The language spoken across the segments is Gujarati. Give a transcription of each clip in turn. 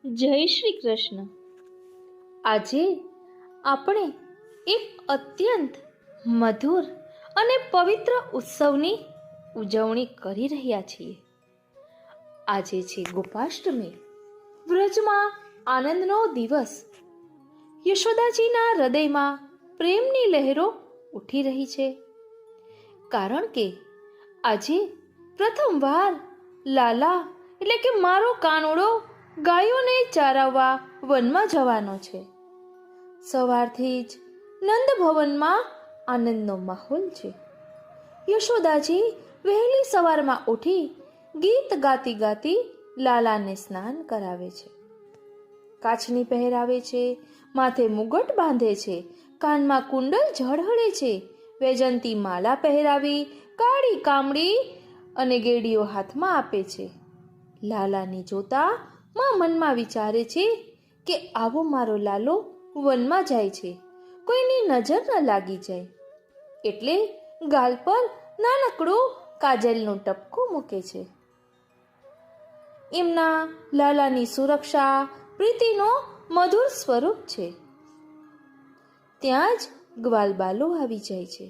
જય શ્રી કૃષ્ણ. આજે આપણે એક અત્યંત મધુર અને પવિત્ર ઉત્સવની ઉજવણી કરી રહ્યા છીએ. આજે છે ગોપાષ્ટમી, વ્રજમાં આનંદનો દિવસ. યશોદાજીના હૃદયમાં પ્રેમની લહેરો ઉઠી રહી છે, કારણ કે આજે પ્રથમવાર લાલા એટલે કે મારો કાનુડો ગાયોને ચારાવવા વનમાં જવાનો છે. સવારથી જ નંદ ભવનમાં આનંદનો માહોલ છે. યશોદાજી વહેલી સવારમાં ઉઠી ગીત ગાતી ગાતી લાલાને સ્નાન કરાવે છે, કાચની પહેરાવે છે, માથે મુગટ બાંધે છે, કાનમાં કુંડલ ઝળહળે છે, વૈજંતી માલા પહેરાવી કાળી કામડી અને ગેડીઓ હાથમાં આપે છે. લાલાને જોતા માં મનમાં વિચારે છે કે આવો મારો લાલો વનમાં જાય છે, કોઈની નજર ન લાગી જાય, એટલે ગાલ પર નાનકડું કાજલનું ટપકું મૂકે છે. એમના લાલાની સુરક્ષા પ્રીતિનો મધુર સ્વરૂપ છે. ત્યાં જ ગ્વાલબાલો આવી જાય છે.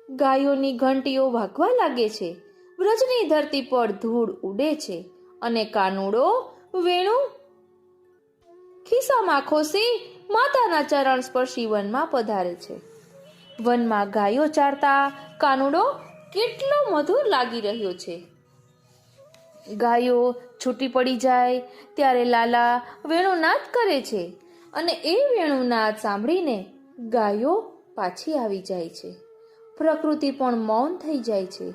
ગાયોની ઘંટીઓ વાગવા લાગે છે. વ્રજની ધરતી પર ધૂળ ઉડે છે અને કાનુડો વેણુ ખિસ્સામાં ખોસી માતાના ચરણ સ્પર્શી વનમાં પધારે છે. વનમાં ગાયો ચારતા કાનુડો કેટલો મધુર લાગી રહ્યો છે. ગાયો છૂટી પડી જાય ત્યારે લાલા વેણુનાદ કરે છે અને એ વેણુનાદ સાંભળીને ગાયો પાછી આવી જાય છે. પ્રકૃતિ પણ મૌન થઈ જાય છે,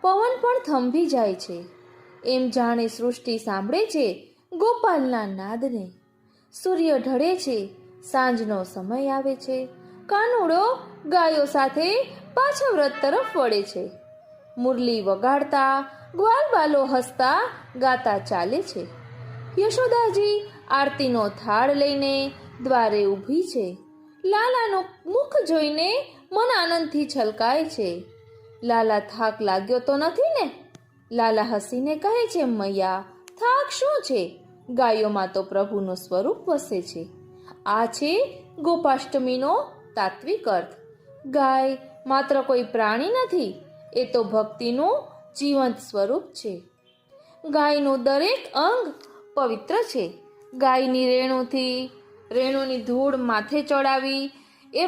પવન પણ થંભી જાય છે. એમ જાણે સૃષ્ટિ સાંભળે છે ગોપાલના નાદને. સૂર્ય ઢળે છે, સાંજનો સમય આવે છે. કાનુડો ગાયો સાથે પાછા વ્રત તરફ વળે છે. મુરલી વગાડતા ગ્વાલબાલો હસતા ગાતા ચાલે છે. યશોદાજી આરતીનો થાળ લઈને દ્વારે ઊભી છે. લાલાનું મુખ જોઈને મન આનંદથી છલકાય છે. લાલા, થાક લાગ્યો તો નથી ને? લાલા હસીને કહે છે, મૈયા, થાક શું છે? ગાયોમાં તો પ્રભુનું સ્વરૂપ વસે છે. આ છે ગોપાષ્ટમીનો તાત્વિક અર્થ. ગાય માત્ર કોઈ પ્રાણી નથી, એ તો ભક્તિનું જીવંત સ્વરૂપ છે. ગાયનું દરેક અંગ પવિત્ર છે. ગાયની રેણુની ધૂળ માથે ચડાવી એ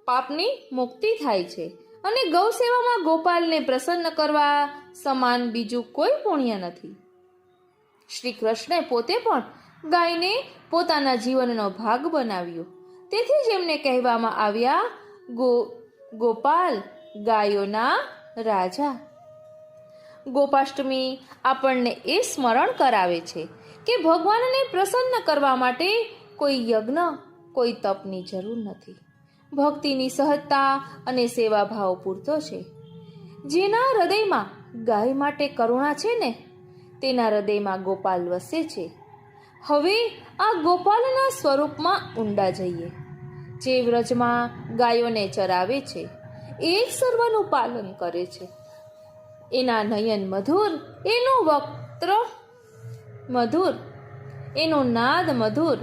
પાપની મુક્તિ થાય છે અને ગૌ સેવામાં ગોપાલને પ્રસન્ન કરવા સમાન બીજું કોઈ પુણ્ય નથી. શ્રી કૃષ્ણે પોતે પણ ગાયને પોતાના જીવનનો ભાગ બનાવ્યો. તેથી જ એમને કહેવામાં આવ્યા ગોપાલ, ગાયોના રાજા. ગોપાષ્ટમી આપણને એ સ્મરણ કરાવે છે કે ભગવાનને પ્રસન્ન કરવા માટે કોઈ યજ્ઞ, કોઈ તપની જરૂર નથી. ભક્તિની સહજતા અને સેવાભાવ પૂરતો છે. જેના હૃદયમાં ગાય માટે કરુણા છે ને, તેના હૃદયમાં ગોપાલ વસે છે. હવે આ ગોપાલના સ્વરૂપમાં ઊંડા જઈએ. જે વ્રજમાં ગાયોને ચરાવે છે, એ જ સર્વનું પાલન કરે છે. એના નયન મધુર, એનું વક્ત્ર મધુર, એનો નાદ મધુર.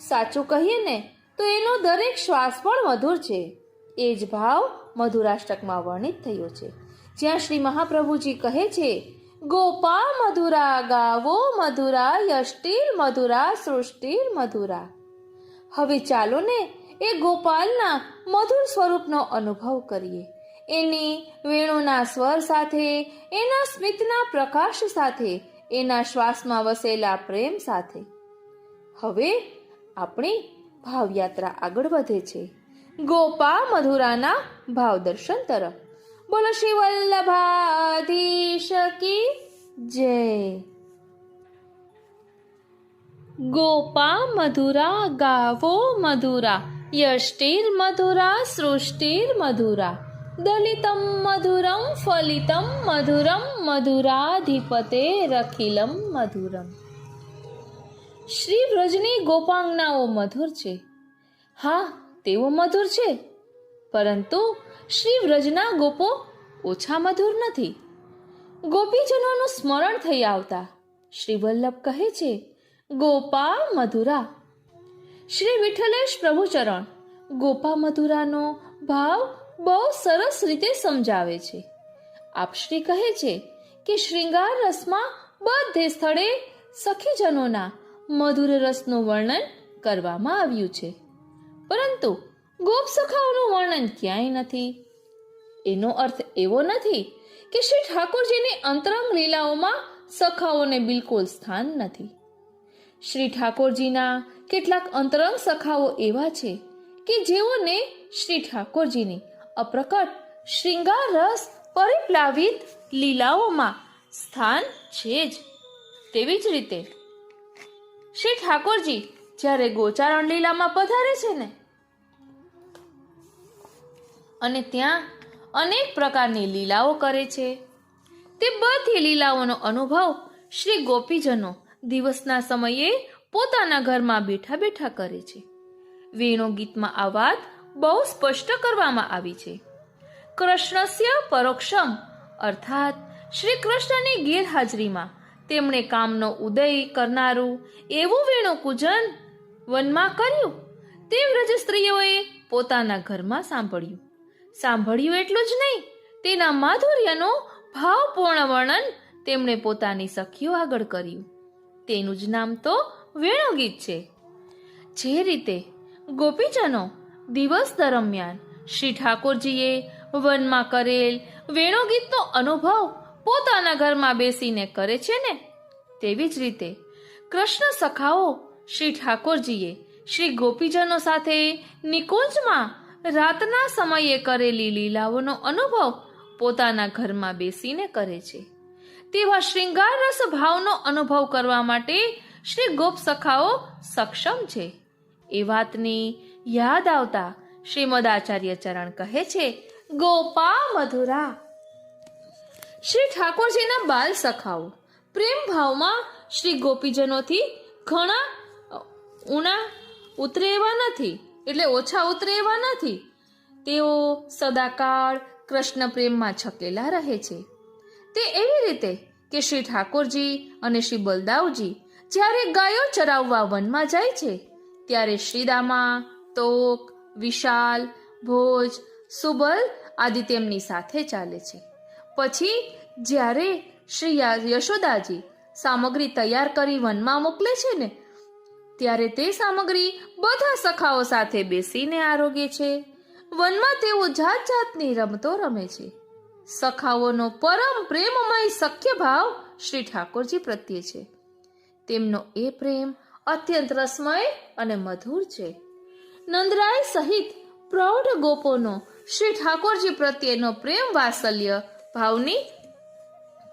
સાચું કહીએ ને તો એનો દરેક શ્વાસ પણ મધુર છે. એ જ ભાવ મધુરાષ્ટકમાં વર્ણિત થયો છે, જ્યાં શ્રી મહાપ્રભુજી કહે છે, ગોપા મધુરા ગાવો મધુરા યષ્ટિર મધુરા સૃષ્ટિર મધુરા. હવે ચાલો ને એ ગોપાલના મધુર સ્વરૂપનો અનુભવ કરીએ. એની વેણુના સ્વર સાથે, એના સ્મિતના પ્રકાશ સાથે, એના શ્વાસમાં વસેલા પ્રેમ સાથે. હવે આપણી ભાવયાત્રા આગળ વધે છે ગોપા મધુરાના ભાવ દર્શન તરફ. બોલો શ્રી વલ્લભાધીશ કી જય. ગોપા મધુરા ગાવો મધુરા યષ્ટિર મધુરા સૃષ્ટિર મધુરા દલિતમ મધુરમ ફલિતમ મધુરમ મધુરાધિપતે રખિલમ મધુરમ. શ્રી વ્રજની ગોપાંગનાઓ મધુર છે. હા, તેઓ મધુર છે, પરંતુ શ્રી વ્રજના ગોપો ઓછા મધુર નથી. ગોપીજનોનું સ્મરણ થઈ આવતા શ્રી વલ્લભ કહે છે, ગોપા મધુરા. શ્રી વિઠ્ઠલેશ પ્રભુચરણ ગોપા મધુરાનો ભાવ બહુ સરસ રીતે સમજાવે છે. આપશ્રી કહે છે કે શ્રૃંગાર રસમાં બધે સ્થળે સખીજનોના મધુર રસનું વર્ણન કરવામાં આવ્યું છે, પરંતુ ગોપ સખાઓનું વર્ણન ક્યાંય નથી. એનો અર્થ એવો નથી કે શ્રી ઠાકોરજીની અંતરંગ લીલાઓમાં સખાઓને બિલકુલ સ્થાન નથી. શ્રી ઠાકોરજીના કેટલાક અંતરંગ સખાઓ એવા છે કે જેઓને શ્રી ઠાકોરજીની અપ્રકટ શ્રૃંગાર રસ પરિપ્લાવિત લીલાઓમાં સ્થાન છે જ. તેવી જ રીતે શ્રી ઠાકોરજી જ્યારે ગોચારણ લીલામાં પધારે છે ને, અને ત્યાં અનેક પ્રકારની લીલાઓ કરે છે, તે બધી લીલાઓનો અનુભવ શ્રી ગોપીજનો દિવસના સમયે પોતાના ઘરમાં બેઠા બેઠા કરે છે. વેણુ ગીતમાં આ વાત બહુ સ્પષ્ટ કરવામાં આવી છે. કૃષ્ણસ્ય પરોક્ષમ અર્થાત શ્રી કૃષ્ણની ગેરહાજરીમાં તેમણે કામનો ઉદય કરનારું એવું વેણુ પૂજન વનમાં કર્યું. તે વ્રજ સ્ત્રીઓએ પોતાના ઘરમાં સાંભળ્યું એટલું જ નહીં, તેના માધુર્યનો ભાવપૂર્ણ વર્ણન તેમણે પોતાની સખીઓ આગળ કર્યું. તેનું જ નામ તો વેણુગીત છે. જે રીતે ગોપીજનો દિવસ દરમિયાન શ્રી ઠાકોરજીએ વનમાં કરેલ વેણુગીતનો અનુભવ પોતાના ઘરમાં બેસીને કરે છે ને, તેવી જ રીતે કૃષ્ણ સખાઓ શ્રી ઠાકોરજીએ શ્રી ગોપીજનો સાથે નિકુંજમાં રાતના સમયે કરેલી લીલાઓનો અનુભવ પોતાના ઘરમાં બેસીને કરે છે. તેવા શ્રૃંગાર રસ ભાવનો અનુભવ કરવા માટે શ્રી ગોપ સખાઓ સક્ષમ છે. એ વાતની યાદ આવતા શ્રીમદ આચાર્ય ચરણ કહે છે, ગોપા મધુરા. શ્રી ઠાકોરજીના બાલ સખાઓ પ્રેમ ભાવમાં શ્રી ગોપીજનોથી ઘણા ઓછા ઉતરે એવા નથી. તેઓ સદાકાળ કૃષ્ણ પ્રેમમાં છકેલા રહે છે. તે એવી રીતે કે શ્રી ઠાકોરજી અને શ્રી બલદાવજી જ્યારે ગાયો ચરાવવા વનમાં જાય છે, ત્યારે શ્રીદામા, તોક, વિશાલ, ભોજ, સુબલ આદિ તેમની સાથે ચાલે છે. પછી જ્યારે શ્રી યશોદાજી સામગ્રી તૈયાર કરી વનમાં મોકલે છે ને, ત્યારે તે સામગ્રી બધા સખાઓ સાથે બેસીને આરોગે છે. વનમાં તેઓ જાત જાતની રમતો રમે છે. સખાઓનો પરમ પ્રેમમય સખ્ય ભાવ શ્રી ઠાકોરજી પ્રત્યે છે. તેમનો એ પ્રેમ અત્યંત રસમય અને મધુર છે. નંદરાય સહિત પ્રૌઢ ગોપોનો શ્રી ઠાકોરજી પ્રત્યેનો પ્રેમ વાત્સલ્ય ભાવની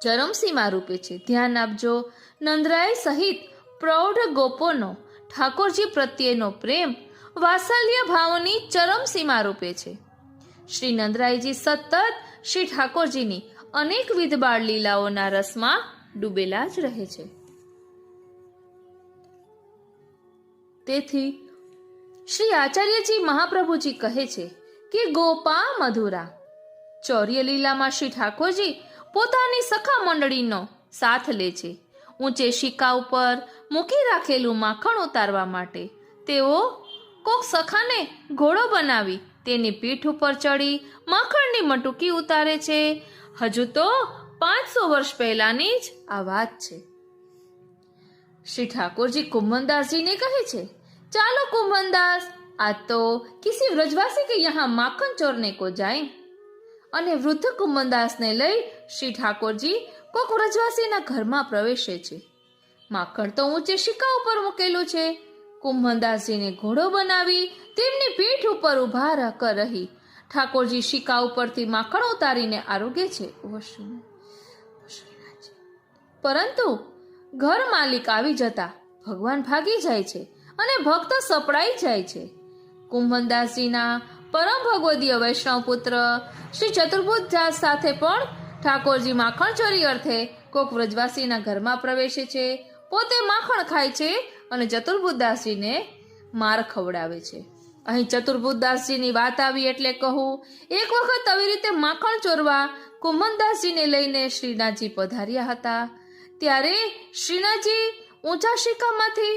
ચરમસીમા રૂપે છે. ધ્યાન આપજો, નંદરાય સહિત પ્રૌઢ ગોપોનો ઠાકોરજી પ્રત્યેનો પ્રેમ વાત્સલ્ય ભાવની ચરમસીમા રૂપે છે. શ્રી નંદરાયજી સતત શ્રી ઠાકોરજીની અનેકવિધ બાળ લીલાઓના રસમાં ડૂબેલા જ રહે છે. તેથી શ્રી આચાર્યજી મહાપ્રભુજી કહે છે કે ગોપા મધુરા. ચૌર્ય લીલામાં શ્રી ઠાકોરજી પોતાની સખા મંડળીનો સાથ લે છે. ઊંચે શિકા ઉપર મૂકી રાખેલું માખણ ઉતારવા માટે તેઓ કોક સખાને ઘોડો બનાવી તેની પીઠ ઉપર ચડી માખણની મટુકી ઉતારે છે. હજુ તો 500 વર્ષ પહેલાની જ આ વાત છે. શ્રી ઠાકોરજી કુંભનદાસજીને કહે છે, ચાલો કુંભનદાસ, आज तो किसी व्रजवासी के यहाँ माखन चोरने को जाए. અને વૃદ્ધ કુંભનદાસને લઈ શ્રી ઠાકોરજી કોક વ્રજવાસીના ઘરમાં પ્રવેશે છે. માખણ તો ઊંચે શિકા ઉપર મૂકેલું છે. કુંભનદાસજીને ઘોડો બનાવી તેમની પીઠ ઉપર ઉભા રહી ઠાકોરજી શિકા ઉપરથી માખણ ઉતારીને આરોગે છે. પરંતુ ઘર માલિક આવી જતા ભગવાન ભાગી જાય છે અને ભક્ત સપડાઈ જાય છે. કુંભનદાસજીના પરમ ભગવદીય વૈષ્ણવ પુત્ર શ્રી ચતુર્બુદ્ધદાસ સાથે પણ ઠાકોરજી માખણ ચોરી અર્થે કોક વ્રજવાસીના ઘરમાં પ્રવેશે છે. પોતે માખણ ખાય છે અને ચતુર્બુદ્ધદાસજીને માર ખવડાવે છે. અહીં ચતુર્બુદ્ધદાસજીની વાત આવી એટલે કહું, એક વખત આવી રીતે માખણ ચોરવા કુંભનદાસજીને લઈને શ્રીનાથજી પધાર્યા હતા. ત્યારે શ્રીનાથજી ઊંચા શિકામાંથી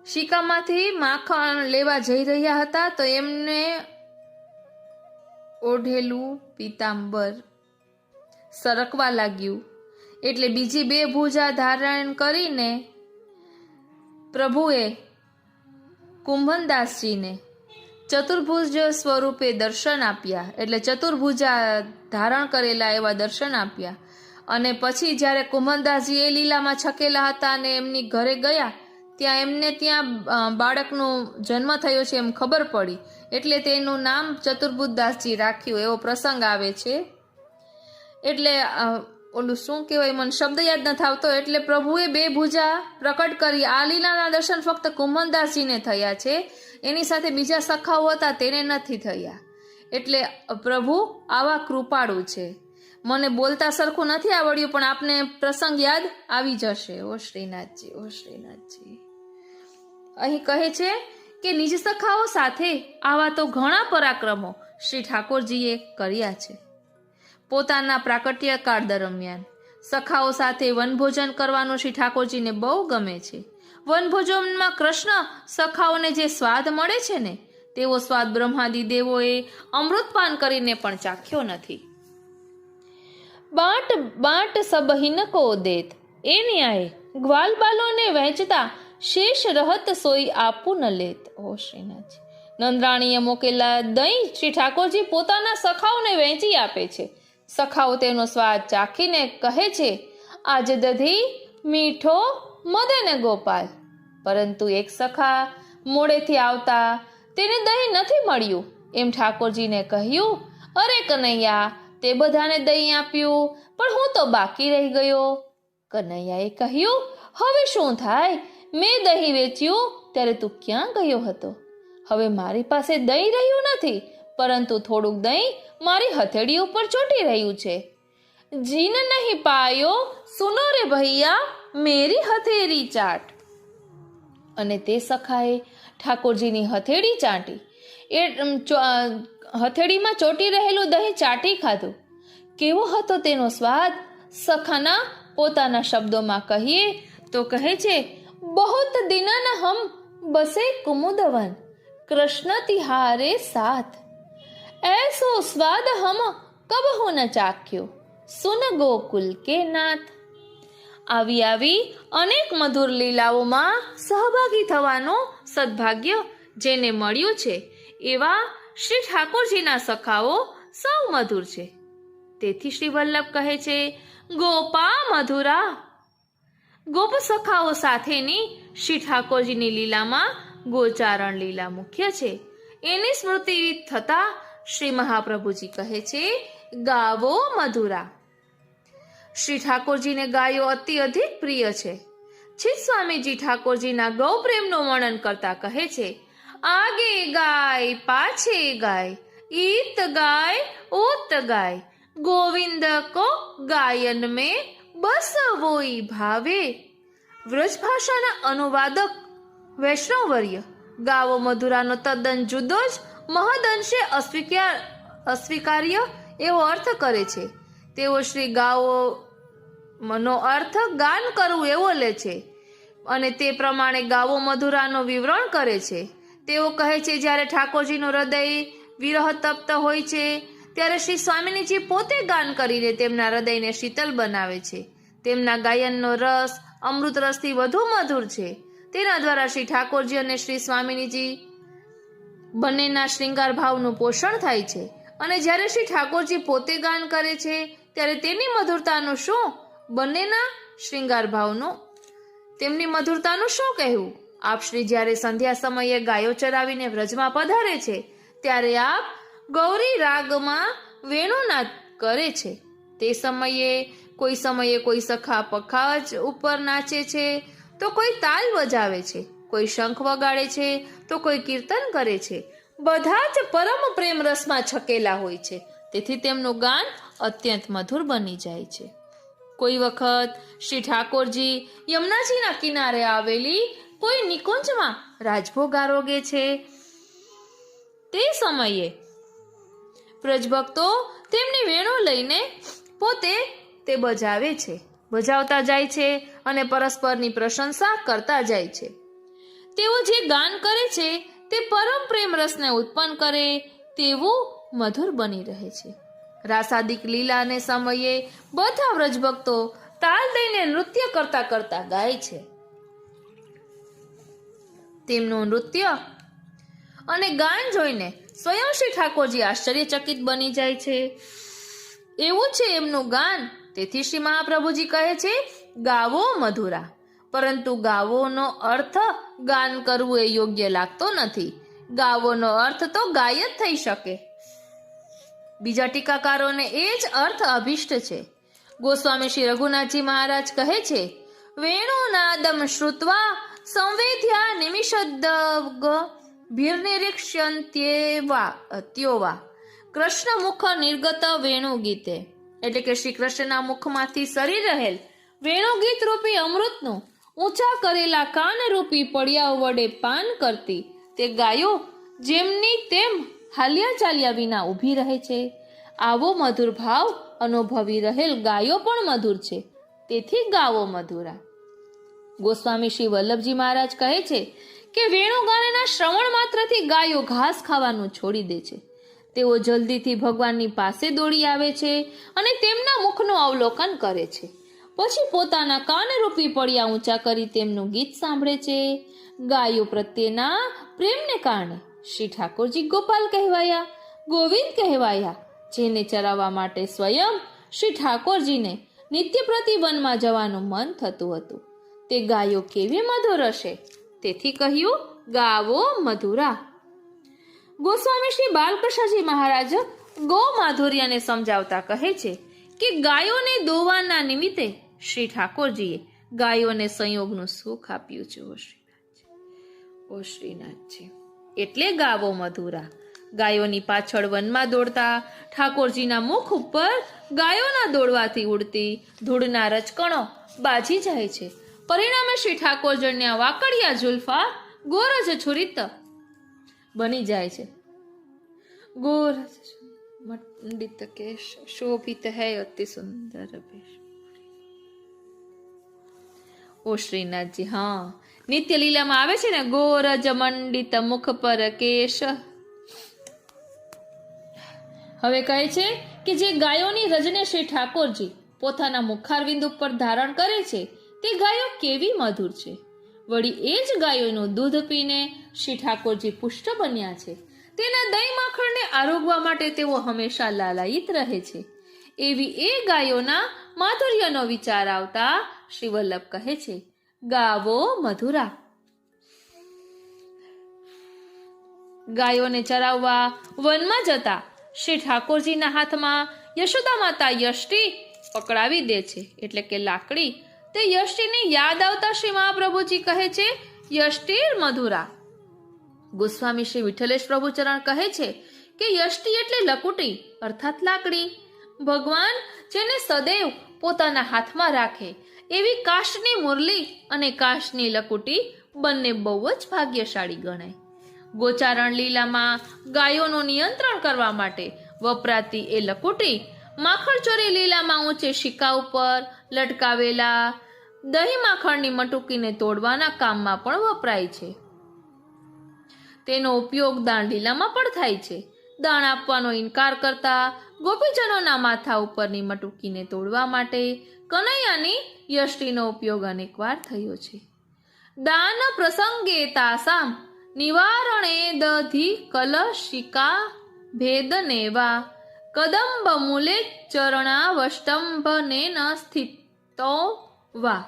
શિકામાંથી માખણ લેવા જઈ રહ્યા હતા તો એમને ઓઢેલું પીતાંબર સરકવા લાગ્યું, એટલે બીજી 2 ભુજા ધારણ કરીને પ્રભુએ કુંભનદાસજીને ચતુર્ભુજ સ્વરૂપે દર્શન આપ્યા, એટલે ચતુર્ભુજા ધારણ કરેલા એવા દર્શન આપ્યા. અને પછી જ્યારે કુંભનદાસજી એ લીલામાં છકેલા હતા અને એમની ઘરે ગયા, ત્યાં બાળકનો જન્મ થયો છે એમ ખબર પડી, એટલે તેનું નામ ચતુર્ભુજદાસજી રાખ્યું. એવો પ્રસંગ આવે છે. એટલે ઓલું શું કહેવાય, મને શબ્દ યાદ નથી આવતો. એટલે પ્રભુએ 2 ભુજા પ્રકટ કરી. આ લીલાના દર્શન ફક્ત કુંભનદાસજીને થયા છે, એની સાથે બીજા સખાઓ હતા તેને નથી થયા. એટલે પ્રભુ આવા કૃપાળુ છે. મને બોલતા સરખું નથી આવડ્યું, પણ આપને પ્રસંગ યાદ આવી જશે. ઓ શ્રીનાથજી, ઓ શ્રીનાથજી. અહીં કહે છે કે નિજ સખાઓ સાથે આવા તો ઘણા પરાક્રમો શ્રી ઠાકોરજીએ કર્યા છે. પોતાના પ્રાકટ્ય કાળ દરમિયાન સખાઓ સાથે વનભોજન કરવાનું શ્રી ઠાકોરજીને બહુ ગમે છે. વનભોજનમાં કૃષ્ણ સખાઓને જે સ્વાદ મળે છે ને, તેવો સ્વાદ બ્રહ્માદિ દેવોએ અમૃતપાન કરીને પણ ચાખ્યો નથી. બાટ બાટ સબહિન કો દેત એ ન્યાય ગ્વાલ બાલોને વહેંચતા શેષ રહત સોઈ આપું ન લેત. ઓ શ્રીનાથજી. નંદરાણીએ મોકેલા દહીં શ્રી ઠાકોરજી પોતાના સખાઓને વહેંચી આપે છે. સખાઓ તેનો સ્વાદ ચાખીને કહે છે, આજ દધી મીઠો મદન ગોપાલ. પરંતુ એક સખા મોડેથી આવતા તેને દહીં નથી મળ્યું. એમ ઠાકોરજીને કહ્યું, અરે કનૈયા, તે બધાને દહીં આપ્યું, પણ હું તો બાકી રહી ગયો. કનૈયાએ કહ્યું, હવે શું થાય? મેં દહીં વેચ્યું ત્યારે તું ક્યાં ગયો હતો? હવે મારી પાસે દહીં રહ્યું નથી, પરંતુ થોડુંક દહીં મારી હથેળી ઉપર ચોંટી રહ્યું છે. જીન નહીં પાયો સુનો રે ભૈયા મેરી હથેળી ચાટ. અને તે સખાએ ઠાકોરજીની હથેળી ચાટી. હથેળીમાં ચોંટી રહેલું દહીં ચાટી ખાધું. કેવો હતો તેનો સ્વાદ? સખાના પોતાના શબ્દોમાં કહીએ તો કહે છે, બહોત દિનન હમ બસે કુમુદવન કૃષ્ણ તિહારે સાથ ऐसो स्वाद हम कबहु न चाख्यो सुन गोकुल के नाथ. આવી અનેક મધુર લીલાઓમાં સહભાગી થવાનો સદભાગ્ય જેને મળ્યું છે, એવા શ્રી ઠાકોરજીના સખાઓ સૌ મધુર છે. તેથી શ્રી વલ્લભ કહે છે, ગોપા મધુરા. ગોપ સખાઓ સાથેની શ્રી ઠાકોરજીની લીલામાં ગોચારણ લીલા મુખ્ય છે. એની સ્મૃતિ થતા શ્રી મહાપ્રભુજી કહે છે, ગાવો મધુરા. શ્રી ઠાકોરજીને ગાયો અતિ અધિક પ્રિય છે. છીત સ્વામીજી ઠાકોરજીના ગૌ પ્રેમનું વર્ણન કરતા કહે છે, આગે ગાય પાછે ગાય ઈત ગાય ઓત ગાય ગોવિંદ કો ગાયન में બસ વોઈ ભાવે. વ્રજ ભાષાના અનુવાદક વૈષ્ણવવર્ય ગાવો મધુરાનો તદ્દન જુદો જ મહદઅંશે અસ્વીકાર્ય એવો અર્થ કરે છે. તેઓ શ્રી ગાવો નો અર્થ ગાન કરવું એવો લે છે અને તે પ્રમાણે ગાવો મધુરાનો વિવરણ કરે છે. તેઓ કહે છે, જ્યારે ઠાકોરજીનું હૃદય વિરહ તપ્ત હોય છે ત્યારે શ્રી સ્વામિનીજી પોતે ગાન કરીને તેમના હૃદયને શીતલ બનાવે છે. તેમના ગાયનનો રસ અમૃત રસથી વધુ મધુર છે. તેના દ્વારા શ્રી ઠાકોરજી અને શ્રી સ્વામિનીજી બંનેના શૃંગાર ભાવનું પોષણ થાય છે. અને જ્યારે શ્રી ઠાકોરજી પોતે ગાન કરે છે ત્યારે તેની મધુરતાનું શું, બંનેના શૃંગાર ભાવનું તેમની મધુરતાનું શું કહેવું. આપ શ્રી જ્યારે સંધ્યા સમયે ગાયો ચરાવીને વ્રજમાં પધારે છે ત્યારે આપ ગૌરી રાગમાં વેણુનાદ કરે છે. તે સમયે કોઈ સખા પખા જ ઉપર નાચે છે, તો કોઈ તાલ બજાવે છે, કોઈ શંખ વગાડે છે, તો કોઈ કીર્તન કરે છે. બધા જ પરમ પ્રેમ રસમાં છકેલા હોય છે. તેથી તેમનું ગાન અત્યંત મધુર બની જાય છે. કોઈ વખત શ્રી ઠાકોરજી યમુનાજીના કિનારે આવેલી કોઈ નિકુંજમાં રાજભોગ આરોગે છે. તે સમયે વ્રજભક્તો તેમની વેણુ લઈને પોતે તે બજાવે છે, બજાવતા જાય છે અને પરસ્પરની પ્રશંસા કરતા જાય છે. તેઓ જે ગાન કરે છે તે પરમ પ્રેમ રસને ઉત્પન્ન કરે તેવું મધુર બની રહે છે. રાસાદિક લીલાને સમયે બધા વ્રજભક્તો તાલ દઈને નૃત્ય કરતા કરતા ગાય છે. તેમનું નૃત્ય અને ગાન જોઈને સ્વયં શ્રી ઠાકોરજી આશ્ચર્યચકિત બની જાય છે. એવું છે એમનું ગાન. તેથી શ્રી મહાપ્રભુજી કહે છે, ગાવો મધુરા. પરંતુ ગાવોનો અર્થ ગાન કરવું એ યોગ્ય લાગતો નથી. ગાવોનો અર્થ તો ગાય જ થઈ શકે. બીજા ટીકાકારોને એ જ અર્થ અભિષ્ટ છે. ગોસ્વામી શ્રી રઘુનાથજી મહારાજ કહે છે, વેણુનાદમ શ્રુત્વા સંવેદ્યા નિમિષદ્ગ ભીર્નિરીક્ષ્યંત્યેવા કૃષ્ણ મુખ નિર્ગત વેણુ ગીતે. એટલે કે શ્રી કૃષ્ણના મુખમાંથી સરી રહેલ વેણુગીત રૂપી અમૃતનું ઊંચા કરેલા કાનરૂપી પડિયાઓ વડે પાન કરતી તે ગાયો જેમની તેમ હાલ્યા ચાલ્યા વિના ઊભી રહે છે. આવો મધુર ભાવ અનુભવી રહેલ ગાયો પણ મધુર છે. તેથી ગાવો મધુરા. ગોસ્વામી શ્રી વલ્લભજી મહારાજ કહે છે કે વેણુગાનના શ્રવણ માત્રથી ગાયો ઘાસ ખાવાનું છોડી દે છે. તેઓ જલ્દીથી ભગવાનની પાસે દોડી આવે છે અને તેમના મુખનું અવલોકન કરે છે. પછી પોતાના કાનરૂપી પડિયા ઊંચા કરી તેમનું ગીત સાંભળે છે. ગાયો પ્રત્યેના પ્રેમને કારણે શ્રી ઠાકોરજી ગોપાલ કહેવાયા, ગોવિંદ કહેવાયા, જેને ચરાવવા માટે સ્વયં શ્રી ઠાકોરજીને નિત્ય પ્રતિ વનમાં જવાનું મન થતું હતું. તે ગાયો કેવી મધુર હશે. તેથી કહ્યું, ગાવો મધુરા. ગોસ્વામી શ્રી બાલકૃષ્ણજી મહારાજ ગૌ માધુર્યને સમજાવતા કહે છે કે ગાયોને દોવાના નિમિત્તે શ્રી ઠાકોરજીએ ગાયોને સંયોગનું સુખ આપ્યું છે. ઓ શ્રીનાથજી. એટલે ગાવો મધુરા. ગાયોની પાછળ વનમાં દોડતા ઠાકોરજીના મુખ ઉપર ગાયોના દોડવાથી ઉડતી ધૂળના રચકણો બાજી જાય છે. પરિણામે શ્રી ઠાકોરજીના વાકડિયા જુલ્ફા ગોરજ છુરિત બની જાય છે. ગોરજ મંડિત કેશ શોભિત હૈ અતિ સુંદર ભેષ. ઓ શ્રીનાથજી. હા, નિત્ય લીલામાં આવે છે ને, ગોરજ મંડિત મુખ પર કેશ. હવે કહે છે કે જે ગાયોની રજને શ્રી ઠાકોરજી પોતાના મુખારવિંદ ઉપર ધારણ કરે છે તે ગાયો કેવી મધુર છે. વળી એ જ ગાયોનું દૂધ પીને શ્રી ઠાકોરજી પુષ્ટ બન્યા છે. તેના દહીં માખણને આરોગવા માટે તેઓ હંમેશા લાલાયિત રહે છે. એવી એ ગાયોના માધુર્યનો વિચાર આવતા શ્રી વલ્લભ કહે છે, ગાવો મધુરા. ગાયોને ચરાવવા વનમાં જતા શ્રી ઠાકોરજીના હાથમાં યશોદા માતા યષ્ટિ પકડાવી દે છે, એટલે કે લાકડી. તે યષ્ટિની યાદ આવતા શ્રી મહાપ્રભુજી કહે છે, યષ્ટિર મધુરા. ગોસ્વામી શ્રી વિઠ્ઠલેશ પ્રભુચરણ કહે છે કે યષ્ટિ એટલે લકુટી અર્થાત લાકડી. ભગવાન જેને સદૈવ પોતાના હાથમાં રાખે એવી કાષ્ઠની મુરલી અને કાષ્ઠની લકુટી બંને બહુ જ ભાગ્યશાળી ગણાય. ગોચારણ લીલામાં ગાયોનું નિયંત્રણ કરવા માટે વપરાતી એ લકુટી માખણચોરી લીલામાં ઊંચે શિકા ઉપર લટકાવેલા દહીં માખણની મટુકીને તોડવાના કામમાં પણ વપરાય છે. તેનો ઉપયોગ દાણ લીલામાં પણ થાય છે. દાણ આપવાનો ઇનકાર કરતા ગોપીજનોના માથા ઉપરની મટુકીને તોડવા માટે કનૈયાની યષ્ટિનો ઉપયોગ અનેકવાર થયો છે. દાન પ્રસંગે તાસામ નિવારણે દધી કલશિકા ભેદનેવા કદંબ મૂલે ચરણાવષ્ટંભનેન સ્થિતો વા.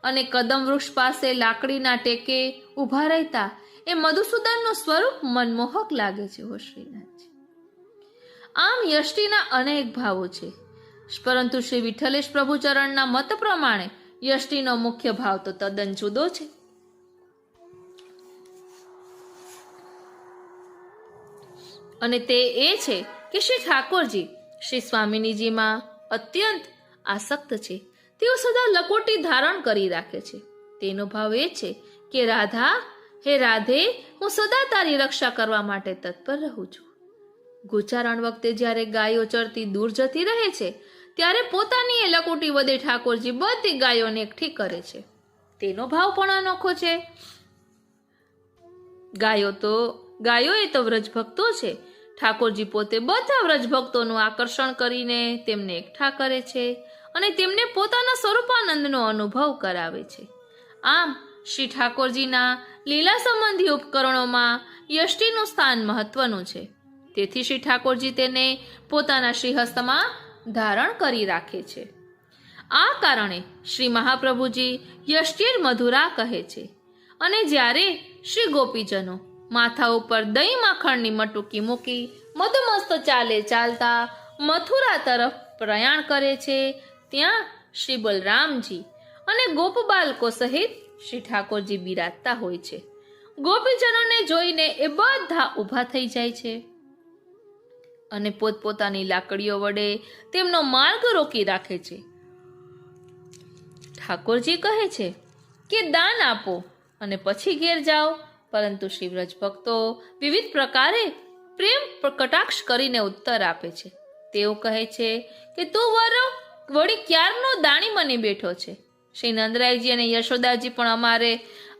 અને કદમ વૃક્ષ પાસે લાકડીના ટેકે ઊભા રહેતા એ મધુસૂદનનું સ્વરૂપ મનમોહક લાગે છે. હો શ્રીનાથજી. આમ યષ્ટિના અનેક ભાવો છે, પરંતુ શ્રી વિઠ્ઠલેશ પ્રભુચરણના મત પ્રમાણે યષ્ટિનો મુખ્ય ભાવ તો તદ્દન જુદો છે. અને તે એ છે કે શ્રી ઠાકોરજી શ્રી સ્વામિનીજીમાં અત્યંત આસક્ત છે. તેઓ સદા લકોટી ધારણ કરી રાખે છે. તેનો ભાવ એ છે કે રાધા, હે રાધે, હું સદા તારી રક્ષા કરવા માટે તત્પર રહું છું. ગોચારણ વખતે જ્યારે ગાયો ચરતી દૂર જતી રહે છે ત્યારે પોતાની એ લકુટી વડે ઠાકોરજી બધી ગાયોને એકઠી કરે છે. તેનો ભાવ પણ અનોખો છે. ગાયો એ તો વ્રજ ભક્તો છે. ઠાકોરજી પોતે બધા વ્રજ ભક્તોનું આકર્ષણ કરીને તેમને એકઠા કરે છે અને તેમને પોતાના સ્વરૂપાનંદનો અનુભવ કરાવે છે. આમ શ્રી ઠાકોરજીના લીલા સંબંધી ઉપકરણોમાં યષ્ટિનું સ્થાન મહત્વનું છે. તેથી શ્રી ઠાકોરજી તેને પોતાના શ્રીહસ્તમાં ધારણ કરી રાખે છે. આ કારણે શ્રી મહાપ્રભુજી યષ્ટિર મધુરા કહે છે. અને જ્યારે શ્રી ગોપીજનો માથા ઉપર દહીં માખણની મટુકી મૂકી મધમસ્ત ચાલતા મથુરા તરફ પ્રયાણ કરે છે, ત્યાં શ્રી બલરામજી અને ગોપ બાલકો સહિત શ્રી ઠાકોરજી બિરાજતા હોય છે. ગોપીજનોને જોઈને એ બધા ઊભા થઈ જાય છે અને પોતપોતાની લાકડીઓ વડે તેમનો માર્ગ રોકી રાખે છે. ઠાકોરજી કહે છે કે દાન આપો અને પછી ઘેર જાઓ, પરંતુ શ્રી વ્રજ ભક્તો વિવિધ પ્રકારે પ્રેમ કટાક્ષ કરીને ઉત્તર આપે છે. તેઓ કહે છે કે તું વળી ક્યારનો દાણી બની બેઠો છે. શ્રી નંદરાયજી અને યશોદાજી પણ અમારે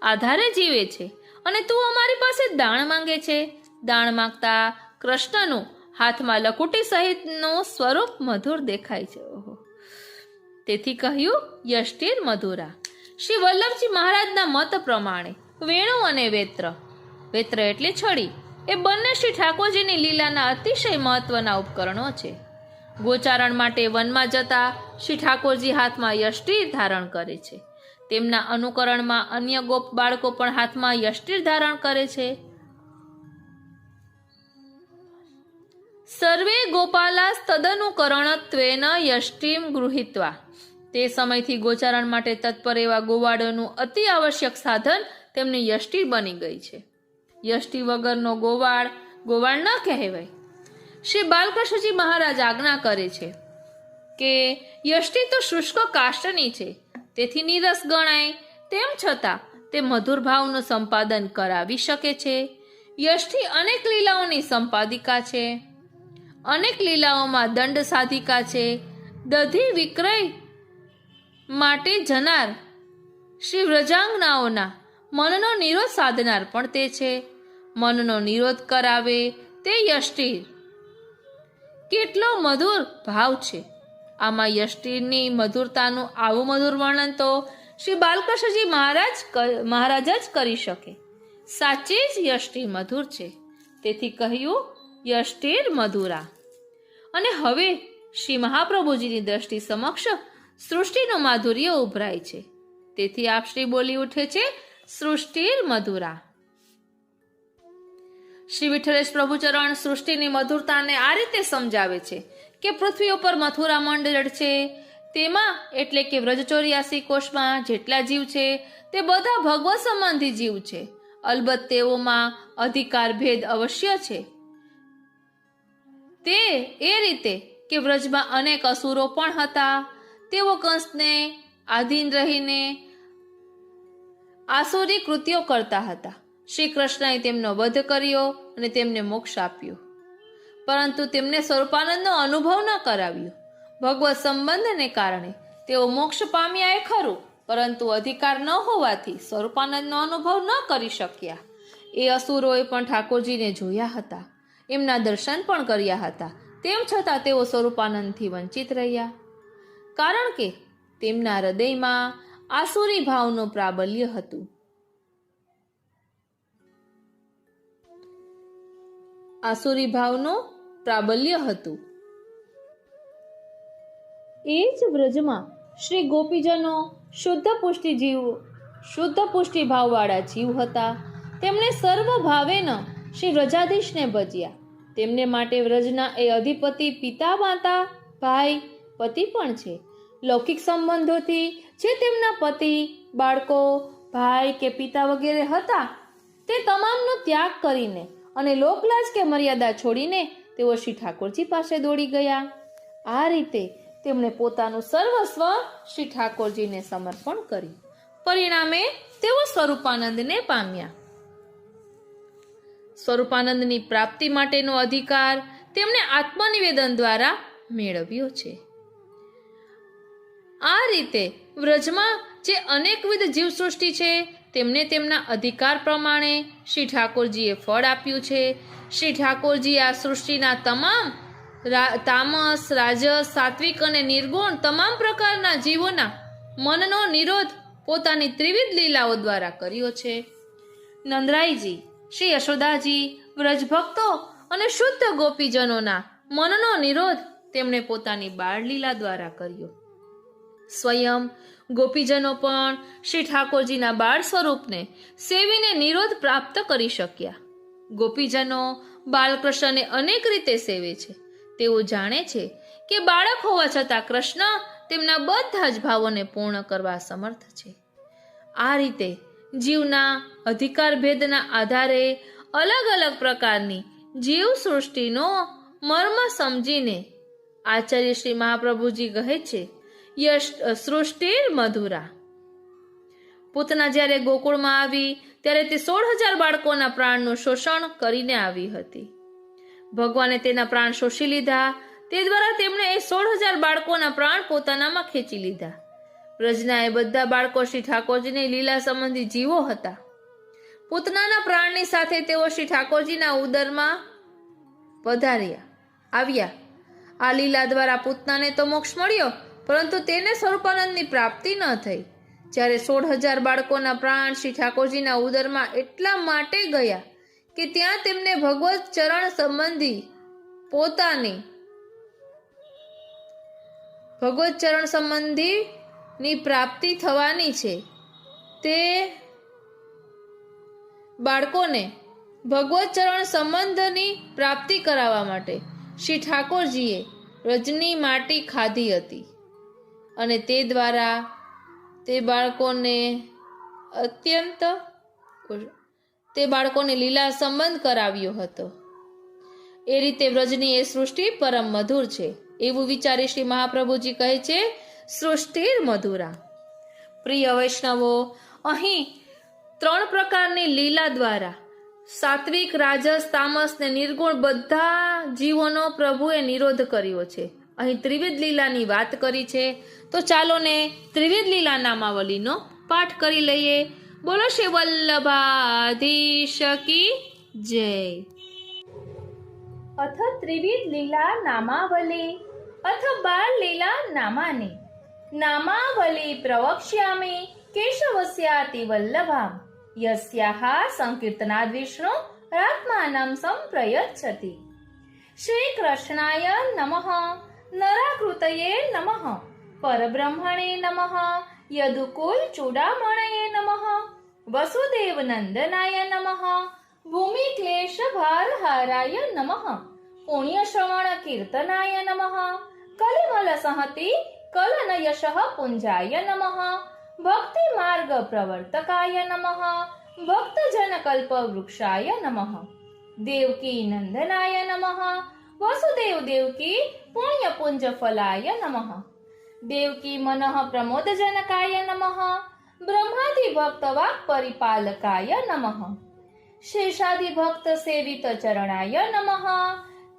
આધારે જીવે છે અને તું અમારી પાસે દાણ માંગે છે. દાણ માંગતા કૃષ્ણનું હાથમાં લકુટી સહિતનું સ્વરૂપ મધુર દેખાય છે. તેથી કહ્યું યષ્ટિર મધુરા. શ્રી વલ્લભજી મહારાજના મત પ્રમાણે વેણુ અને વેત્ર એટલે છડી, એ બંને શ્રી ઠાકોરજીની લીલાના અતિશય મહત્વના ઉપકરણો છે. ગોચારણ માટે વનમાં જતા શ્રી ઠાકોરજી હાથમાં યષ્ટિર ધારણ કરે છે. તેમના અનુકરણમાં અન્ય ગોપ બાળકો પણ હાથમાં યષ્ટિર ધારણ કરે છે. સર્વે ગોપાલાસ તદનુકરણત્વેન યષ્ટિમ ગૃહીત્વા. તે સમયથી ગોચારણ માટે તત્પર એવા ગોવાળોનું અતિ આવશ્યક સાધન તેમની યષ્ટિ બની ગઈ છે. યષ્ટિ વગરનો ગોવાળ ન કહેવાય. શ્રી બાલકૃષ્ણજી મહારાજ આજ્ઞા કરે છે કે યષ્ટિ તો શુષ્ક કાષ્ટની છે, તેથી નીરસ ગણાય, તેમ છતાં તે મધુર ભાવનું સંપાદન કરાવી શકે છે. યષ્ટિ અનેક લીલાઓની સંપાદિકા છે. અનેક લીલાઓમાં દંડ સાધિકા છે. દધી વિક્રય માટે જનાર શ્રી વ્રજાંગનાઓના મનનો નિરોધ સાધનાર પણ તે છે. મનનો નિરોધ કરાવે તે યષ્ટિર. કેટલો મધુર ભાવ છે. આમાં યષ્ટિરની મધુરતાનું આવું મધુર વર્ણન તો શ્રી બાલકૃષ્ણજી મહારાજ જ કરી શકે. સાચી જ યષ્ટિ મધુર છે. તેથી કહ્યું યષ્ટિર મધુરા. અને હવે શ્રી મહાપ્રભુજીની દ્રષ્ટિ સમક્ષ સૃષ્ટિનું માધુર્ય ઉભરાય છે. તેથી આપશ્રી બોલી ઉઠે છે સૃષ્ટિર મધુરા. શ્રી વિઠ્ઠલેશ પ્રભુચરણ સૃષ્ટિની મધુરતાને આ રીતે સમજાવે છે કે પૃથ્વી ઉપર મથુરા મંડળ છે. તેમાં એટલે કે વ્રજ 84 કોષમાં જેટલા જીવ છે તે બધા ભગવત સંબંધી જીવ છે. અલબત્ત તેઓમાં અધિકાર ભેદ અવશ્ય છે. તે એ રીતે કે વ્રજમાં અનેક અસુરો પણ હતા. તેઓ કંસને આધીન રહીને આસુરી કૃત્યો કરતા હતા. શ્રી કૃષ્ણએ તેમનો વધ કર્યો અને તેમને મોક્ષ આપ્યો, પરંતુ તેમને સ્વરૂપાનંદનો અનુભવ ન કરાવ્યો. ભગવત સંબંધને કારણે તેઓ મોક્ષ પામ્યા એ ખરું, પરંતુ અધિકાર ન હોવાથી સ્વરૂપાનંદનો અનુભવ ન કરી શક્યા. એ અસુરોએ પણ ઠાકોરજીને જોયા હતા, એમના દર્શન પણ કર્યા હતા, તેમ છતાં તેઓ સ્વરૂપાનંદથી વંચિત રહ્યા, કારણ કે તેમના હૃદયમાં આસુરી ભાવનું પ્રાબલ્ય હતું. એ જ વ્રજમાં શ્રી ગોપીજનો શુદ્ધ પુષ્ટિ ભાવવાળા જીવ હતા. તેમણે સર્વ ભાવેન શ્રી વ્રજાધીશને ભજ્યા. તેમને માટે વ્રજના એ અધિપતિ પિતા, માતા, ભાઈ, પતિ પણ છે. લૌકિક સંબંધોથી જે તેમના પતિ, બાળકો, ભાઈ કે પિતા વગેરે હતા, તે તમામનો ત્યાગ કરીને અને લોકલાજ કે મર્યાદા છોડીને તેઓ શ્રી ઠાકોરજી પાસે દોડી ગયા. આ રીતે તેમણે પોતાનું સર્વસ્વ શ્રી ઠાકોરજીને સમર્પણ કર્યું. પરિણામે તેઓ સ્વરૂપાનંદને પામ્યા. સ્વરૂપાનંદની પ્રાપ્તિ માટેનો અધિકાર તેમણે આત્મનિવેદન દ્વારા મેળવ્યો છે. આ રીતે વ્રજમાં જે અનેકવિધ જીવસૃષ્ટિ છે તેમને તેમના અધિકાર પ્રમાણે શ્રી ઠાકોરજીએ ફળ આપ્યું છે. શ્રી ઠાકોરજી આ સૃષ્ટિના તમામ તામસ, રાજસ, સાત્વિક અને નિર્ગુણ તમામ પ્રકારના જીવોના મનનો નિરોધ પોતાની ત્રિવિધ લીલાઓ દ્વારા કર્યો છે. નંદરાયજી, શ્રી યશોદાજી, વ્રજભક્તો અને શુદ્ધ ગોપીજનોના મનનો નિરોધ તેમણે પોતાની બાળલીલા દ્વારા કર્યો. સ્વયં ગોપીજનો પણ શ્રી ઠાકોરજીના બાળ સ્વરૂપને સેવીને નિરોધ પ્રાપ્ત કરી શક્યા. ગોપીજનો બાલકૃષ્ણને અનેક રીતે સેવે છે. તેઓ જાણે છે કે બાળક હોવા છતાં કૃષ્ણ તેમના બધા જ ભાવોને પૂર્ણ કરવા સમર્થ છે. આ રીતે જીવના અધિકાર ભેદના આધારે અલગ અલગ પ્રકારની જીવ સૃષ્ટિનો મર્મ સમજીને આચાર્ય શ્રી મહાપ્રભુજી કહે છે, યશ સૃષ્ટિર મધુરા. પૂતના જ્યારે ગોકુળમાં આવી ત્યારે તે 16,000 બાળકોના પ્રાણનું શોષણ કરીને આવી હતી. ભગવાને તેના પ્રાણ શોષી લીધા. તે દ્વારા તેમણે એ 16,000 બાળકોના પ્રાણ પોતાનામાં ખેંચી લીધા. વ્રજના એ બધા બાળકો શ્રી ઠાકોરજીની લીલા સંબંધી જીવો હતા. પૂતનાના પ્રાણની સાથે તેઓ શ્રી ઠાકોરજીના ઉદરમાં આવ્યા. આ લીલા દ્વારા પૂતનાને તો મોક્ષ મળ્યો, પરંતુ તેને સ્વરૂપાનંદની પ્રાપ્તિ ન થઈ. જ્યારે 16,000 બાળકોના પ્રાણ શ્રી ઠાકોરજીના ઉદરમાં એટલા માટે ગયા કે ત્યાં તેમને ભગવત ચરણ સંબંધીની પ્રાપ્તિ થવાની છે. તે બાળકોને ભગવત ચરણ સંબંધની પ્રાપ્તિ કરાવવા માટે શ્રી ઠાકોરજીએ વ્રજની માટી ખાધી હતી અને તે દ્વારા તે બાળકોને લીલા સંબંધ કરાવ્યો હતો. એ રીતે વ્રજની એ સૃષ્ટિ પરમ મધુર છે એવું વિચારી શ્રી મહાપ્રભુજી કહે છે, સૃષ્ટિર મધુરા. પ્રિય વૈષ્ણવો, અહીં 3 પ્રકારની લીલા દ્વારા સાત્વિક, રાજસ, તામસ ને નિર્ગુણ બધા જીવોનો પ્રભુએ નિરોધ કર્યો છે. અહીં ત્રિવિધ લીલાની વાત કરી છે. તો ચાલો ને ત્રિવિધ લીલા નામાવલીનો પાઠ કરી લઈએ. બોલો શ્રી વલ્લભાધીશ કી જય. અથ ત્રિવિધ લીલા નામાવલી અથ બાળ લીલા નામાની નામાવલી પ્રવક્ષ્યામિ કેશવસ્યાતિ વલ્લભામ યસ્યાહ સંકીર્તનાદ વિષ્ણુ રાત્માનમ સંપ્રયચ્છતિ. શ્રી કૃષ્ણાય નમઃ, નરાકૃતયે નમઃ, પરબ્રહ્મણે નમઃ, યદુકુલ ચૂડામણયે નમઃ, વસુદેવ નંદનાય નમઃ, ભૂમિ ક્લેશ ભારહારાય નમઃ, પુણ્ય શ્રવણ કીર્તનાય નમઃ, કલિમલ સંહતિ કલન યશઃ પુંજાય નમઃ, ભક્તિ માર્ગ પ્રવર્તકાય નમઃ, ભક્તજન કલ્પ વૃક્ષાય નમઃ, દેવકી નંદનાય નમઃ, વસુદેવ દેવકી પુણ્ય પુંજ ફલાય નમઃ, દેવકી મનઃ પ્રમોદજનકાય નમઃ, બ્રહ્માદિ ભક્ત વાક પરિપાલકાય નમઃ, શેષાદિ ભક્ત સેવિત ચરણાય નમઃ,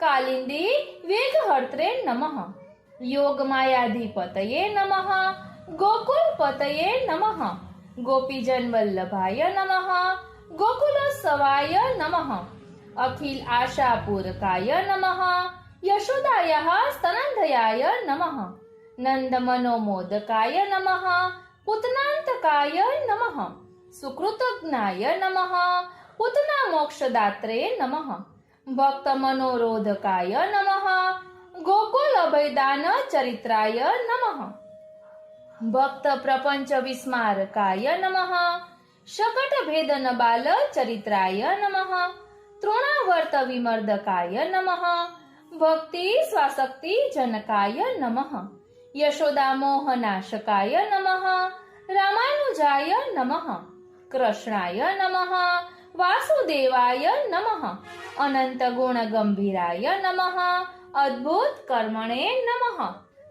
કાલિંદી વેગહર્ત્રે નમઃ, યોગ માયાધિપતયે નમઃ, ગોકુલપતયે નમઃ, ગોપીજન વલ્લભાય નમઃ, ગોકુલસવાય નમઃ, અખિલ આશાપૂરકાય નમઃ, યશોદાયાઃ સ્તનંદયાય નમઃ, નંદમનોમોદકાય નમઃ, પૂતનાંતકાય નમઃ, સુકૃતજ્ઞાય નમઃ, પૂતના મોક્ષદાત્રે નમઃ, ભક્ત મનોરોધકાય નમઃ, ગોકુલ અભયદાન ચરિત્રાય નમઃ, ભક્ત પ્રપંચ વિસ્મારકાય નમઃ, શકટ ભેદન બાલ ચરિત્રાય નમઃ, તૃણાવર્ત વિમર્દકાય નમઃ, ભક્તિ સ્વાસક્તિ જનકાય નમઃ, યશોદા મોહનાશકાય નમઃ, રામાનુજાય નમઃ, કૃષ્ણાય નમઃ, વાસુદેવાય નમઃ, અનંત ગુણ ગંભીરાય નમઃ, અદ્ભુત કર્મણે નમઃ,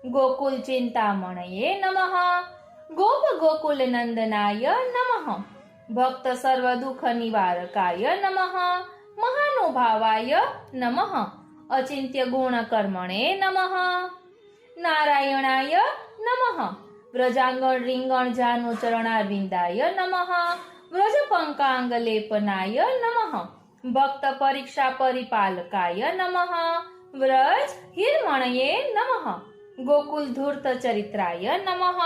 ગોકુલ ચિંતામણયે નમઃ, ગોપ ગોકુલ નંદનાય નમઃ, ભક્ત સર્વ દુઃખ નિવારકાય નમઃ, મહાનુભાવાય નમઃ, અચિંત્ય ગુણકર્મણે નમઃ નારાયણાય નમઃ વ્રજાંગણ રીંગણ જાનુ ચરણારવિંદાય નમઃ વ્રજ પંકાંગ લેપનાય નમઃ ભક્ત પરીક્ષા પરિપાલકાય નમઃ વ્રજ હિરમણયે નમઃ ગોકુલ ધૂર્ત ચરિત્રાય નમઃ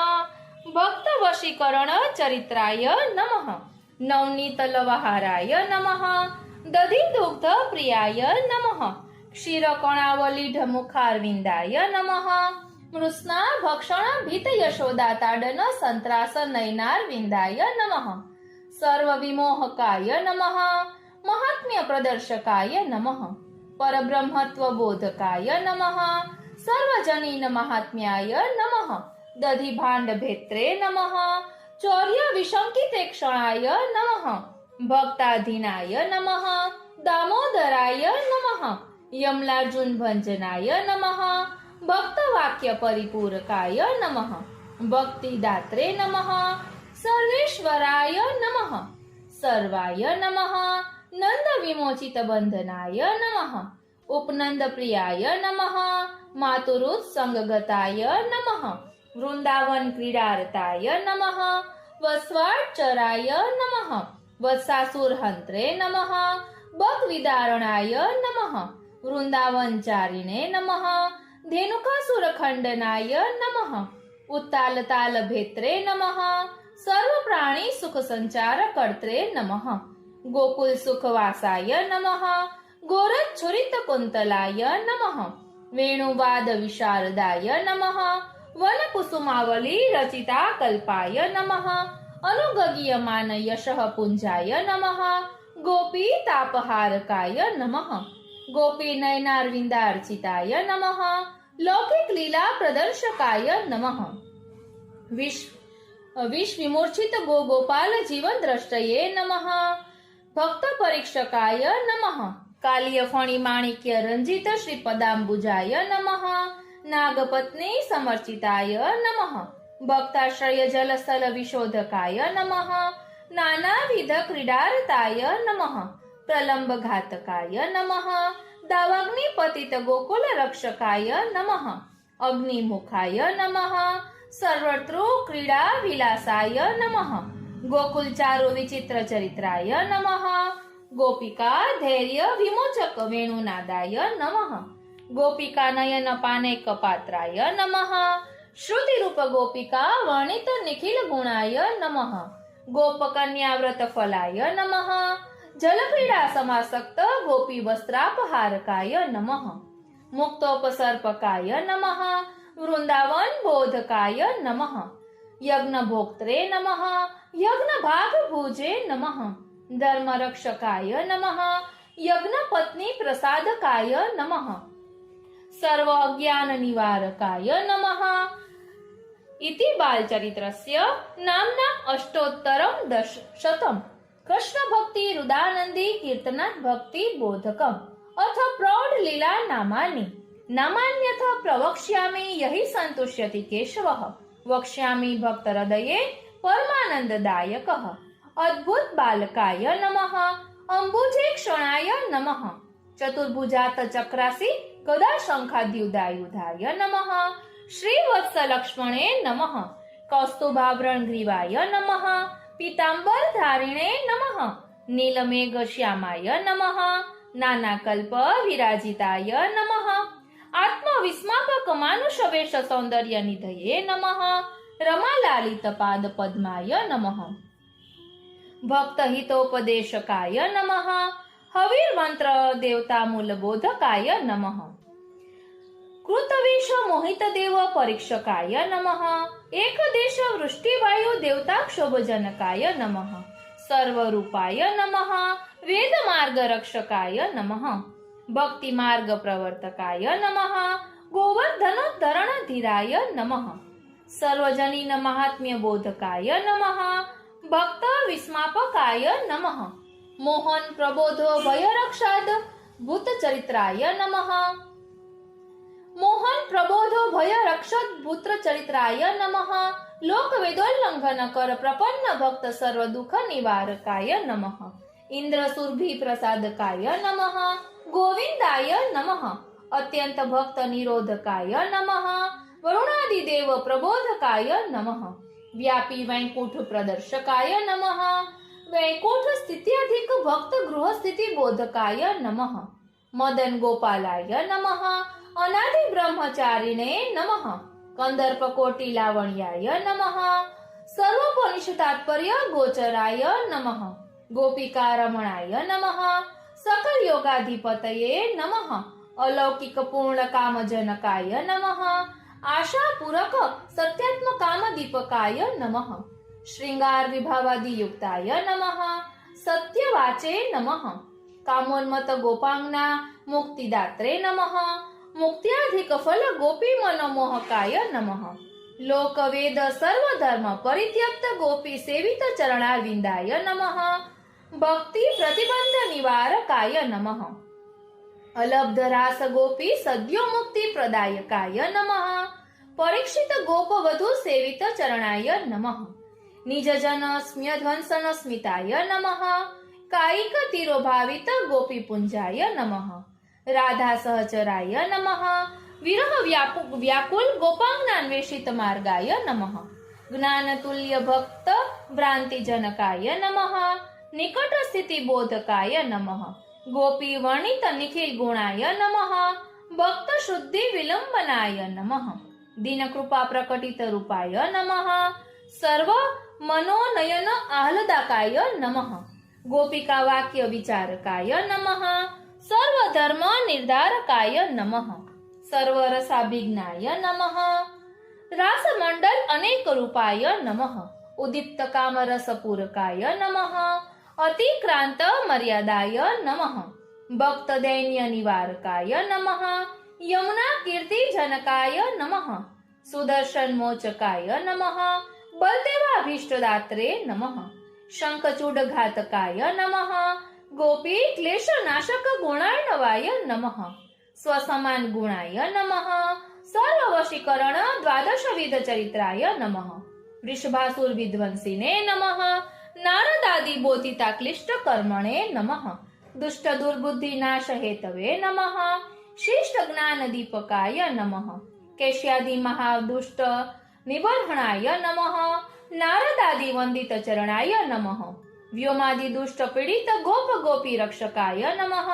ભક્ત વશીકરણ ચરિત્રાય નમઃ નવનીત લવહારાય નમઃ દધી દુગ્ધ પ્રિયાય નમઃ ક્ષીરકણાવલીઢ મુખારવિંદાય નમઃ મૃત્સના ભક્ષણ ભીત યશોદા તાડન સંત્રાસ નયનાર વિંદાય નમઃ સર્વ વિમોહકાય નમઃ મહાત્મ્ય પ્રદર્શકાય નમઃ પરબ્રહ્મત્વ બોધકાય નમઃ સર્વજનીન મહાત્મ્યાય નમઃ દધી ભાંડ ભેત્રે નમઃ ચૌર્ય વિશંકિતે ક્ષણાય નમઃ ભક્તાધીનાય નમઃ દામોદરાય નમઃ યમલાર્જુન ભંજનાય નમઃ ભક્ત વાક્ય પરિપૂરકાય નમઃ ભક્તિદાત્રે નમઃ સર્વેશ્વરાય નમઃ સર્વાય નમઃ નંદ વિમોચિત બંધનાય નમઃ ઉપનંદ પ્રિયાય નમઃ માતુરુત્સંગગતાય નમઃ વૃંદાવન ક્રીડારતાય નમઃ વસ્વાટચરાય નમઃ વત્સાસુરહંત્રે નમઃ બક વિદારણાય નમઃ વૃંદાવનચારિણે નમઃ ધેનુકાસુરખંડનાય નમઃ ઉત્તાલતાલ ભેત્રે નમઃ સર્વ પ્રાણી સુખ સંચાર કર્ત્રે નમઃ ગોકુલ સુખવાસાય નમઃ ગોરચ્છુરિત કુંતલાય નમઃ વેણુવાદ વિશારદાય નમઃ વનકુસુમાવલી રચિતા કલ્પાય નમઃ અનુગગીયમાન યશઃ પુંજાય નમઃ ગોપી તાપહારકાય નમઃ ગોપી નયનારવિંદાર્ચિતાય નમઃ લૌકિક લીલા પ્રદર્શકાય નમઃ વિષ વિમૂર્છિત ગોપાલ જીવન દ્રષ્ટયે નમઃ ભક્ત પરીક્ષકાય નમઃ કાલિય ફણી માણિક્ય રંજિત શ્રી પદાંબુજાય નમઃ નાગપત્ની સમર્ચિતાય નમઃ ભક્તાશ્રય જલસ્થલ વિશોધકાય નમઃ નાનાવિધ ક્રીડારતાય નમઃ પ્રલંબ ઘાતકાય નમઃ દાવાગ્નિ પતિત ગોકુલ રક્ષકાય નમઃ અગ્નિમુખાય નમઃ સર્વતૃ ક્રીડા વિલાસાય નમઃ ગોકુલ ચારુ વિચિત્ર ચરિત્રાય નમઃ ગોપિકા ધૈર્ય વિમોચક વેણુનાદાય નમઃ ગોપિકા નયન પાને કપાત્રાય નમઃ શ્રુતિરૂપ ગોપિકા વર્ણિત નિખિલ ગુણાય નમઃ ગોપકન્યા વ્રત ફલાય નમઃ જલક્રીડા સમાસક્ત ગોપી વસ્ત્રાપહારકાય નમઃ મુક્તોપસર્પકાય નમઃ વૃંદાવન બોધકાય નમઃ યજ્ઞ ભોક્ત્રે નમઃ યજ્ઞ ભાગ ભુજે નમઃ ધર્મરક્ષકાય નમઃ યજ્ઞ પત્ની પ્રસાદકાય નમઃ સર્વ અજ્ઞાન નિવારકાય નમઃ ઇતિ બાલચરિત્રસ્ય નામ્ના અષ્ટોત્તરમ શતમ કૃષ્ણ ભક્તિ હૃદાનંદી કીર્તનાથ ભક્તિ બોધકમ અથ પ્રૌઢ લીલા નામાની નામાન્યથ પ્રવક્ષ્યામિ યહિ સંતુષ્યતિ કેશવઃ વક્ષ્યામિ ભક્ત હૃદયે પરમાનંદદાયકઃ અદ્ભુત બાલકાય નમઃ અંબુજે ક્ષણાય નમઃ ચતુર્ભુજાત ચક્રાસી ગદા શંખાદ્યુદાયુધાય નમઃ શ્રીવત્સ લક્ષ્મણે નમઃ કૌસ્તુભાવ્રણ ગ્રીવાય નમઃ પીતાંબર ધારિણે નમઃ નીલમેઘ શ્યામાય નમઃ નાનાકલ્પ વિરાજિતાય નમઃ આત્મવિસ્માપક માનુષવેશ સૌંદર્ય નિધયે નમઃ રમાલાલિત પાદ પદ્માય નમઃ ભક્ત હિતોપદેશકાય નમઃ હવીર મંત્ર દેવતા મૂલબોધકાય નમઃ કૃતવેશ મોહિત દેવ પરીક્ષકાય નમઃ એકદેશ વૃષ્ટિવાયુ દેવતાક્ષોભજનકાય નમઃ સર્વરૂપાય નમઃ વેદ માર્ગ રક્ષકાય નમઃ ભક્તિ માર્ગ પ્રવર્તકાય નમઃ ગોવર્ધનોદ્ધરણ ધીરાય નમઃ સર્વજનીન મહાત્મ્ય બોધકાય નમઃ ભક્ત વિસ્માપકાય નમઃ મોહન પ્રબોધો ભયરક્ષાદ ભૂત ચરિત્રાય નમઃ મોહન પ્રબોધો ભયરક્ષદ ભૂત ચરિત્રાય નમઃ લોક વેદોલ્લંઘન કર પ્રપન્ન ભક્ત સર્વ દુઃખ નિવારકાય નમઃ ઇન્દ્ર સુરભી પ્રસાદકાય નમઃ ગોવિંદાય નમઃ અત્યંત ભક્ત નિરોધકાય નમઃ વરુણાદિદેવ પ્રબોધકાય નમઃ વ્યાપી વૈકુંઠ પ્રદર્શકાય નમઃ વૈકુંઠ સ્થિત્યધિક ભક્ત ગૃહ સ્થિતિ બોધકાય નમઃ મદન ગોપાલાય નમઃ અનાદિ બ્રહ્મચારિણે નમઃ કંદર્પ કોટિ લાવણ્યાય નમઃ સર્વોપનિષદ તાત્પર્ય ગોચરાય નમઃ ગોપિકા રમણાય નમઃ સકલ યોગાધિપતયે નમઃ અલૌકિક પૂર્ણ કામજનકાય નમઃ આશા પૂરક સત્યાત્મ કામ દીપકાય નમઃ શ્રૃંગાર વિભાવાદિ યુક્તાય નમઃ સત્યવાચે નમઃ કામોન્મત ગોપાંગના મુક્તિદાત્રે નમઃ મુક્ત્યાધિક ફલ ગોપી મનોમોહકાય નમઃ લોકવેદ સર્વધર્મ પરિત્યક્ત ગોપી સેવિત ચરણારવિંદાય નમઃ ભક્તિ પ્રતિબંધ નિવારકાય નમઃ અલબ્ધ રાસ ગોપી સદ્યો મુક્તિ પ્રદાયકાય નમઃ પરીક્ષિત ગોપ વધુ સેવિત ચરણાય નમઃ નિજજન સ્મ્યધ્વંસન સ્મિતાય નમઃ કાયિક તિરોભાવિત ગોપી પુંજાય નમઃ રાધા સહચરાય નમઃ વિરહ વ્યાકુલ ગોપાંગનાન્વેષિત માર્ગાય નમઃ જ્ઞાન તુલ્ય ભક્ત ભ્રાંતિ જનકાય નમઃ નિકટ સ્થિતિ બોધકાય નમઃ ગોપી વર્ણિત નિખિલ ગુણાય નમઃ ભક્ત શુદ્ધિ વિલંબનાય નમઃ દીન કૃપા પ્રકટિત રૂપાય નમઃ સર્વ મનોનયન આહ્લાદકાય નમઃ ગોપિકા વાક્ય વિચારકાય નમઃ સર્વ ધર્મ નિર્ધારકાય નમઃ સર્વ રસાભિજ્ઞાય નમઃ રાસ મંડલ અનેક રૂપાય નમઃ ઉદીપ્ત કામ રસ પૂરકાય નમઃ અતિક્રાંત મર્યાદાય નમઃ ભક્ત દૈન્ય નિવારકાય નમઃ યમુના કીર્તિ જનકાય નમઃ સુદર્શન મોચકાય નમઃ બલદેવાભીષ્ટદાત્રે નમઃ શંખચૂડ ઘાતકાય નમઃ ગોપી ક્લેશ નાશક ગુણાર્ણવાય નમઃ સ્વસમાન ગુણાય નમઃ સર્વવશીકરણ દ્વાદશવિધ ચરિત્રાય નમઃ વૃષભાસુર વિધ્વંસીને નમઃ નારદાદિ બોધિતા ક્લિષ્ટ કર્મણે નમઃ દુષ્ટ દુર્બુદ્ધિ નાશ હેતવે નમઃ શિષ્ટ જ્ઞાન દીપકાય નમઃ કેશ્યાદિ મહાદુષ્ટ નિબર્હણાય નમઃ નારદાદિ વંદિત ચરણાય નમઃ વ્યોમાદિ દુષ્ટ પીડિત ગોપ ગોપી રક્ષકાય નમઃ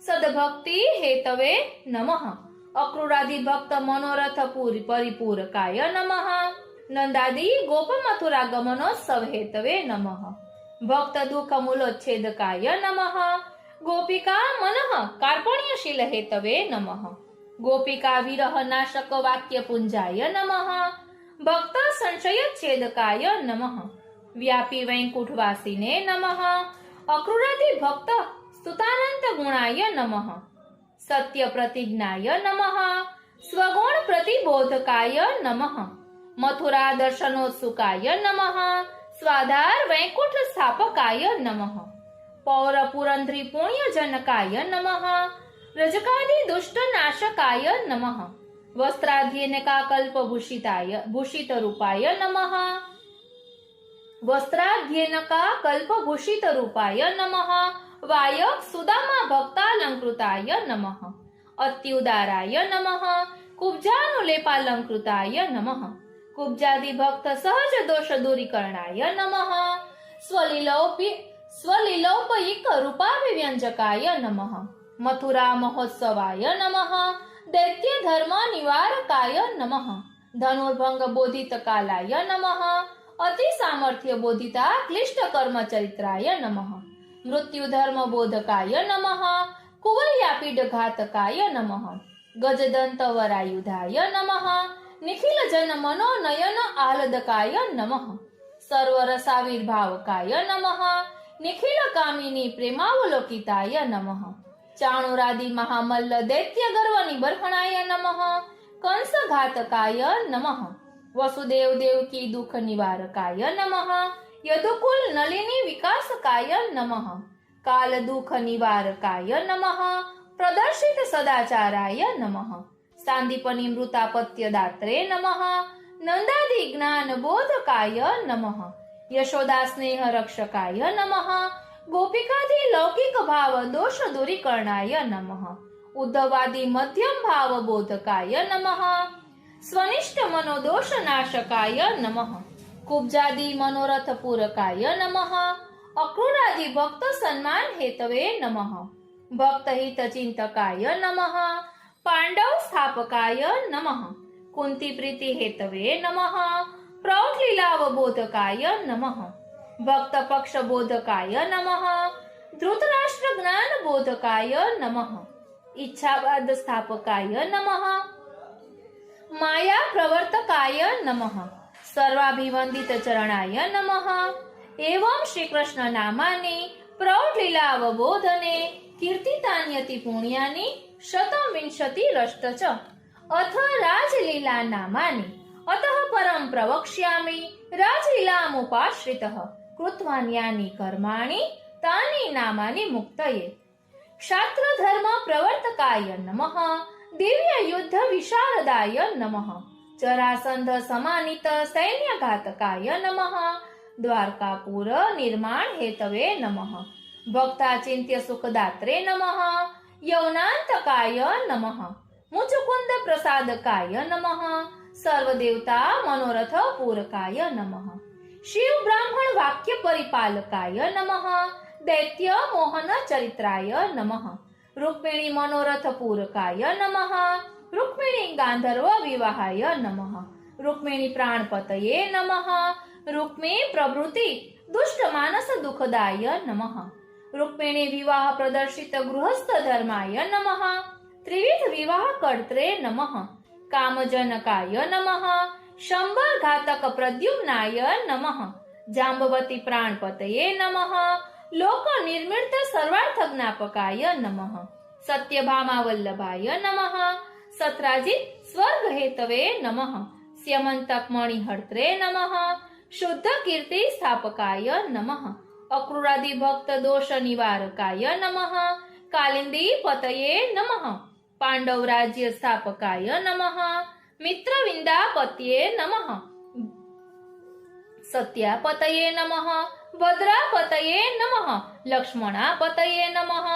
સદભક્તિ હેતવે નમઃ અક્રૂરાદિ ભક્ત મનોરથ પરિપૂરકાય નમઃ નંદાદિ ગોપ મથુરા ગમનોત્સવ હેતવે નમઃ ભક્ત દુઃખ મૂલોચ્છેદકાય નમઃ ગોપિકા મનઃ કાર્પણ્યશીલ હેતવે નમઃ ગોપિકા વિરહ નાશક વાક્ય પુંજાય નમઃ ભક્ત સંશયચ્છેદકાય નમઃ વ્યાપી વૈકુંઠવાસીને નમઃ અક્રૂરાદિ ભક્ત સ્તુતાનંત ગુણાય નમઃ સત્ય પ્રતિજ્ઞાય નમઃ સ્વગુણ પ્રતિબોધકાય નમઃ મથુરા દર્શનોત્સુકાય નમઃ સ્વાધાર વૈકુંઠ સ્થાપકાય નમઃ પૌર પુરંધ્રી પુણ્યજનકાય નમઃ રજકાદિ દુષ્ટ નાશકાય નમઃ વસ્ત્રાધ્યેનકા કલ્પભૂષિતાય ભૂષિત રૂપાય નમઃ વસ્ત્રાધ્યેનકા કલ્પભૂષિત રૂપાય નમઃ વાયક સુદામા ભક્તાલંકૃતાય નમઃ અત્યુદારાય નમઃ કુબ્જાનુલેપાલંકૃતાય નમઃ કુબ્જાદિ ભક્ત સહજ દોષ દૂરીકરણાય નમઃ સ્વલીલોપયિક રૂપાભિવ્યંજકાય નમઃ મથુરા મહોત્સવાય નમઃ દૈત્ય ધર્મ નિવારકાય નમઃ ધનુર્ભંગ બોધિત કાલાય નમઃ અતિ સામર્થ્ય બોધિતા ક્લિષ્ટ કર્મ ચરિત્રાય નમઃ મૃત્યુ ધર્મ બોધકાય નમઃ કુવલ્યાપીડ ઘાતકાય નમઃ ગજદંત વરાયુધાય નમઃ નિખિલ જન મનોનયન આહ્લાદકાય નમઃ સર્વરસાવિર્ભાવકાય નમઃ નિખિલ કામિની પ્રેમાવલોકિતાય નમઃ ચાણુરાદિ મહામલ્લ દૈત્ય ગર્વ નિબર્હણાય નમઃ કંસ ઘાતકાય નમઃ વસુદેવ દેવકી દુઃખ નિવારકાય નમઃ યદુકુલ નલિની વિકાસકાય નમઃ કાલ દુઃખ નિવારકાય નમઃ પ્રદર્શિત સદાચારાય નમઃ સાંદીપની મૃતાપત્ય દાત્રે નમઃ નંદાદિ જ્ઞાન બોધકાય નમઃ યશોદા સ્નેહ રક્ષકાય નમઃ ગોપિકાદિ લૌકિક ભાવ દોષ દૂરીકરણાય નમઃ ઉદ્ધવાદી મધ્યમ ભાવ બોધકાય નમઃ સ્વનિષ્ઠ મનોદોષ નાશકાય નમઃ કુબ્જાદી મનોરથ પૂરકાય નમઃ અક્રૂરાદિ ભક્ત સન્માન હેતવે નમઃ ભક્ત હિત ચિંતકાય નમઃ પાંડવ સ્થાપકાય નમઃ કુંતી પ્રીતિ હેતવે નમઃ પ્રૌઢ લીલાવબોધકાય નમઃ ભક્ત પક્ષ બોધકાય નમઃ ધૃતરાષ્ટ્ર જ્ઞાન બોધકાય નમઃ ઈચ્છાવાદ સ્થાપકાય નમઃ માયા પ્રવર્તકાય નમઃ સર્વાભિવંદિત ચરણાય નમઃ એવં શ્રી કૃષ્ણ નામાની પ્રૌઢ લીલા અવબોધને કીર્તિતાન્યતિ પુણ્યાની શતમ વિંશતિ રષ્ટ ચ અથ રાજલીલા નામાની અતઃ પરમ પ્રવક્ષ્યામિ રાજલીલામુપાશ્રિતઃ કૃત્વાન્યાની કર્માણિ તાની નામાની મુક્તયે ક્ષાત્ર ધર્મ પ્રવર્તકાય નમઃ દિવ્ય યુદ્ધ વિશારદાય નમઃ જરાસંધ સમાનિત સૈન્ય ઘાતકાય નમઃ દ્વારકાપુર નિર્માણ હેતવે નમઃ ભક્તાચિંત્ય સુખદાત્રે નમઃ યૌનાંતકાય નમઃ મુચુકુંદ પ્રસાદકાય નમઃ સર્વદેવતા મનોરથ પૂરકાય નમઃ શિવ બ્રાહ્મણ વાક્ય પરિપાલકાય નમઃ દૈત્ય મોહન ચરિત્રાય નમઃ રૂક્મિણી મનોરથ પૂરકાય નમઃ રૂક્મિણી ગાંધર્વ વિવાહાય નમઃ રૂક્મિણી પ્રાણપતયે નમઃ રૂક્મી પ્રભૃતિ દુષ્ટ માનસ દુઃખદાય નમઃ રૂક્મિણી વિવાહ પ્રદર્શિત ગૃહસ્થ ધર્માય નમઃ ત્રિવિધ વિવાહ કર્ત્રે નમઃ કામજનકાય નમઃ શંબર ઘાતક પ્રદ્યુમ્નાય નમઃ જાંબવતી પ્રાણપતયે નમઃ લોક નિર્મિત સર્વાર્થ જ્ઞાપકાય નમઃ સત્યભામા વલ્લભાય નમઃ સત્રાજિત સ્વર્ગ હેતવે નમઃ સ્યમંતક મણિહર્ત્રે નમઃ શુદ્ધ કીર્તિ સ્થાપકાય નમઃ અક્રૂરાદિ ભક્ત દોષ નિવારકાય નમઃ કાલિંદી પતયે નમઃ પાંડવ રાજ્ય સ્થાપકાય નમઃ મિત્રવિંદાપત્યે નમઃ સત્યાપતયે નમઃ ભદ્રાપતયે નમઃ લક્ષ્મણાપતયે નમઃ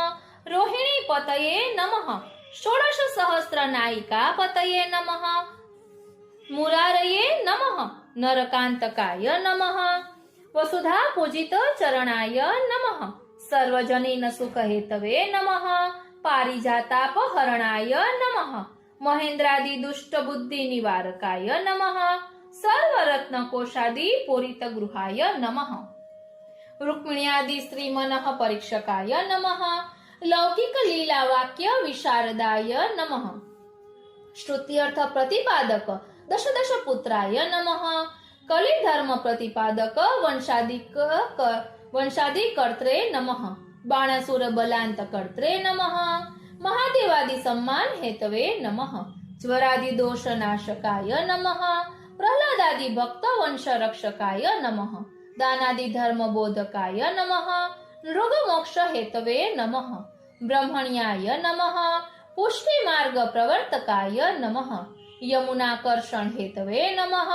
રોહિણીપતયે નમઃ ષોડશ સહસ્ર નાયિકાપતયે નમઃ મુરારયે નમઃ નરકાંતકાય નમઃ વસુધા પૂજિત ચરણાય નમઃ સર્વજનીન સુખ હેતવે નમઃ પારિજાતાપહરણાય નમઃ મહેન્દ્રાદિ દુષ્ટ બુદ્ધિ નિવારકાય નમઃ સર્વરત્ન કોશાદિ પૂરિત ગૃહાય નમઃ રૂક્મિણ્યાદિ સ્ત્રી મનઃ પરીક્ષકાય નમઃ લૌકિક લીલા વાક્ય વિશારદાય નમઃ શ્રુતિ અર્થ પ્રતિપાદક દશ દશ પુત્રાય નમઃ કલિ ધર્મ પ્રતિપાદક વંશાદિ કર્ત્રે નમઃ બાણાસુર બલાંત કર્ત્રે નમઃ મહાદેવાદિ સમ્માન હેતવે નમઃ જ્વરાદિ દોષ નાશકાય નમઃ પ્રહલાદાદિ ભક્ત વંશ રક્ષકાય નમઃ દાનાદિ ધર્મ બોધકાય નમઃ નૃગ મોક્ષ હેતવે નમઃ બ્રહ્મણ્યાય નમઃ પુષ્ટિ માર્ગ પ્રવર્તકાય નમઃ યમુનાકર્ષણ હેતવે નમઃ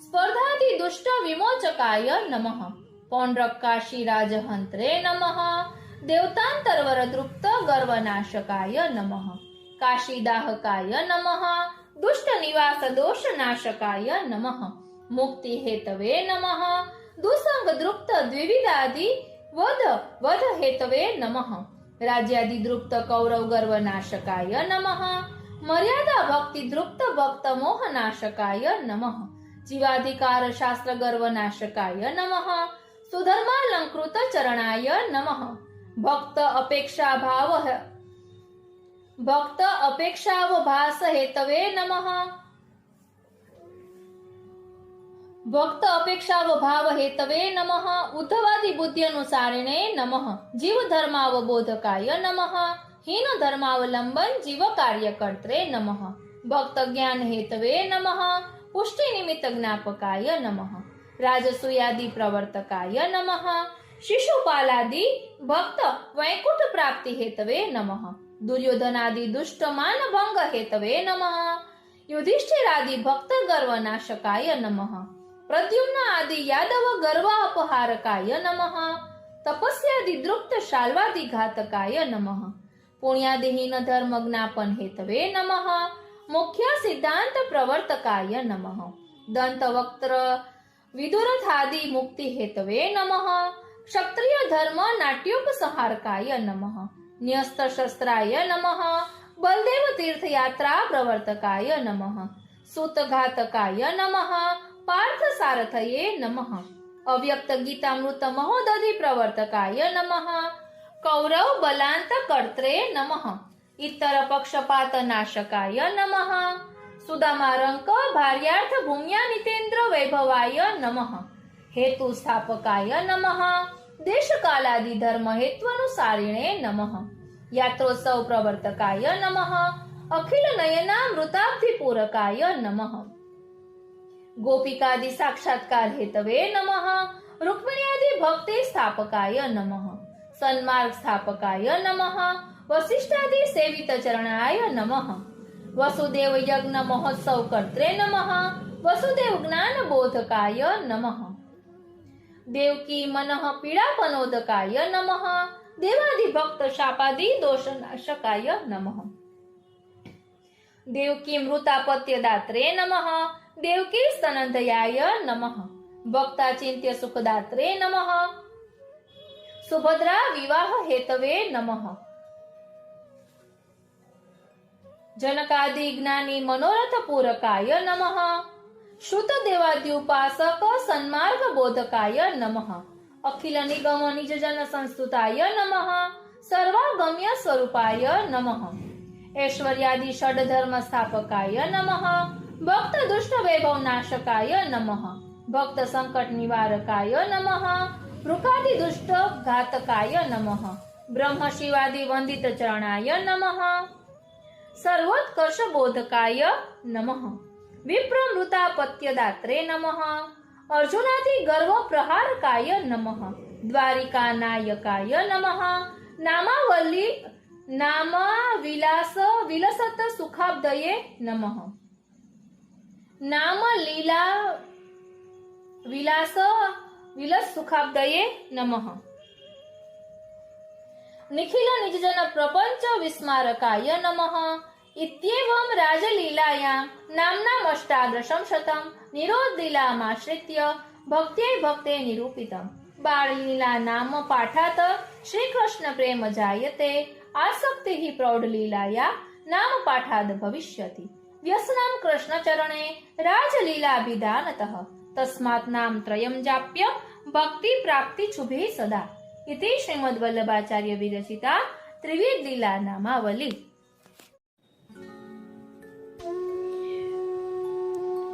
સ્પર્ધાદિ દુષ્ટ વિમોચકાય નમઃ પૌંડ્રક કાશી રાજહંત્રે નમઃ દેવતાંતરવર દૃપ્ત ગર્વનાશકાય નમઃ કાશીદાહકાય નમઃ દુષ્ટ નિવાસ દોષ નાશકાય નમઃ મુક્તિ હેતવે નમઃ દુસંગ દૃપ્ત દ્વિવિધાદિ વધ હેતવે નમઃ રાજ્યાદિ દૃપ્ત કૌરવ ગર્વ નાશકાય નમઃ મર્યાદા ભક્તિ દૃપ્ત ભક્ત મોહ નાશકાય નમઃ જીવાધિકાર શાસ્ત્ર ગર્વ નાશકાય નમઃ સુધર્માલંકૃત ચરણાય નમઃ ભક્ત અપેક્ષાવભાસ હેતવે નમઃ ભક્ત અપેક્ષાવભાવ હેતવે નમઃ ઉદ્ધવાદિ બુદ્ધ્યનુસારિણે નમઃ જીવ ધર્માવબોધકાય નમઃ હીન ધર્માવલંબન જીવ કાર્ય કર્ત્રે નમઃ ભક્ત જ્ઞાન હેતવે નમઃ પુષ્ટિ નિમિત્ત જ્ઞાપકાય નમઃ રાજસૂયાદિ પ્રવર્તકાય નમઃ શિશુપાલાદિ ભક્ત વૈકુંઠ પ્રાપ્તિ હેતવે નમઃ દુર્યોધનાદિ દુષ્ટ માન ભંગ હેતવે નમઃ યુધિષ્ઠિરાદિ ભક્ત ગર્વ નાશકાય નમઃ પ્રદ્યુમ્ન આદિ યાદવ ગર્વ અપહારકાય નમઃ તપસ્યાદિ દૃપ્ત શાલ્વાદિ ઘાતકાય નમઃ પુણ્યાદેહીન ધર્મ જ્ઞાપન હેતવે નમઃ મુખ્ય સિદ્ધાંત પ્રવર્તકાય નમઃ દંતવક્ત્ર વિદુરથાદિ મુક્તિ હેતવે નમઃ ક્ષત્રિય ધર્મ નાટ્યોપસંહારકાય નમઃ ન્યસ્ત શસ્ત્રાય નમઃ બલદેવ તીર્થયાત્રા પ્રવર્તકાય નમઃ સૂતઘાતકાય નમઃ પાર્થ સારથયે નમઃ અવ્યક્ત ગીતામૃત મહોદધિ પ્રવર્તકાય નમઃ કૌરવ બલાંત કર્ત્રે નમઃ ઇત્તર પક્ષપાત નાશકાય નમઃ સુદામારંક ભાર્યાર્થ ભૂમ્યા નિતેન્દ્ર વૈભવાય નમઃ હેતુ સ્થાપકાય નમઃ દેશકાલાદિ ધર્મ હેત્વનુસારિણે નમઃ યાત્રોત્સવ પ્રવર્તકાય નમઃ અખિલ નયના મૃતાબ્ધિ પૂરકાય નમઃ ગોપિકાદિ સાક્ષાત્કાર હેતવે નમઃ રૂક્મિણ્યાદિ ભક્તિ સ્થાપકાય નમઃ સન્માર્ગ સ્થાપકાય નમઃ વસિષ્ઠાદિ સેવિત ચરણાય નમઃ વસુદેવ યજ્ઞ મહોત્સવ કર્ત્રે નમઃ વસુદેવ જ્ઞાન બોધકાય નમઃ દેવકી મનઃ પીડાપનોદકાય નમઃ દેવાદિ ભક્ત શાપાદિ દોષનાશકાય નમઃ દેવકી મૃતાપત્ય દાત્રે નમઃ દેવકી સ્તનંદયાય નમઃ ભક્તાચિંત્ય સુખદાત્રે નમઃ સુભદ્રા વિવાહ હેતવે નમઃ જનકાદિ જ્ઞાની મનોરથ પૂરકાય નમઃ શ્રુત દેવાદ્યુપાસક સન્માર્ગ બોધકાય નમઃ અખિલ નિગમ નિજ જન સંસ્તુતાય નમઃ સર્વાગમ્ય સ્વરૂપાય નમઃ ઐશ્વર્યાદિ ષડ ધર્મ સ્થાપકાય નમઃ ભક્ત દુષ્ટ વૈભવ નાશકાય નમઃ ભક્ત સંકટ નિવારકાય નમઃ વૃકાદિ દુષ્ટ ઘાતકાય નમઃ બ્રહ્મ શિવાદિ વંદિત ચરણાય નમઃ સર્વોત્કર્ષ બોધકાય નમઃ વિપ્રમૃતાપત્ય દાત્રે નમઃ અર્જુનાદિ ગર્વ પ્રહારકાય નમઃ દ્વારિકા નાયકાય નમઃ નામાવલી નામા વિલાસ વિલસત સુખાબ્દયે નમઃ નામ લીલા વિલાસ વિલસ સુખાબ્દયે નમઃ નિખિલ નિજજન પ્રપંચ વિસ્મારકાય નમઃ ઇત્યેવમ રાજલીલાયામ નામ્નામષ્ટાદશમ શતમ નિરોધલીલામાશ્રિત્ય ભક્ત્યૈ ભક્તે નિરૂપિતમ બાળલીલા નામ પાઠાત શ્રી કૃષ્ણ પ્રેમ જાયતે આસક્તિઃ પ્રૌઢલીલાયા નામ પાઠાદ ભવિષ્યતિ વ્યસનામ કૃષ્ણ ચરણે રાજલીલાભિધાનતઃ તસ્માತ್ નામ ત્રયમ જાપ્ય ભક્તિ પ્રાપ્તિ શુભે સદા ઇતિ શ્રીમદ વલ્લભાચાર્ય વિરચિતા ત્રિવિધ લીલા નામાવલી.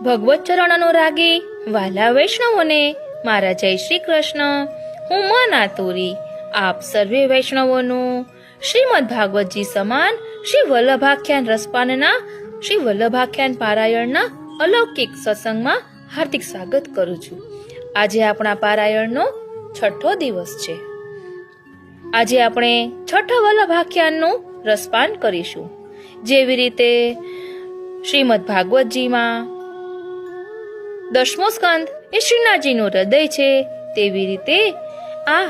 ભગવત ચરણ અનુરાગી વાલા વૈષ્ણવોને મારા જય શ્રી કૃષ્ણ. હું મા નાતુરી આપ સર્વે વૈષ્ણવોનું શ્રીમદ ભાગવતજી સમાન શ્રી વલ્લભાખ્યાન રસપાનના શ્રી વલ્લભાખ્યાન પારાયણના અલૌકિક સત્સંગમાં હાર્દિક સ્વાગત કરું છું. આજે આપણા પારાયણનો 6થો દિવસ છે. આજે આપણે 6ઠા વલ્લભાખ્યાનનું રસપાન કરીશું. જેવી રીતે શ્રીમદ ભાગવતજીમાં 10મો સ્કંદ એ શ્રીનાથજીનું હૃદય છે, તેવી રીતે આ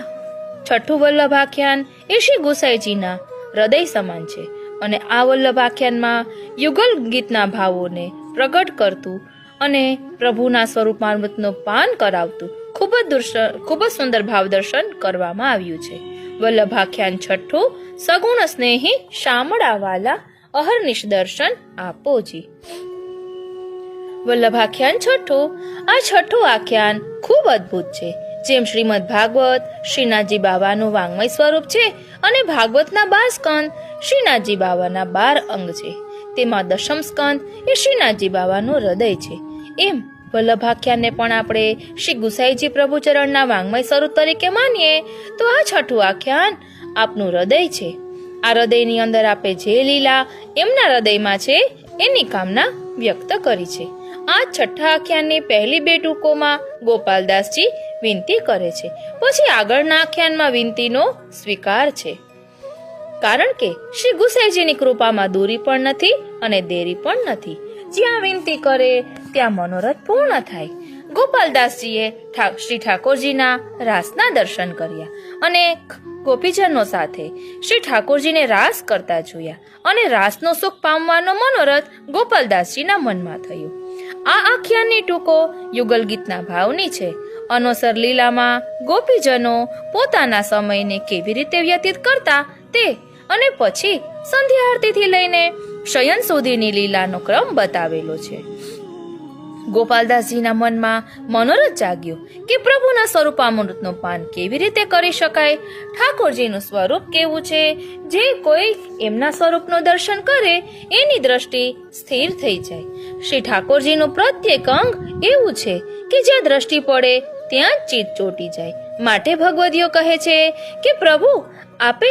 6ઠું વલ્લભાખ્યાન એ શ્રી ગોસાઈજીના હૃદય સમાન છે અને આ વલ્લભાખ્યાનમાં યુગલ ગીતના ભાવોને પ્રગટ કરતું અને પ્રભુના સ્વરૂપામૃતનું પાન કરાવતું ખૂબ જ સુંદર ભાવ દર્શન કરવામાં આવ્યું છે. વલ્લભાખ્યાન 6ઠું સગુણ સ્નેહી શામળાવાલા અહર્નિશ દર્શન આપોજી. વલ્લભાખ્યાન 6ઠું આ 6ઠું આખ્યાન ખૂબ અદ્ભુત છે. જેમ શ્રીમદ ભાગવત શ્રીનાથજી બાવાનું વાંગ્મય સ્વરૂપ છે અને ભાગવતના 12 સ્કંદ શ્રીનાથજી બાવાના 12 અંગ છે, તેમાં 10મ સ્કંદ એ શ્રીનાથજી બાવાનું હૃદય છે. એમ વલ્લભાખ્યાનને પણ આપણે શ્રી ગુસાઈજી પ્રભુચરણના વાંગ્મય સ્વરૂપ તરીકે માનીએ તો આ 6ઠું આખ્યાન આપનું હૃદય છે. આ હૃદયની અંદર આપે જે લીલા એમના હૃદયમાં છે એની કામના વ્યક્ત કરી છે. આ 6ઠા આખ્યાનની પહેલી 2 ટૂકોમાં ગોપાલદાસજી વિનંતી કરે છે, પછી આગળના આખ્યાનમાં વિનંતીનો સ્વીકાર છે. કારણ કે શ્રી ગુસાઈજીની કૃપામાં દૂરી પણ નથી અને દેરી પણ નથી. જ્યાં વિનંતી કરે ત્યાં મનોરથ પૂર્ણ થાય. ગોપાલદાસજીએ શ્રી ઠાકોરજીના રાસના દર્શન કર્યા અને ગોપીજનો સાથે શ્રી ઠાકોરજીને રાસ કરતા જોયા અને રાસનો સુખ પામવાનો મનોરથ ગોપાલદાસજીના મનમાં થયો. આ આખ્યાનની ટૂંકો યુગલ ગીતના ભાવની છે. અનોસર લીલામાં ગોપીજનો પોતાના સમયને કેવી રીતે વ્યતીત કરતા તે અને પછી સંધ્યા આરતીથી લઈને શયન સુધીની લીલાનો ક્રમ બતાવેલો છે. ગોપાલદાસજીના મનમાં મનોરથ જાગ્યો કે પ્રભુના સ્વરૂપામૃતનું પાન કેવી રીતે કરી શકાય, ઠાકોરજીનું સ્વરૂપ કેવું છે. જે કોઈ એમના સ્વરૂપનું દર્શન કરે એની દ્રષ્ટિ સ્થિર થઈ જાય. શ્રી ઠાકોરજીનું પ્રત્યેક અંગ એવું છે કે જ્યાં દ્રષ્ટિ પડે ત્યાં જ ચિત્ત ચોટી જાય. માટે ભગવદીઓ કહે છે કે પ્રભુ આપે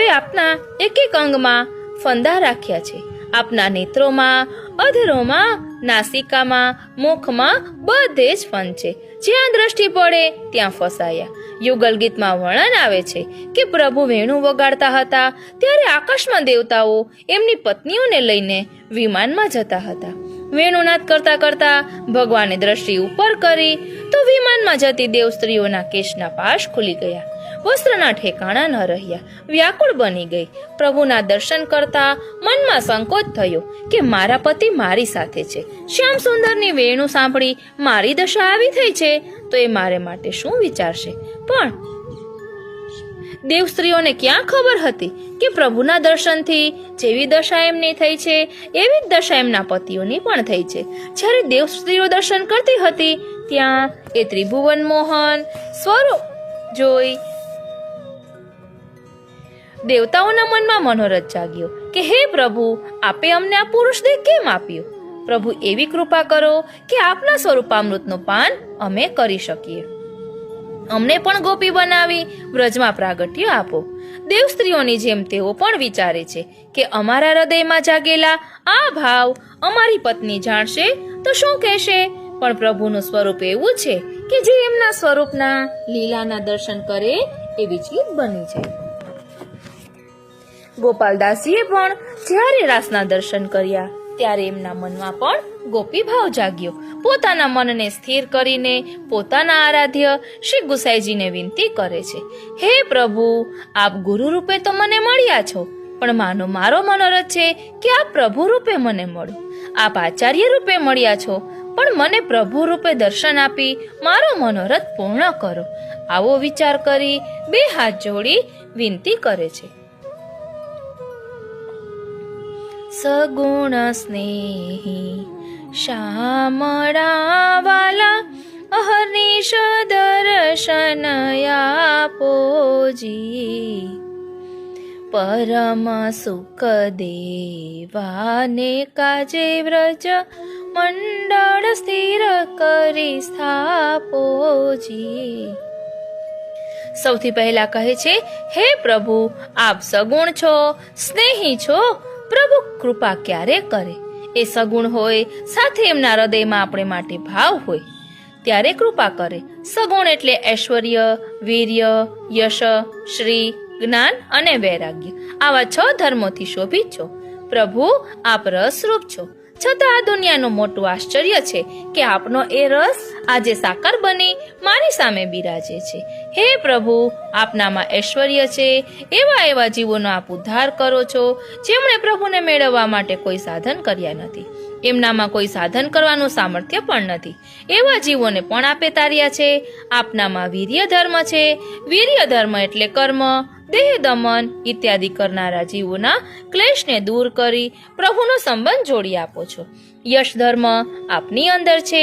આપના એક એક અંગમાં ફંદા રાખ્યા છે. આપના નેત્રોમાં, અધરોમાં, નાસિકામાં, મુખમાં બધે જ ફંદ છે. જ્યાં દ્રષ્ટિ પડે ત્યાં ફસાયા. યુગલ ગીતમાં વર્ણન આવે છે કે પ્રભુ વેણુ વગાડતા હતા ત્યારે આકાશમાં દેવતાઓ એમની પત્નીઓને લઈને વિમાનમાં જતા હતા. વેણુનાદ કરતા કરતા ભગવાને દ્રષ્ટિ ઉપર કરી તો વિમાનમાં જતી દેવ સ્ત્રીઓના કેશના પાશ ખુલી ગયા, વસ્ત્રના ઠેકાણા ન રહ્યા, વ્યાકુળ બની ગઈ. પ્રભુના દર્શન કરતા મનમાં સંકોચ થયો કે મારા પતિ મારી સાથે છે. શ્યામ સુંદરની વેણુ સાંભળી મારી દશા આવી થઈ છે તો એ મારે માટે શું વિચારશે? પણ દેવ સ્ત્રીઓને ક્યાં ખબર હતી કે પ્રભુના દર્શનથી જેવી દશા એમની થઈ છે એવી જ દશા એમના પતિઓની પણ થઈ છે. જ્યારે દેવ સ્ત્રીઓ દર્શન કરતી હતી ત્યાં એ ત્રિભુવન મોહન સ્વરૂપ જોઈ દેવતાઓના મનમાં મનોરથ જાગ્યો કે હે પ્રભુ, આપે અમને આ પુરુષ દેહ કેમ આપ્યો? પ્રભુ એવી કૃપા કરો કે આપના સ્વરૂપામૃતનું પાન અમે કરી શકીએ. અમને પણ ગોપી બનાવી વ્રજમાં પ્રાગટ્ય આપો. દેવ સ્ત્રીઓની જેમ તેઓ પણ વિચારે છે કે અમારા હૃદયમાં જાગેલા આ ભાવ અમારી પત્ની જાણશે તો શું કહેશે? પણ પ્રભુનું સ્વરૂપ એવું છે કે જે એમના સ્વરૂપના લીલાના દર્શન કરે એ વિચલિત બની જાય. ગોપાલદાસજીએ પણ જ્યારે રાસના દર્શન કર્યા ત્યારે એમના મનમાં પણ ગોપી ભાવ જાગ્યો. પોતાના મનને સ્થિર કરીને પોતાના આરાધ્ય શ્રી ગુસાઈજીને વિનંતી કરે છે, હે પ્રભુ, આપ ગુરુ રૂપે તો મને મળ્યા છો, પણ મારો મનોરથ છે કે આપ પ્રભુ રૂપે મને મળો. આપ આચાર્ય રૂપે મળ્યા છો, પણ મને પ્રભુ રૂપે દર્શન આપી મારો મનોરથ પૂર્ણ કરો. આવો વિચાર કરી બે હાથ જોડી વિનંતી કરે છે. સગુણ સ્નેહી શ્યામળા વાલા અહર્નિશ દર્શન આપોજી. પરમ સુખ દેવાને કાજે વ્રજ મંડળ સ્થિર કરી સ્થાપોજી. સૌથી પહેલા કહે છે, હે પ્રભુ, આપ સગુણ છો, સ્નેહી છો. પ્રભુ કૃપા ક્યારે કરે? એ સગુણ હોય, સાથે એમના હૃદયમાં આપણે માટે ભાવ હોય ત્યારે કૃપા કરે. સગુણ એટલે ઐશ્વર્ય, વીર્ય, યશ, શ્રી, જ્ઞાન અને વૈરાગ્ય. આવા 6 ધર્મોથી શોભિત છો. પ્રભુ આપ રસરૂપ છો, છતાં આ દુનિયાનું મોટું આશ્ચર્ય છે કે આપનો એ રસ આજે સાકાર બની મારી સામે બિરાજે છે. હે પ્રભુ, આપનામાં ઐશ્વર્ય છે. એવા જીવોનો આપ ઉદ્ધાર કરો છો જેમણે પ્રભુને મેળવવા માટે કોઈ સાધન કર્યા નથી, એમનામાં કોઈ સાધન કરવાનું સામર્થ્ય પણ નથી. એવા જીવોને પણ આપે તાર્યા છે. આપનામાં વીર્ય ધર્મ છે. વીર્ય ધર્મ એટલે કર્મ, દેહ દમન ઇત્યાદિ કરનારા જીવોના ક્લેશને દૂર કરી પ્રભુનો સંબંધ જોડી આપો છો. યશ ધર્મ આપની અંદર છે.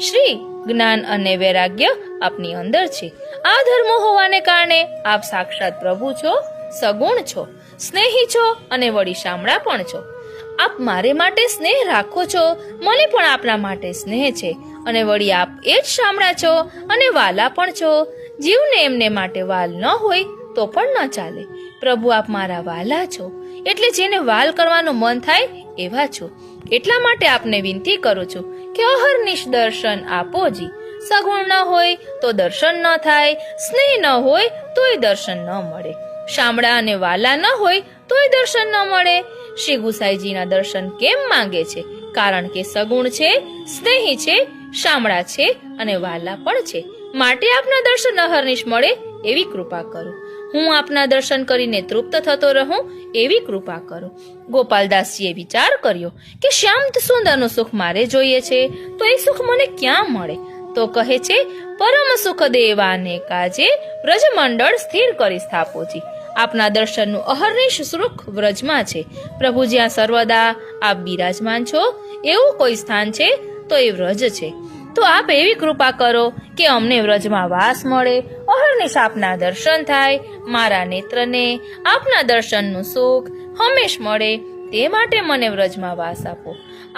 શ્રી, જ્ઞાન અને વૈરાગ્ય આપની અંદર છે. આ ધર્મો હોવાને કારણે આપ સાક્ષાત પ્રભુ છો, સગુણ છો, સ્નેહી છો અને વળી શામળા પણ છો. આપ મારે માટે સ્નેહ રાખો છો, મને પણ આપના માટે સ્નેહ છે. અને વળી આપ એ જ શામળા છો અને વાલા પણ છો. જીવને એમને માટે વાલ ન હોય તો પણ ન ચાલે. પ્રભુ આપ મારા વાલા છો, એટલે જેને વાલ કરવાનું મન થાય એવા છો. એટલા માટે આપને વિનંતી કરું છું કે અહર્નિશ દર્શન આપોજી. સગુણ ન હોય તો દર્શન ન થાય, સ્નેહ ન હોય તોય દર્શન ન મળે, શામળા અને વાલા ન હોય તોય દર્શન ન મળે. શ્રી ગુસાઈજીના દર્શન કેમ માંગે છે? કારણ કે સગુણ છે, સ્નેહી છે, શામળા છે અને વાલા પણ છે, માટે આપના દર્શન અહર્નિશ મળે એવી કૃપા કરો. હું આપના દર્શન કરીને તૃપ્ત થતો રહું એવી કૃપા કરો. ગોપાલદાસજીએ વિચાર કર્યો કે શ્યામ સુંદરનું સુખ મારે જોઈએ છે, તો એ સુખ મને ક્યાં મળે? તો કહે છે, પરમ સુખ દેવાને કાજે વ્રજમંડળ સ્થિર કરી સ્થાપોજી. આપના દર્શનનું અહર્નિશ સુખ વ્રજમાં છે. પ્રભુ જ્યાં સર્વદા આપ બિરાજમાન છો એવું કોઈ સ્થાન છે તો એ વ્રજ છે. તો આપ એવી કૃપા કરો કે અમને વ્રજમાં વાસ મળે, અહર્નિશ આપના દર્શન થાય, મારા નેત્રને આપના દર્શનનું સુખ હંમેશ મળે, તે માટે મને વ્રજમાં વાસ આપો.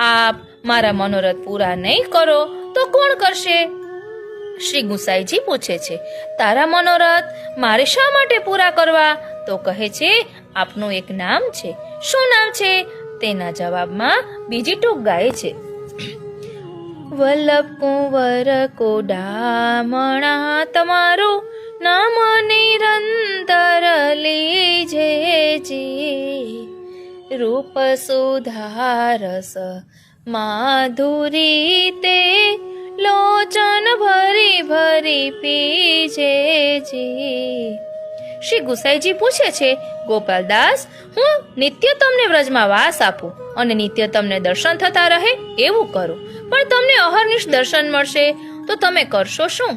આપ મારા મનોરથ પૂરા નહીં કરો તો કોણ કરશે? શ્રી ગુસાઈજી પૂછે છે, તારા મનોરથ મારે શા માટે પૂરા કરવા? તો કહે છે, આપનું એક નામ છે. શું નામ છે? તેના જવાબમાં બીજી ટૂંક ગાય છે, વલ્લભ કુંવર કોડામણા તમારું નામ નિરંતર લીજે જી. રૂપ સુધારસ માધુરી તે લોચન ભરી ભરી પીજે જી. શ્રી ગુસાઈજી પૂછે છે, ગોપાલદાસ, હું નિત્ય તમને વ્રજમાં વાસ આપું અને નિત્ય તમને દર્શન થતા રહે એવું કરું, પણ તમને અહર્નિશ દર્શન મળશે તો તમે કરશો શું?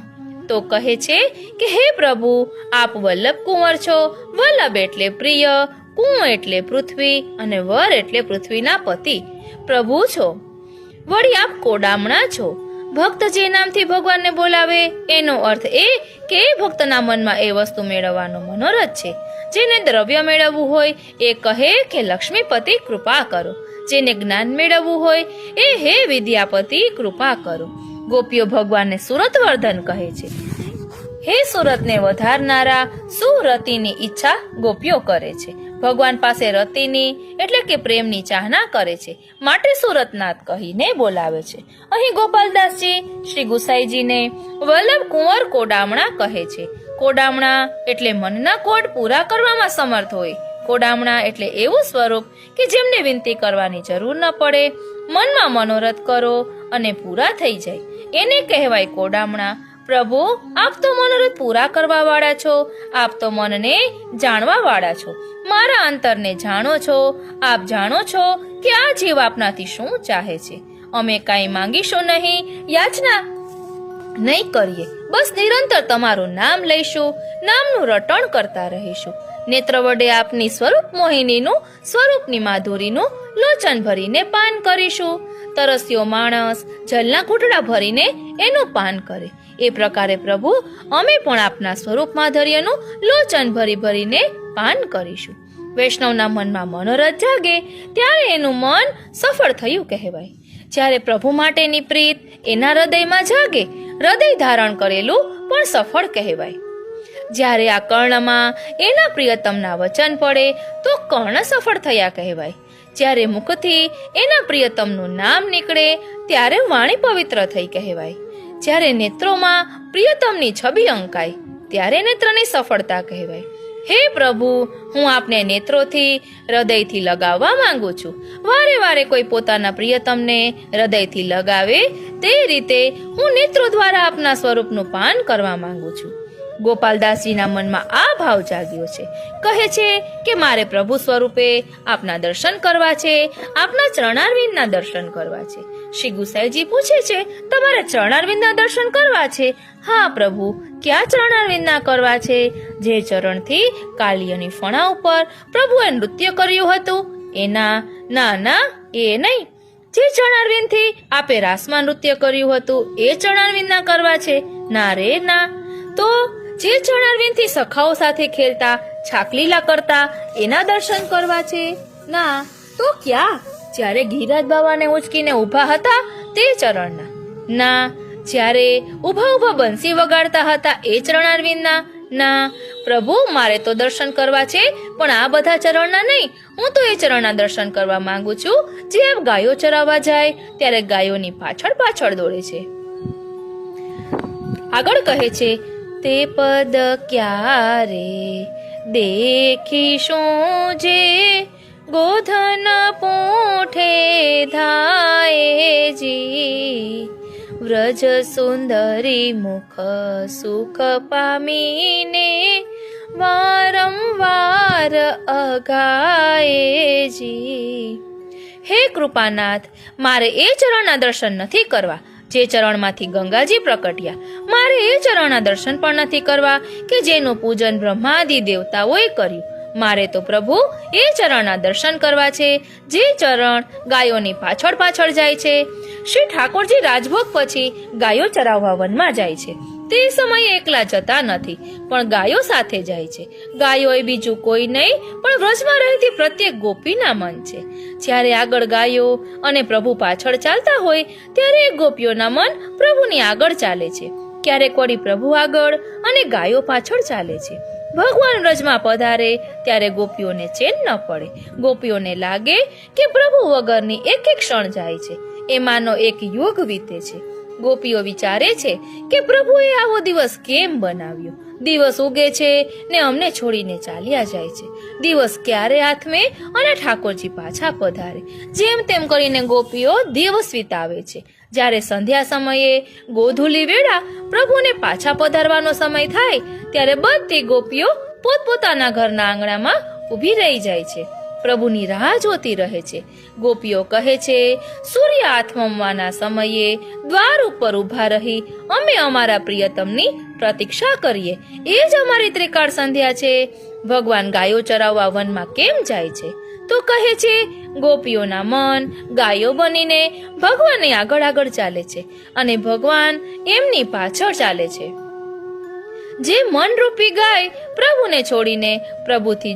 તો કહે છે કે હે પ્રભુ, આપ વલ્લભ કુંવર છો. વલ્લભ એટલે પ્રિય, કુંવર એટલે પૃથ્વી અને વર એટલે પૃથ્વીના પતિ. પ્રભુ છો, વળી આપ કોડામણા છો. ભક્ત જે નામથી ભગવાનને બોલાવે એનો અર્થ એ કે ભક્તના મનમાં એ વસ્તુ મેળવવાનો મનોરથ છે. જેને દ્રવ્ય મેળવવું હોય એ કહે કે લક્ષ્મીપતિ કૃપા કરો. જેને જ્ઞાન મેળવવું હોય એ હે વિદ્યાપતિ કૃપા કરો. ગોપીઓ ભગવાનને સુરતવર્ધન કહે છે. હે સુરતને વધારનારા, સુરતીની ઈચ્છા ગોપીઓ કરે છે. ભગવાન પાસે રતિની એટલે કે પ્રેમની ચાહના કરે છે, માટે સુરતનાથ કહીને બોલાવે છે. અહીં ગોપાલદાસજી શ્રી ગુસાઈજીને વલ્લભ કુંવર કોડામણા કહે છે. કોડામણા એટલે મનના કોડ પૂરા કરવામાં સમર્થ હોય. કોડામણા એટલે એવું સ્વરૂપ કે જેમને વિનંતી કરવાની જરૂર ન પડે, મનમાં મનોરથ કરો અને પૂરા થઈ જાય, એને કહેવાય કોડામણા. પ્રભુ, આપ તો મનોરથ પૂરા કરવા વાળા છો. આપ તો મનને જાણવા વાળા છો, મારા અંતરને જાણો છો. આપ જાણો છો કે આ જીવ આપનાથી શું ચાહે છે. અમે કાંઈ માંગીશું નહીં, યાચના નહીં કરીએ, બસ નિરંતર તમારું નામ લઈશું, નામનું રટણ કરતા રહીશું. નેત્ર વડે આપની સ્વરૂપ મોહિનીનું, સ્વરૂપની માધુરીનું લોચન ભરીને પાન કરીશું. તરસ્યો માણસ જલના ઘૂંટડા ભરીને એનું પાન કરે, એ પ્રકારે પ્રભુ અમે પણ આપના સ્વરૂપ માધુર્યનું લોચન ભરી ભરીને પાન કરીશું. વૈષ્ણવના મનમાં મનોરથ જાગે ત્યારે એનું મન સફળ થયું કહેવાય. જ્યારે પ્રભુ માટેની પ્રીત એના હૃદયમાં જાગે, હૃદય ધારણ કરેલું પણ સફળ કહેવાય. જ્યારે આ કર્ણમાં એના પ્રિયતમના વચન પડે તો કર્ણ સફળ થયા કહેવાય. જ્યારે મુખથી એના પ્રિયતમનું નામ નીકળે ત્યારે વાણી પવિત્ર થઈ કહેવાય. જ્યારે નેત્રોમાં પ્રિયતમની છબી અંકાય ત્યારે નેત્રની સફળતા કહેવાય. હે પ્રભુ, હું આપને નેત્રોથી, હૃદયથી લગાવવા માંગુ છું. વારે વારે કોઈ પોતાના પ્રિયતમને હૃદયથી લગાવે તે રીતે હું નેત્રો દ્વારા આપના સ્વરૂપનું પાન કરવા માંગુ છું. ગોપાલદાસજીના મનમાં આ ભાવ જાગ્યો છે. કહે છે કે મારે પ્રભુ સ્વરૂપે આપના દર્શન કરવા છે, આપના ચરણારવિંદના દર્શન કરવા છે. શ્રી ગુસાઈજી પૂછે છે, તમારે ચરણારવિંદના દર્શન કરવા છે? હા પ્રભુ, ક્યાં ચરણારવિંદના કરવા છે? જે ચરણથી કાલિયની ફણા ઉપર પ્રભુએ નૃત્ય કર્યું હતું એના? ના ના, એ નહીં. જે ચરણારવિંદથી આપે રાસમાં નૃત્ય કર્યું હતું એ ચરણારવિંદના કરવા છે? ના રે ના. તો જે ચરણારવિંદથી સખાઓ સાથે ખેલતા, છાકલીલા કરતા એના દર્શન કરવા છે? ના. તો ક્યાં? જ્યારે ગિરિરાજ બાવાને ઉંચકીને ઊભા હતા તે ચરણના? ના. જ્યારે ઊભા ઊભા બંસી વગાડતા હતા એ ચરણારવિંદના? ના. પ્રભુ, મારે તો દર્શન કરવા છે, પણ આ બધા ચરણના નહીં. હું તો એ ચરણના દર્શન કરવા માંગુ છું જે આપ ગાયો ચરાવવા જાય ત્યારે ગાયોની પાછળ પાછળ દોડે છે. આગળ કહે છે, તે પદ ક્યારે દેખીશું જે ગોધન પૂંઠે ધાયજી. વ્રજ સુંદરી મુખ સુખ પામીને વારંવાર અગાએજી. હે કૃપાનાથ, મારે એ ચરણના દર્શન નથી કરવા જે ચરણમાંથી ગંગાજી પ્રકટ્યા. મારે એ ચરણના દર્શન પણ નથી કરવા કે જેનું પૂજન બ્રહ્માદિ દેવતાઓએ કર્યું. મારે તો પ્રભુ એ ચરણના દર્શન કરવા છે જે ચરણ ગાયોની પાછળ પાછળ જાય છે. શ્રી ઠાકોરજી રાજભોગ પછી ગાયો ચરાવવા વનમાં જાય છે. તે સમયે એકલા જતા નથી, પણ ગાયો સાથે જાય છે. ગાયો એ બીજું કોઈ નહીં પણ વ્રજમાં રહેતી પ્રત્યેક ગોપીના મન છે. જ્યારે આગળ ગાયો અને પ્રભુ પાછળ ચાલતા હોય ત્યારે એ ગોપીઓના મન પ્રભુની આગળ ચાલે છે. ક્યારેક વળી પ્રભુ આગળ અને ગાયો પાછળ ચાલે છે. ભગવાન વ્રજમાં પધારે ત્યારે ગોપીઓને ચેન ન પડે. ગોપીઓને લાગે કે પ્રભુ વગરની એક એક ક્ષણ જાય છે, એમાંનો એક યુગ વીતે છે. ગોપીઓ વિચારે છે કે પ્રભુએ આવો દિવસ કેમ બનાવ્યો. દિવસ ઉગે છે ને અમને છોડીને ચાલ્યા જાય છે. દિવસ ક્યારે આથમે અને ઠાકોરજી પાછા પધારે. જેમ તેમ કરીને ગોપીઓ દિવસ વિતાવે છે. જ્યારે સંધ્યા સમયે ગોધૂલી વેળા પ્રભુને પાછા પધારવાનો સમય થાય ત્યારે બધી ગોપીઓ પોતપોતાના ઘરના આંગણામાં ઊભી રહી જાય છે. પ્રભુની રાહ જોતી રહે છે. ગોપીઓ કહે છે, સૂર્ય આથમવાના સમયે દ્વાર ઉપર ઊભા રહી અમે અમારા પ્રિયતમની પ્રતીક્ષા કરીએ. એ જ અમારી ત્રિકાળ સંધ્યા છે. ભગવાન ગાયો ચરાવવા વનમાં કેમ જાય છે? તો કહે છે, ગોપીઓના મન ગાયો બનીને ભગવાનની આગળ આગળ ચાલે છે અને ભગવાન એમની પાછળ ચાલે છે. જે મનરૂપી ગાય પ્રભુને છોડીને પ્રભુથી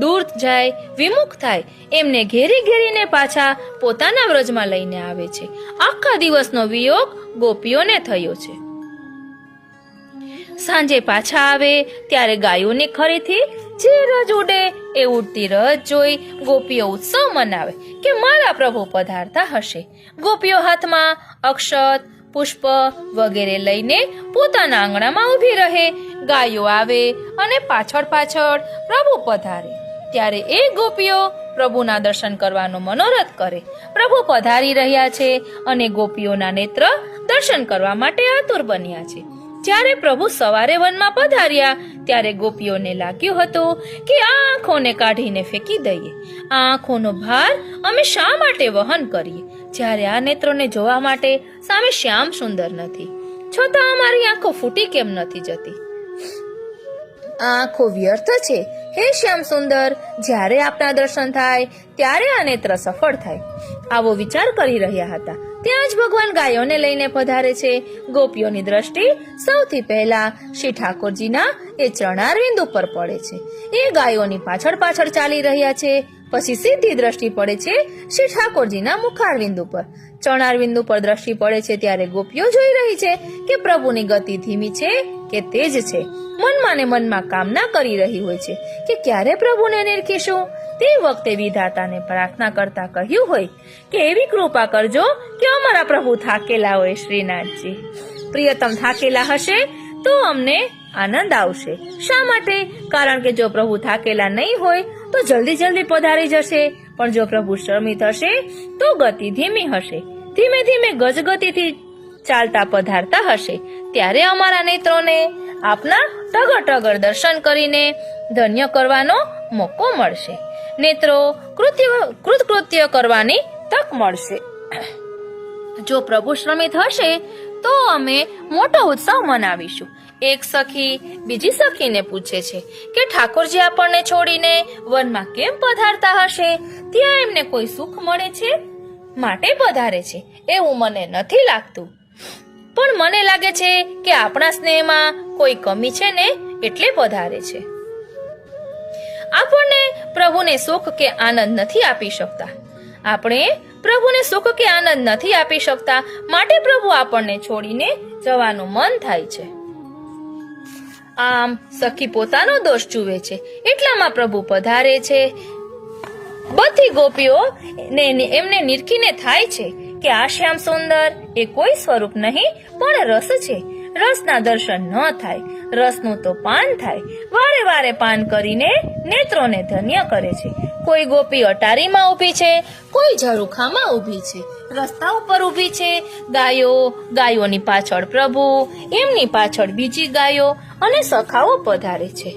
દૂર જાય, વિમુખ થાય, એમને ઘેરી ઘેરીને પાછા પોતાના વ્રજમાં લઈને આવે છે. આખા દિવસનો વિયોગ ગોપીઓને થયો છે. સાંજે પાછા આવે ત્યારે ગાયોની ખરીથી જે રજ ઉડે એ ઉડતી રજ જોઈ ગોપીઓ ઉત્સવ મનાવે કે મારા પ્રભુ પધારતા હશે. ગોપીઓ હાથમાં અક્ષત, પુષ્પ વગેરે લઈને પોતાના આંગણામાં ઊભી રહે. ગાયો આવે અને પાછળ પાછળ પ્રભુ પધારે ત્યારે એ ગોપીઓ પ્રભુના દર્શન કરવાનો મનોરથ કરે. પ્રભુ પધારી રહ્યા છે અને ગોપીઓના નેત્ર દર્શન કરવા માટે આતુર બન્યા છે. જ્યારે પ્રભુ સવારે વનમાં પધાર્યા ત્યારે ગોપીઓને લાગ્યું હતું કે આ આંખોને કાઢીને ફેંકી દઈએ. આ આંખોનો ભાર અમે શા માટે વહન કરીએ? જ્યારે આ નેત્રોને જોવા માટે સામે શ્યામ સુંદર નથી, છતાં અમારી આંખો ફૂટી કેમ નથી જતી? આ આંખો વ્યર્થ છે. હે શ્યામ સુંદર, જ્યારે આપના દર્શન થાય ત્યારે આ નેત્ર સફળ થાય. આવો વિચાર કરી રહ્યા હતા ત્યાં જ ભગવાન ગાયોને લઈને પધારે છે. ગોપીઓની દ્રષ્ટિ સૌથી પહેલા શ્રી ઠાકોરજીના એ ચરણારવિંદ ઉપર પડે છે. એ ગાયોની પાછળ પાછળ ચાલી રહ્યા છે. પછી સીધી દ્રષ્ટિ પડે છે શ્રી ઠાકોરજીના મુખારવિંદ ઉપર. ચરણારવિંદ ઉપર દ્રષ્ટિ પડે છે ત્યારે ગોપીઓ જોઈ રહી છે કે પ્રભુની ગતિ ધીમી છે કે તેજ છે. મનમાં ને મનમાં કામના કરી રહી હોય છે કે ક્યારે પ્રભુને નિરખીશું. તે વખતે વિધાતાને પ્રાર્થના કરતા કહ્યું હોય કે એવી કૃપા કરજો કે અમારા પ્રભુ થાકેલા હોય. શ્રીનાથજી પ્રિયતમ થાકેલા હશે તો અમને આનંદ આવશે. શા માટે? કારણ કે જો પ્રભુ થાકેલા નહીં હોય તો જલ્દી જલ્દી પધારી જશે, પણ જો પ્રભુ શ્રમિત હશે તો ગતિ ધીમી હશે. ધીમે ધીમે ગજગતિથી ચાલતા પધારતા હશે ત્યારે અમારા નેત્રોને આપના ટગર ટગર દર્શન કરીને ધન્ય કરવાનો મોકો મળશે. નેત્રો કૃતકૃત્ય કરવાની તક મળશે. જો પ્રભુ શ્રમિત હશે તો અમે મોટો ઉત્સવ મનાવીશું. એક સખી બીજી સખીને પૂછે છે કે ઠાકોરજી આપણને છોડીને વનમાં કેમ પધારતા હશે? ત્યાં એમને કોઈ સુખ મળે છે માટે પધારે છે એવું મને નથી લાગતું, પણ મને લાગે છે કે આપણા સ્નેહમાં કોઈ કમી છે ને એટલે પધારે છે. આપણને પ્રભુને સુખ કે આનંદ નથી આપી શકતા. આપણે પ્રભુને સુખ કે આનંદ નથી આપી શકતા માટે પ્રભુ આપણને છોડીને જવાનું મન થાય છે. આમ સખી પોતાનો દોષ જુએ છે એટલામાં પ્રભુ પધારે છે. બધી ગોપીઓ એમને નિરખીને થાય છે કે આ શ્યામ સુંદર એ કોઈ સ્વરૂપ નહીં પણ રસ છે. રસના દર્શન ન થાય, રસનું તો પાન થાય. વારે વારે પાન કરીને નેત્રોને ધન્ય કરે છે. કોઈ ગોપી અટારીમાં ઊભી છે, કોઈ ઝરૂખામાં ઊભી છે, રસ્તા ઉપર ઊભી છે. ગાયોની પાછળ પ્રભુ, એમની પાછળ બીજી ગાયો અને સખાઓ પધારે છે.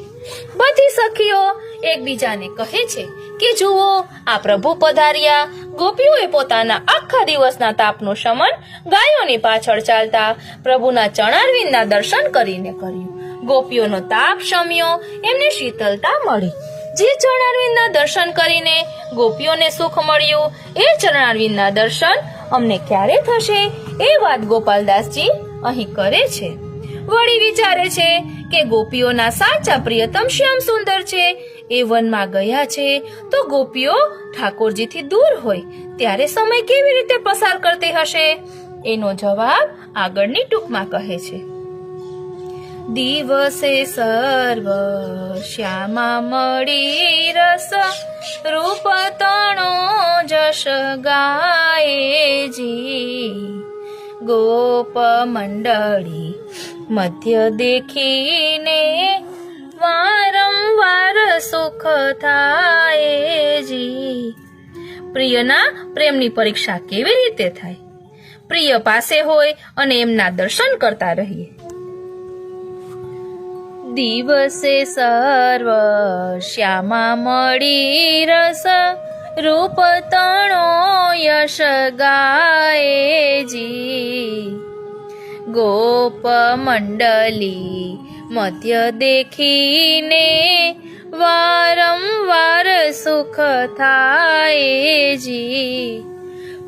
બધી સખીઓ એકબીજાને કહે છે કે જુઓ, આ પ્રભુ પધાર્યા. ગોપીઓએ પોતાના આખા દિવસના તાપનું શમન ગાયોની પાછળ ચાલતા પ્રભુના ચરણારવિંદના દર્શન કરીને કર્યું. ગોપીઓનો તાપ શમ્યો, એમને શીતળતા મળી. જે ચરણારવિંદના દર્શન કરીને ગોપીઓને સુખ મળ્યું, એ ચરણારવિંદના દર્શન અમને ક્યારે થશે, એ વાત ગોપાલદાસજી અહીં કરે છે. વળી વિચારે છે કે ગોપીઓના સાચા પ્રિયતમ શ્યામ સુંદર છે. એ વનમાં ગયા છે તો ગોપીઓ ઠાકોરજીથી દૂર હોય ત્યારે સમય કેવી રીતે પસાર કરતી હશે? એનો જવાબ આગળની ટૂંકમાં કહે છે. દિવસે સર્વ શ્યામા મળી રસ, રૂપ તણો જશ ગાયેજી. ગોપ મંડળી મધ્ય દેખીને વારંવાર સુખ થાયજી. પ્રિયના પ્રેમની પરીક્ષા કેવી રીતે થાય? પ્રિય પાસે હોય અને એમના દર્શન કરતા રહીએ. દિવસે સર્વ શ્યામા મળી રસ, રૂપ તણો યશ ગાયેજી. ગોપ મંડલી મધ્ય દેખીને વારંવાર સુખ થાયજી.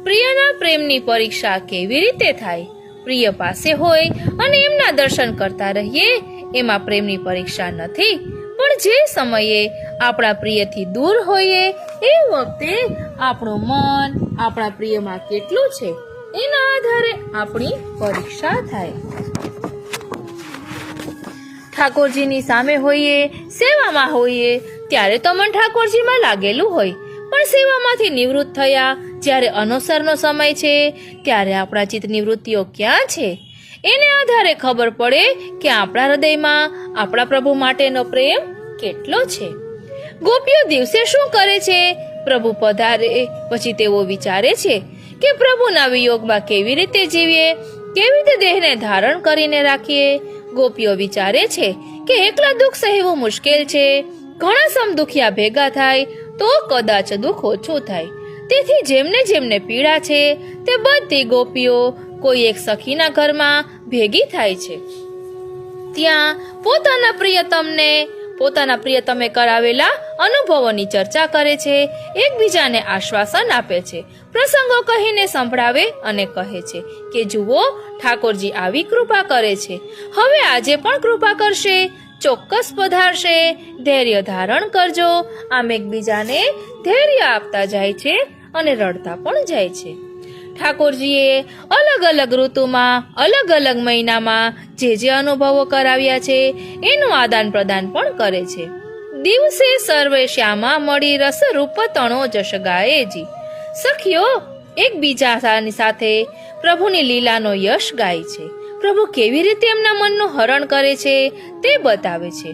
પ્રિયના પ્રેમની પરીક્ષા કેવી રીતે થાય? પ્રિય પાસે હોય અને એમના દર્શન કરતા રહીએ, એમાં પ્રેમની પરીક્ષા નથી. પણ જે સમયે આપણા પ્રિયથી દૂર હોઈએ એ વખતે આપણું મન આપણા પ્રિયમાં કેટલું છે એના આધારે આપણી પરીક્ષા થાય. ઠાકોરજીની સામે હોઈએ, સેવામાં હોઈએ ત્યારે તો મન ઠાકોરજીમાં લાગેલું હોય, પણ સેવામાંથી નિવૃત્ત થયા જ્યારે અનવસરનો સમય છે ત્યારે આપણા ચિત્તની વૃત્તિઓ ક્યાં છે એને આધારે ખબર પડે કે આપણા હૃદયમાં આપણા પ્રભુ માટેનો પ્રેમ કેટલો છે. ગોપીઓ દિવસે શું કરે છે? પ્રભુ પધારે પછી તેઓ વિચારે છે કે પ્રભુના વિયોગમાં કેવી રીતે જીવીએ, કેવી રીતે દેહને ધારણ કરીને રાખીએ. ગોપીઓ વિચારે છે કે એકલા દુઃખ સહેવું મુશ્કેલ છે, ઘણા સમદુખિયા ભેગા થાય તો કદાચ દુઃખ ઓછું થાય. તેથી જેમને જેમને પીડા છે તે બધી ગોપીઓ કોઈ એક સખીના ઘરમાં ભેગી થાય છે. ત્યાં પોતાના પ્રિયતમે કરાવેલા અનુભવોની ચર્ચા કરે છે, એકબીજાને આશ્વાસન આપે છે, પ્રસંગો કહીને સંભળાવે અને કહે છે કે જુઓ, ઠાકોરજી આવી કૃપા કરે છે, હવે આજે પણ કૃપા કરશે, ચોક્કસ પધારશે, ધૈર્ય ધારણ કરજો. આમ એકબીજાને ધૈર્ય આપતા જાય છે અને રડતા પણ જાય છે. ઠાકોરજીએ અલગ અલગ ઋતુમાં, અલગ અલગ મહિનામાં જે અનુભવો કરાવ્યા છે એનું આદાન પ્રદાન પણ કરે છે. દિવસે સર્વે શ્યામા મળી રસ, રૂપ તણો જશ ગાયેજી. સખીઓ એકબીજા સાથે પ્રભુની લીલાનો યશ ગાય છે. પ્રભુ કેવી રીતે એમના મનનું હરણ કરે છે તે બતાવે છે.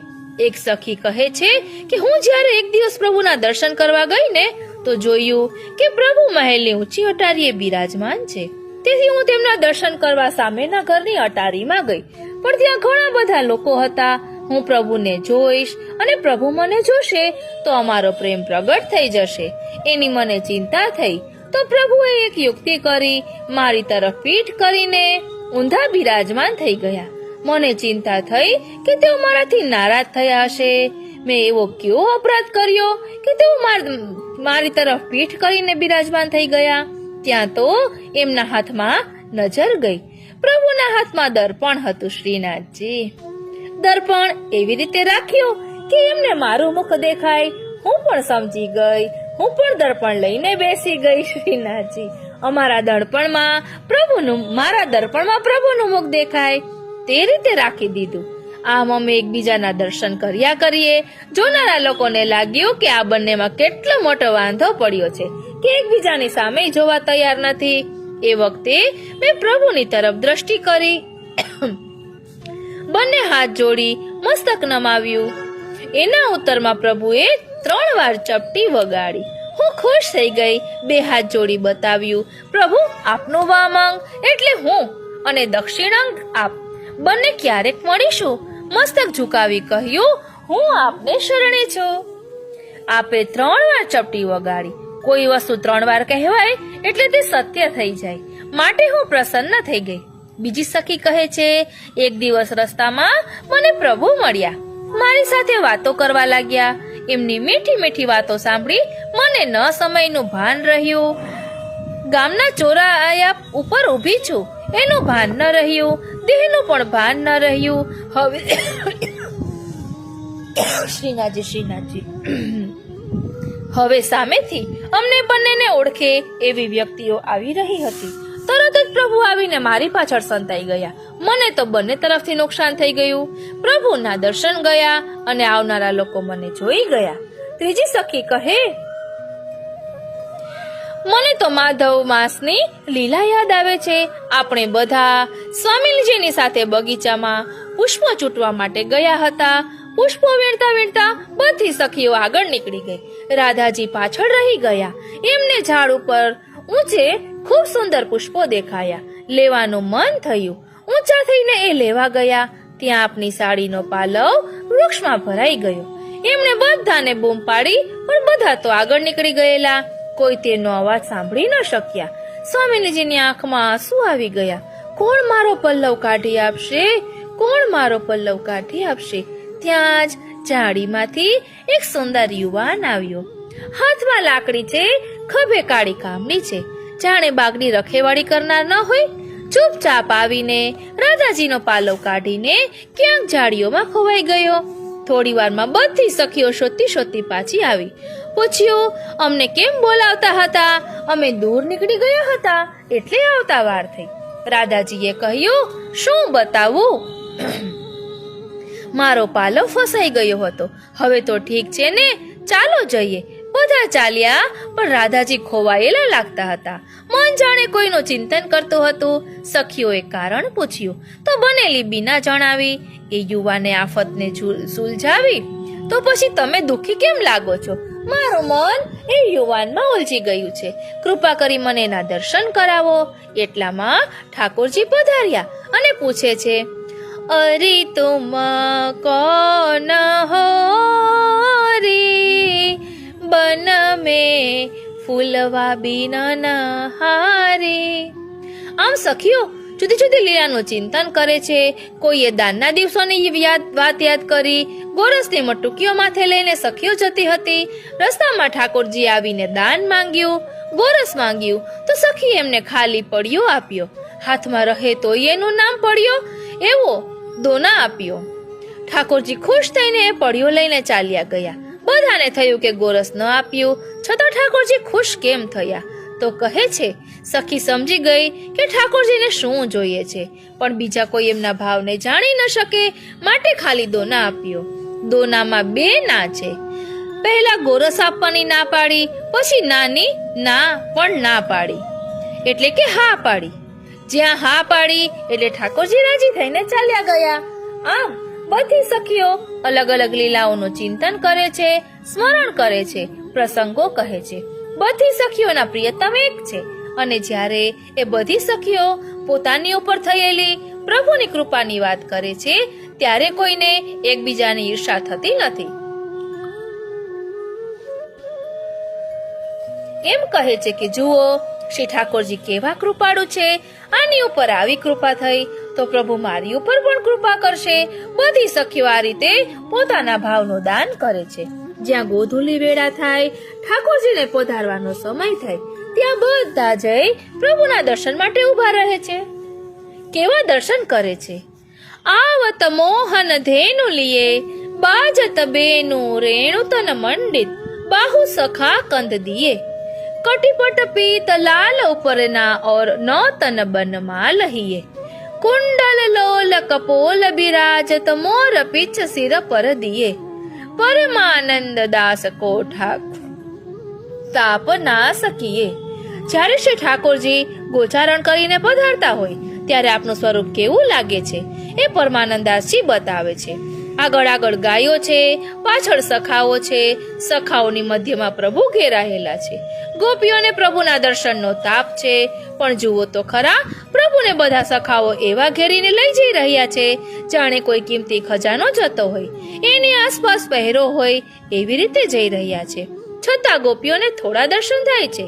એક સખી કહે છે કે હું જ્યારે એક દિવસ પ્રભુના દર્શન કરવા ગઈ ને તો જોયું કે પ્રભુ મહેલની ઊંચી અટારીએ બિરાજમાન છે. તેથી હું તેમના દર્શન કરવા સામેના ઘરની અટારીમાં ગઈ, પણ ત્યાં ઘણા બધા લોકો હતા. હું પ્રભુને જોઈશ અને પ્રભુ મને જોશે તો અમારો પ્રેમ પ્રગટ થઈ જશે, એની મને ચિંતા થઈ. તો પ્રભુએ એક યુક્તિ કરી, મારી તરફ પીઠ કરીને ઊંધા બિરાજમાન થઈ ગયા. મને ચિંતા થઈ કે તેઓ મારાથી નારાજ થયા હશે. મેં એવો કયો અપરાધ કર્યો કે તેઓ મારી તરફ પીઠ કરીને બિરાજમાન થઈ ગયા? ત્યાં તો એમના હાથમાં નજર ગઈ. પ્રભુના હાથમાં દર્પણ હતું. શ્રીનાથજી, દર્પણ એવી રીતે રાખ્યું કે એમને મારું મુખ દેખાય. હું પણ સમજી ગઈ, હું પણ દર્પણ લઈને બેસી ગઈ. શ્રીનાથજી, મારા દર્પણમાં પ્રભુનું મુખ દેખાય તે રીતે રાખી દીધું. આમ અમે એકબીજાના દર્શન કર્યા કરીએ. જોનારા લોકોને લાગ્યું કે આ બંનેમાં કેટલો મોટો વાંધો પડ્યો છે કે એકબીજાની સામે જોવા તૈયાર નથી. એ વખતે મેં પ્રભુની તરફ દ્રષ્ટિ કરી, બંને હાથ જોડી મસ્તક નમાવ્યું. એના ઉત્તરમાં પ્રભુએ 3 વાર ચપટી વગાડી. હું ખુશ થઈ ગઈ, 2 હાથ જોડી બતાવ્યું, પ્રભુ આપનું વામાંગ એટલે હું અને દક્ષિણાંગ આપ બંને ક્યારેક મળીશું. મસ્તક ઝુકાવી કહ્યું, હું આપને શરણે છું. આપે 3 વાર ચપટી વગાડી. કોઈ વસ્તુ 3 વાર કહેવાય એટલે તે સત્ય થઈ જાય, માટે હું પ્રસન્ન થઈ ગઈ. બીજી સખી કહે છે, એક દિવસ રસ્તામાં મને પ્રભુ મળ્યા, મારી સાથે વાતો કરવા લાગ્યા. એમની મીઠી મીઠી વાતો સાંભળી મને ન સમયનું ભાન રહ્યું. ગામના ચોરાયા ઉપર ઊભી છું એનું ભાન ન રહ્યું, દેહનું પણ ભાન ન રહ્યું. હવે શ્રીનાથજી હવે સામેથી અમને બંનેને ઓળખે એવી વ્યક્તિઓ આવી રહી હતી. તરત જ પ્રભુ આવીને મારી પાછળ સંતાઈ ગયા. મને તો બંને તરફથી નુકસાન થઈ ગયું. પ્રભુના દર્શન ગયા અને આવનારા લોકો મને જોઈ ગયા. ત્રીજી સખી કહે, મને તો માધવ માસની લીલા યાદ આવે છે. આપણે બધા સ્વામીજીની સાથે બગીચામાં પુષ્પો ચૂંટવા માટે ગયા હતા. પુષ્પો વીણતા વીણતા બધી સખીઓ આગળ નીકળી ગઈ. રાધાજી પાછળ રહી ગયા. એમને ઝાડ ઉપર ઊંચે ખૂબ સુંદર પુષ્પો દેખાયા. લેવાનું મન થયું. ઊંચા થઈને એ લેવા ગયા. ત્યાં આપની સાડીનો પાલવ વૃક્ષમાં ભરાઈ ગયો. એમણે બધાને બૂમ પાડી, પણ બધા તો આગળ નીકળી ગયેલા. કોઈ તેનો અવાજ સાંભળી ન શક્યા. સ્વામીજીની આંખમાં આંસુ આવી ગયા. કોણ મારો પલ્લવ કાઢી આપશે? કોણ મારો પલ્લવ કાઢી આપશે? ત્યાં જ ઝાડીમાંથી એક સુંદર યુવાન આવ્યો. હાથમાં લાકડી છે, ખભે કાળી કામડી છે, જાણે બાગની રખેવાળી કરનાર ન હોય. ચૂપચાપ આવીને રાધાજીનો પાલવ કાઢીને ક્યાંક ઝાડીઓમાં ખોવાઈ ગયો. થોડી વારમાં બધી સખીઓ શોધતી શોધતી પાછી આવી. પૂછ્યું, અમને કેમ બોલાવતા હતા? અમે દૂર નીકળી ગયા હતા એટલે આવતા વાર થઈ. રાધાજીએ કહ્યું, શું બતાવું? મારો પાલવ ફસાઈ ગયો હતો. હવે તો ઠીક છે ને, ચાલો જઈએ. બધા ચાલ્યા, પણ રાધાજી ખોવાયેલા લાગતા હતા. મન જાણે કોઈનું ચિંતન કરતું હતું. સખીઓએ કારણ પૂછ્યું તો બનેલી બીના જણાવી. એ યુવાને આફતને સુલઝાવી. તો પછી તમે દુઃખી કેમ લાગો છો? મારું મન એ યુવાનમાં ઉલઝી ગયું છે. કૃપા કરી મને એના દર્શન કરાવો. એટલામાં ઠાકોરજી પધાર્યા અને પૂછે છે, અરે તુમ કોન હો રે, બન में फूलवा बिना हारे. આમ સખીઓ જુદી જુદી લીલાનું ચિંતન કરે છે. કોઈએ દાનના દિવસોની વાત યાદ કરી. ગોરસની મટુકીઓ માથે લઈને સખીઓ જતી હતી. રસ્તામાં ઠાકોરજી આવીને દાન માંગ્યું, ગોરસ માંગ્યું તો સખી એમને ખાલી પડ્યો આપ્યો. હાથમાં રહે તો એનું નામ પડ્યો એવો દોના આપ્યો. ઠાકોરજી ખુશ થઈને એ પડ્યો લઈને ચાલ્યા ગયા. બધાને થયું કે ગોરસ ન આપ્યું, છતાં ઠાકોરજી ખુશ કેમ થયા? તો કહે છે, સખી સમજી ગઈ કે ઠાકોરજીને શું જોઈએ છે, પણ બીજા કોઈ એમના ભાવને જાણી ન શકે, માટે ખાલી દોના આપ્યો. દોનામાં 2 ના છે. પહેલા ગોરસ આપવાની ના પાડી, પછી નાની ના પણ ના પાડી, એટલે કે હા પાડી. જ્યાં હા પાડી એટલે ઠાકોરજી રાજી થઈને ચાલ્યા ગયા. આમ બધી સખીઓ અલગ અલગ લીલાઓનું ચિંતન કરે છે, સ્મરણ કરે છે, પ્રસંગો કહે છે. બધી સખીઓના પ્રિયતમ એક છે. અને જ્યારે એ બધી સખીઓ પોતાની ઉપર થયેલી પ્રભુની કૃપાની વાત કરે છે, ત્યારે કોઈને એકબીજાની ઈર્ષા થતી નથી. એમ કહે છે કે જુઓ શ્રી ઠાકોરજી કેવા કૃપાળુ છે. આની ઉપર આવી કૃપા થઈ તો પ્રભુ મારી ઉપર પણ કૃપા કરશે. બધી સખીઓ આ રીતે પોતાના ભાવનું દાન કરે છે. જ્યાં ગોધુલી વેળા થાય, ઠાકોરજીને પધારવાનો સમય થાય, ત્યાં બધા જઈ પ્રભુના દર્શન માટે ઉભા રહે છે. કેવા દર્શન કરે છે? આવત મોહન ધેનુ લીએ, બાજત બેનું રેણુ તન મંડિત, બાહુ સખા કંદ દિએ, કટિપટ પીત લાલ ઉપરના ઓર નો તન બન માલ હિએ, કુંડલ લોલ કપોલ બિરાજત મોર પીછ સિર પર દિએ, પરમાનંદ દાસ કોઠા તાપ ના સકીએ. જ્યારે શ્રી ઠાકોરજી ગોચારણ કરીને પધારતા હોય ત્યારે આપનું સ્વરૂપ કેવું લાગે છે એ પરમાનંદાસજી બતાવે છે. આગળ આગળ ગાયો છે, પાછળ સખાઓ છે, સખાઓની મધ્યમાં પ્રભુ ઘેરાયેલા છે. ગોપીઓને પ્રભુના દર્શનનો તાપ છે, પણ જુઓ તો ખરા, પ્રભુને બધા સખાઓ એવા ઘેરીને લઈ જઈ રહ્યા છે જાણે કોઈ કિંમતી ખજાનો જતો હોય, એની આસપાસ પહેરો હોય એવી રીતે જઈ રહ્યા છે. છતાં ગોપીઓને થોડા દર્શન થાય છે.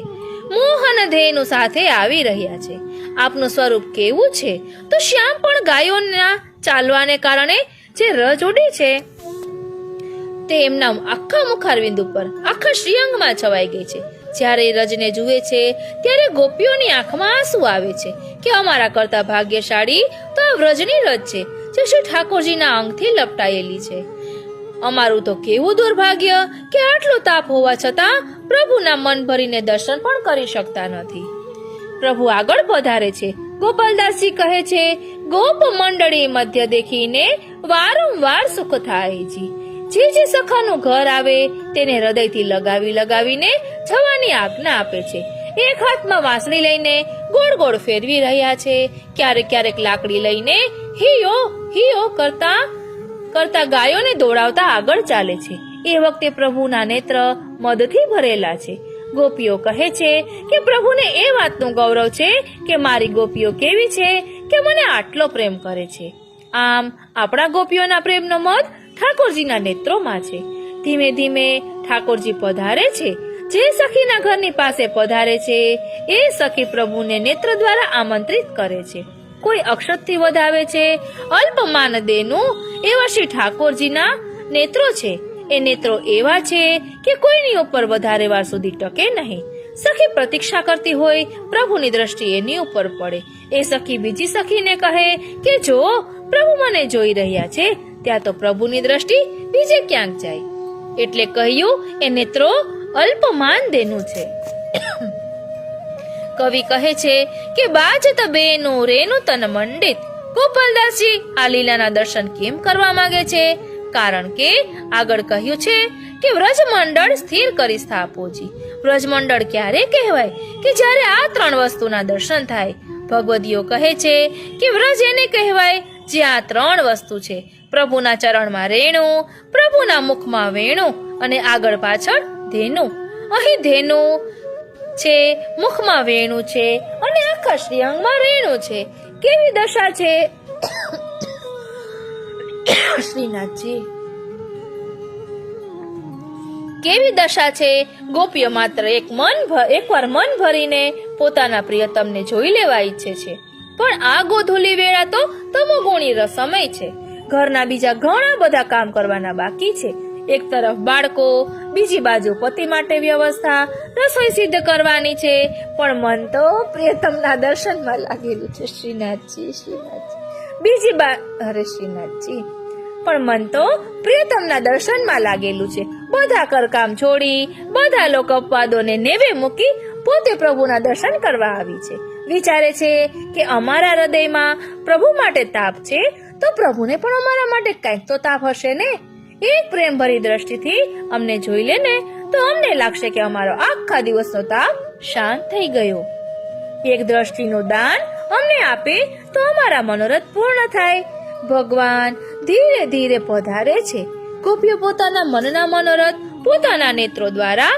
મોહન ધેનુ સાથે આવી રહ્યા છે. આપનું સ્વરૂપ કેવું છે તો શ્યામ પણ ગાયોના ચાલવાને કારણે જે રજ ઉડી છે તે એમના આખા મુખારવિંદ ઉપર, આખા શ્રીઅંગમાં છવાઈ ગઈ છે. જ્યારે રજને જુએ છે ત્યારે ગોપીઓની આંખમાં આંસુ આવે છે કે અમારા કરતા ભાગ્યશાળી તો આ વ્રજની રજ છે જે શ્રી ઠાકોરજીના અંગથી લપટાયેલી છે. અમારું તો કેવું દુર્ભાગ્ય કે આટલો તાપ હોવા છતાં પ્રભુના મન ભરીને દર્શન પણ કરી શકતા નથી. પ્રભુ આગળ પધારે છે. ગોપાલદાસજી કહે છે, ગોપ મંડળી મધ્ય દેખીને વારંવાર સુખ થાય જી. જે સખાનું ઘર આવે તેને હૃદયથી લગાવી લગાવીને જવાની આજ્ઞા આપે છે. એક હાથમાં વાંસળી લઈને ગોળ ગોળ ફેરવી રહ્યા છે, ક્યારેક ક્યારેક લાકડી લઈને હિયો હિયો કરતા ગાયોને દોડાવતા આગળ ચાલે છે. એ વખતે પ્રભુના નેત્ર મદથી ભરેલા છે. ગોપીઓ કહે છે કે પ્રભુને એ વાતનું ગૌરવ છે કે મારી ગોપીઓ કેવી છે કે મને આટલો પ્રેમ કરે છે. આમ આપણા ગોપીઓના પ્રેમનો મત ઠાકોરજીના નેત્રોમાં છે. ધીમે ધીમે ઠાકોરજી પધારે છે. જે સખીના ઘરની પાસે પધારે છે એ સખી પ્રભુને નેત્ર દ્વારા આમંત્રિત કરે છે. કોઈ અક્ષતથી વધાવે છે, અલ્પમાન દેનું એવા શ્રી ઠાકોરજીના નેત્રો છે. એ નેત્રો એવા છે કે કોઈની ઉપર વધારે વાર સુધી ટકે નહીં. સખી પ્રતીક્ષા કરતી હોય પ્રભુની દ્રષ્ટિ એની ઉપર પડે. એ સખી બીજી સખીને કહે કે જો પ્રભુ મને જોઈ રહ્યા છે, ત્યાં તો પ્રભુની દ્રષ્ટિ બીજે ક્યાંક જાય. એટલે કહ્યું એ નેત્રો અલ્પમાન દેનું છે. કવિ કહે છે કે બાજત બેનું રેનું તન મંડિત. ગોપાલદાસજી આ લીલાના દર્શન કેમ કરવા માંગે છે? કારણ કે આગળ કહ્યું છે કે વ્રજમંડળ સ્થિર કરી સ્થાપોજી. વ્રજમંડળ ક્યારે કહેવાય કે જ્યારે આ ત્રણ વસ્તુના દર્શન થાય. ભગવદીઓ કહે છે કે વ્રજ એને કહેવાય જ્યાં ત્રણ વસ્તુ છે: પ્રભુના ચરણમાં રેણું, પ્રભુના મુખમાં વેણું અને આગળ પાછળ ધેનું. અહીં ધેનું છે, મુખમાં વેણું છે અને આખા શ્રીઅંગમાં રેણું છે. કેવી દશા છે શ્રીનાથજી, કેવી દશા છે! ગોપીઓ માત્ર એકવાર મન ભરીને પોતાના પ્રિયતમને જોઈ લેવા ઈચ્છે છે. પણ આ ગોધુલી વેળા તો તમોગુણી સમય છે. ઘરના બીજા ઘણા બધા કામ કરવાના બાકી છે. એક તરફ બાળકો, બીજી બાજુ પતિ માટે વ્યવસ્થા, રસોઈ સિદ્ધ કરવાની છે. પણ મન તો પ્રિયતમના દર્શનમાં લાગેલું છે શ્રીનાથજી. શ્રીનાથજી પણ મન તો પ્રિયતમના દર્શનમાં લાગેલું છે. બધા કરકામ છોડી, બધા લોકો અપવાદોને નેવે મૂકી પોતે પ્રભુના દર્શન કરવા આવી છે. વિચારે છે કે અમારા હૃદયમાં પ્રભુ માટે તાપ છે તો પ્રભુને પણ અમારા માટે કંઈક તો તાપ હશે ને. એક પ્રેમ ભરી દ્રષ્ટિથી અમને જોઈ લે ને તો અમને લાગશે કે અમારો આખા દિવસનો તાપ શાંત થઈ ગયો. એક દ્રષ્ટિનું દાન અમને આપે તો અમારા મનોરથ પૂર્ણ થાય. ભગવાન ધીરે ધીરે પધારે છે. ગોપીઓ પોતાના મનના મનોરથ પોતાના નેત્રો દ્વારા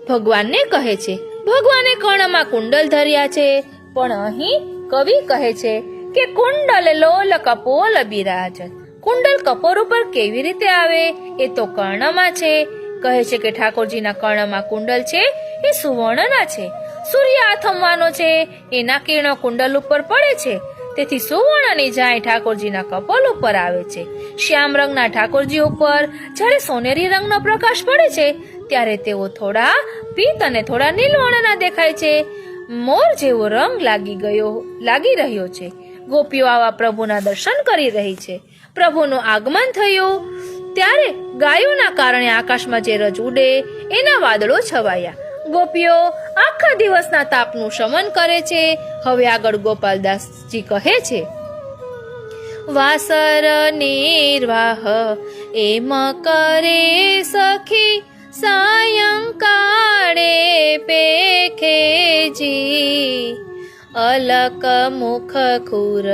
ભગવાનને કહે છે. ભગવાને કર્ણમાં કુંડલ ધર્યા છે. પણ અહીં કવિ કહે છે કે કુંડલ લોલ કપોલ બિરાજ. કુંડલ કપોર ઉપર કેવી રીતે આવે? એ તો કર્ણમાં છે. કહે છે કે ઠાકોરજીના કર્ણમાં કુંડલ છે એ સુવર્ણના છે. સૂર્ય આથમવાનો છે, એના કિરણો કુંડલ ઉપર પડે છે. તેથી સુવર્ણની જાય ઠાકોરજીના કપોલ ઉપર આવે છે. શ્યામ રંગના ઠાકોરજી ઉપર જ્યારે સોનેરી રંગનો પ્રકાશ પડે છે ત્યારે તેઓ થોડા પીત અને થોડા નીલવર્ણના દેખાય છે. મોર જેવો રંગ લાગી રહ્યો છે. ગોપીઓ આવા પ્રભુના દર્શન કરી રહી છે. પ્રભુનું આગમન થયું ત્યારે ગાયોના કારણે આકાશમાં જે રજ ઉડે એના વાદળો છવાયા. ગોપીઓ આખા દિવસના તાપનું શમન કરે છે. હવે આગળ ગોપાલદાસજી કહે છે, વાસર નિર્વાહ એમ કરે સખી સાયંકાળે પેખેજી. અલક મુખ ખુર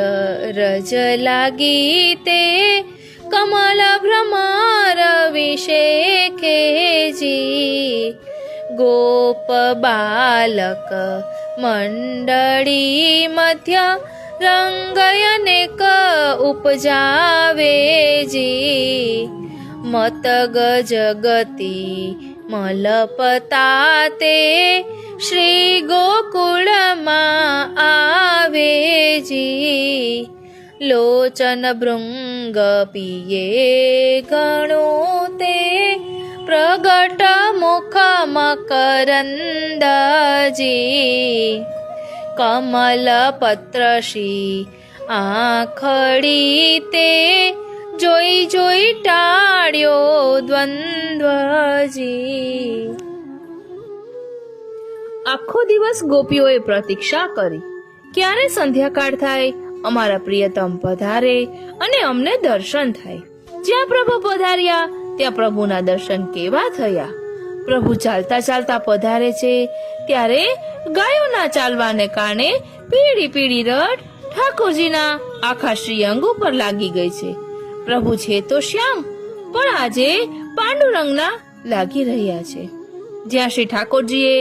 રજ લાગી તે કમલ ભ્રમર વિશે ખેજી ગોપ બાલક મંડળી મધ્ય રંગયનેક ઉપજાવે જી મત ગજ ગતિ મલપતા તે શ્રી ગોકુળમાં આવે જી લોચન ભૃંગ પિયે ગણું તે પ્રગટ મુખ મકરંદજી કમલ પત્રશી આંખડી તે જોઈ જોઈ ટાળ્યો દ્વંદ્વજી. આખો દિવસ ગોપીઓએ પ્રતીક્ષા કરી ક્યારે સંધ્યાકાળ થાય, અમારા પ્રિયતમ પધારે અને અમને દર્શન થાય. જ્યાં પ્રભુ પધાર્યા ત્યાં પ્રભુના દર્શન કેવા થયા. પ્રભુ ચાલતા ચાલતા પધારે છે ત્યારે ગાયોના ચાલવાને કારણે પીળી પીળી રટ ઠાકોરજીના આખા શ્રીઅંગ ઉપર લાગી ગઈ છે. પ્રભુ છે તો શ્યામ પણ આજે પાંડુરંગના લાગી રહ્યા છે. જ્યાં શ્રી ઠાકોરજીએ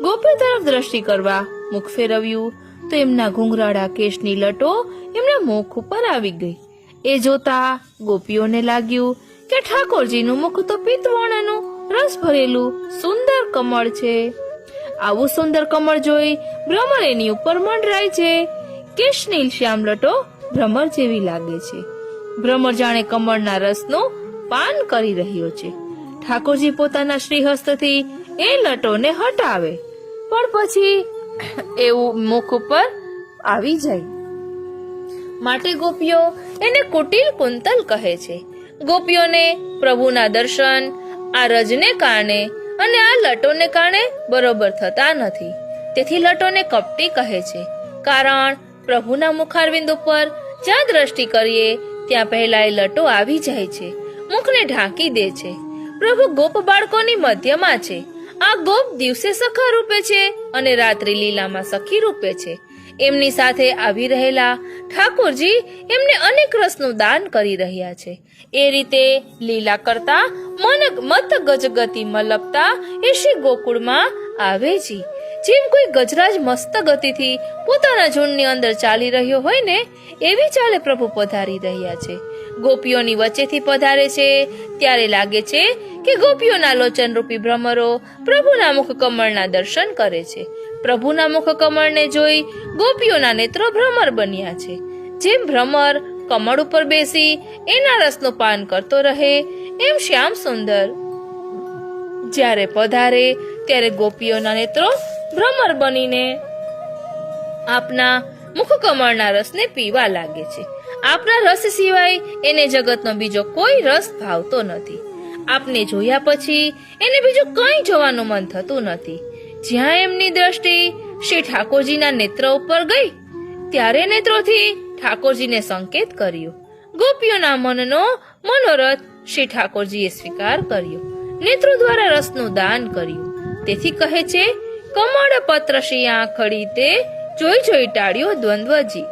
ગોપી તરફ દ્રષ્ટિ કરવા મુખ ફેરવ્યું તો એમના ઘૂંઘરાળા કેશની લટો એમના મુખ ઉપર આવી ગઈ. એ જોતા ગોપીઓને લાગ્યું કે ઠાકોરજીનું મુખ તો પિત્તવર્ણનું રસ ભરેલું સુંદર કમળ છે. આવું સુંદર કમળ જોઈ ભ્રમર એની ઉપર મંડરાય છે. કેશની શ્યામ લટો ભ્રમર જેવી લાગે છે. ભ્રમર જાણે કમળના રસનું પાન કરી રહ્યો છે. ઠાકોરજી પોતાના શ્રીહસ્તથી એ લટોને હટાવે પણ પછી એવું મુખ ઉપર આવી જાય. માટે ગોપીઓ એને કુટિલ કુંતલ કહે છે. ગોપીઓને પ્રભુના દર્શન આ રજને કારણે અને આ લટોને કારણે બરોબર થતા નથી. તેથી લટોને કપટી કહે છે. કારણ પ્રભુના મુખારવિંદ ઉપર જ્યાં દ્રષ્ટિ કરીએ ત્યાં પહેલા એ લટો આવી જાય છે, મુખને ઢાંકી દે છે. પ્રભુ ગોપ બાળકોની મધ્યમાં છે. આ ગોપ દિવસે સખા રૂપે છે અને રાત્રિ લીલામાં સખી રૂપે છે. એમની સાથે આવી રહેલા ઠાકોરજી એમને અનેક રસનું દાન કરી રહ્યા છે. એ રીતે લીલા કરતા મત ગજગતિ મલપતા એ શ્રી ગોકુળમાં આવે છે. જેમ કોઈ ગજરાજ મસ્ત ગતિથી પોતાના ઝુંડની અંદર ચાલી રહ્યો હોય ને એવી ચાલે પ્રભુ પધારી રહ્યા છે. ગોપીઓની વચ્ચેથી પધારે છે ત્યારે લાગે છે કે ગોપીઓના લોચન રૂપી ભ્રમરો પ્રભુના મુખ કમળના દર્શન કરે છે. પ્રભુના મુખ કમળને જોઈ ગોપીઓના નેત્રો ભ્રમર બન્યા છે. જેમ ભ્રમર કમળ ઉપર બેસી એના રસનું પાન કરતો રહે એમ શ્યામ સુંદર જ્યારે પધારે ત્યારે ગોપીઓના નેત્રો ભ્રમર બનીને આપના મુખ કમળના રસને પીવા લાગે છે. આપના રસ સિવાય એને જગતનો બીજો કોઈ રસ ભાવતો નથી. આપને જોયા પછી એને બીજું કંઈ જોવાનું મન થતું નથી. જ્યાં એમની દ્રષ્ટિ શ્રી ઠાકોરજીના નેત્ર ઉપર ગઈ ત્યારે નેત્રોથી ઠાકોરજીને સંકેત કર્યો. ગોપીઓના મનનો મનોરથ શ્રી ઠાકોરજીએ સ્વીકાર કર્યો. નેત્રો દ્વારા રસનું દાન કર્યું. તેથી કહે છે કમળ પત્ર શ્રી આંખડી તે જોઈ જોઈ ટાળ્યો દ્વંદ્વજી.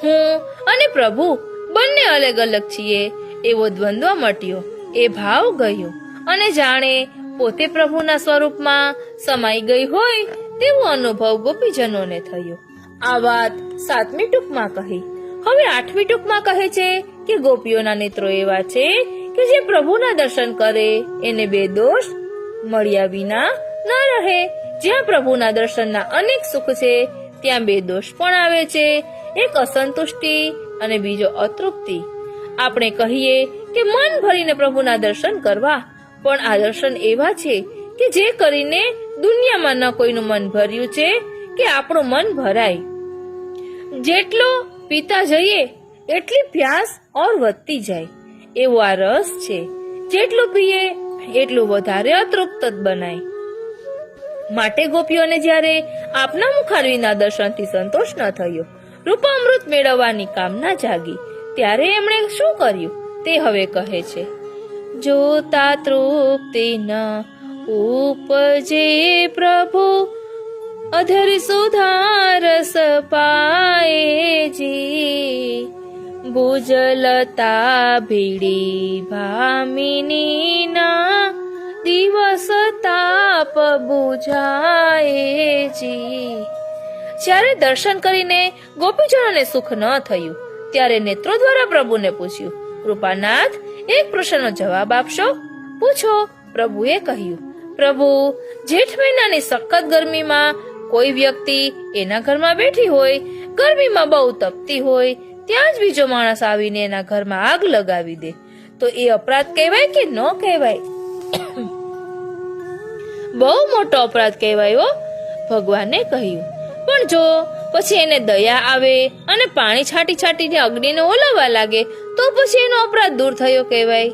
હું અને પ્રભુ બંને અલગ અલગ છીએ એવો દ્વંદ્વ મટ્યો. એ ભાવ ગયો અને જાણે પોતે પ્રભુના સ્વરૂપમાં સમાઈ ગઈ હોય તેવો અનુભવ ગોપીજનોને થયો. આ વાત 7મી ટૂંકમાં કહી. હવે 8મી ટૂંકમાં કહે છે કે ગોપીઓના નેત્રો એવા છે કે જે પ્રભુના દર્શન કરે એને બે દોષ મળ્યા વિના ન રહે. જ્યાં પ્રભુના દર્શનના અનેક સુખ છે ત્યાં બે દોષ પણ આવે છે. એક અસંતુષ્ટિ અને બીજો અતૃપ્તિ. આપણે કહીએ કે મન ભરીને પ્રભુના દર્શન કરવા, પણ આ દર્શન એવા છે કે જે કરીને દુનિયામાં ન કોઈનું મન ભર્યું છે કે આપણું મન ભરાય. જેટલો પીતા જઈએ એટલી પ્યાસ ઓર વધતી જાય એવો આ રસ છે. જેટલું પીએ એટલું વધારે અતૃપ્ત બનાય. માટે ગોપીઓને જ્યારે આપના મુખારવિંદના દર્શનથી સંતોષ ન થયો, રૂપામૃત મેળવવાની કામના જાગી, ત્યારે એમણે શું કર્યું તે હવે કહે છે. જોતા તૃપ્તિ ન ઉપજે પ્રભુ અધર સુધારસ પાએજી, ભુજલતા ભીડી ભામિની ના, દિવસ તાપ બુઝાએજી. જ્યારે દર્શન કરીને ગોપીજનોને સુખ ન થયું ત્યારે નેત્રો દ્વારા પ્રભુને પૂછ્યું, કૃપાનાથ, એક પ્રશ્નનો જવાબ આપશો? પૂછો. પ્રભુએ કહ્યું, પ્રભુ, જેઠ મહિનાની સખત ગરમીમાં કોઈ વ્યક્તિ એના ઘરમાં બેઠી હોય, ગરમીમાં બહુ તપતી હોય, ત્યાં જ બીજો માણસ આવીને એના ઘરમાં આગ લગાવી દે તો એ અપરાધ કહેવાય કે ન કહેવાય? બહુ મોટો અપરાધ કહેવાય. ભગવાને કહ્યું, પણ જો પછી એને દયા આવે અને પાણી છાંટી છાંટીને અગ્નિને ઓલવવા લાગે તો પછી એનો અપરાધ દૂર થયો કહેવાય.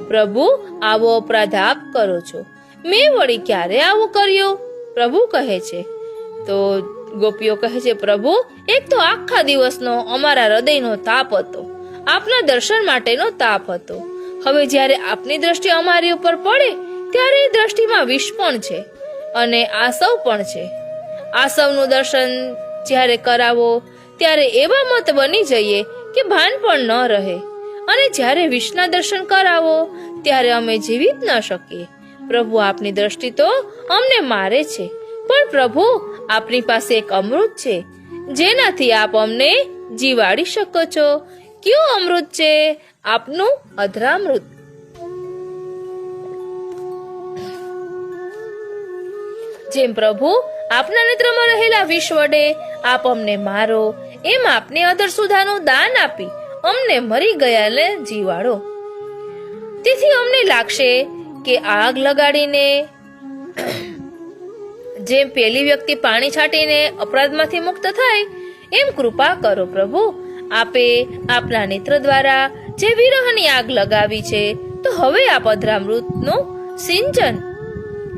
પ્રભુ, આવો અપરાધ આપ કરો છો, મેં વળી ક્યારે આવું કર્યું? પ્રભુ કહે છે. તો ગોપીઓ કહે છે, પ્રભુ, એક તો આખા દિવસનો અમારા હૃદયનો તાપ હતો, આપના દર્શન માટેનો તાપ હતો. હવે જ્યારે આપની દ્રષ્ટિ અમારી ઉપર પડે ત્યારે એ દ્રષ્ટિમાં વિષ પણ છે અને આસવ પણ છે. આસવનું દર્શન જ્યારે કરાવો ત્યારે એવા મત બની જઈએ કે ભાન પણ ન રહે, અને જ્યારે વિષના દર્શન કરાવો ત્યારે અમે જીવી જ ન શકીએ. પ્રભુ, આપની દ્રષ્ટિ તો અમને મારે છે, પણ પ્રભુ, આપની પાસે એક અમૃત છે જેનાથી આપ અમને જીવાડી શકો છો. કયું અમૃત છે? આપનું અધરામૃત. જેમ પ્રભુ આપના નેત્રમાં રહેલા વિષ વડે આપ અમને મારો, એમ આપને અધર સુધાનું દાન આપી અમને મરી ગયાને જીવાડો. તેથી અમને લાગશે કે આગ લગાડીને જેમ પેલી વ્યક્તિ પાણી છાંટીને અપરાધમાંથી મુક્ત થાય, એમ કૃપા કરો પ્રભુ. આપે આપના નેત્ર દ્વારા જે વિરહની આગ લગાવી છે, તો હવે આપ અધરામૃતનું સિંચન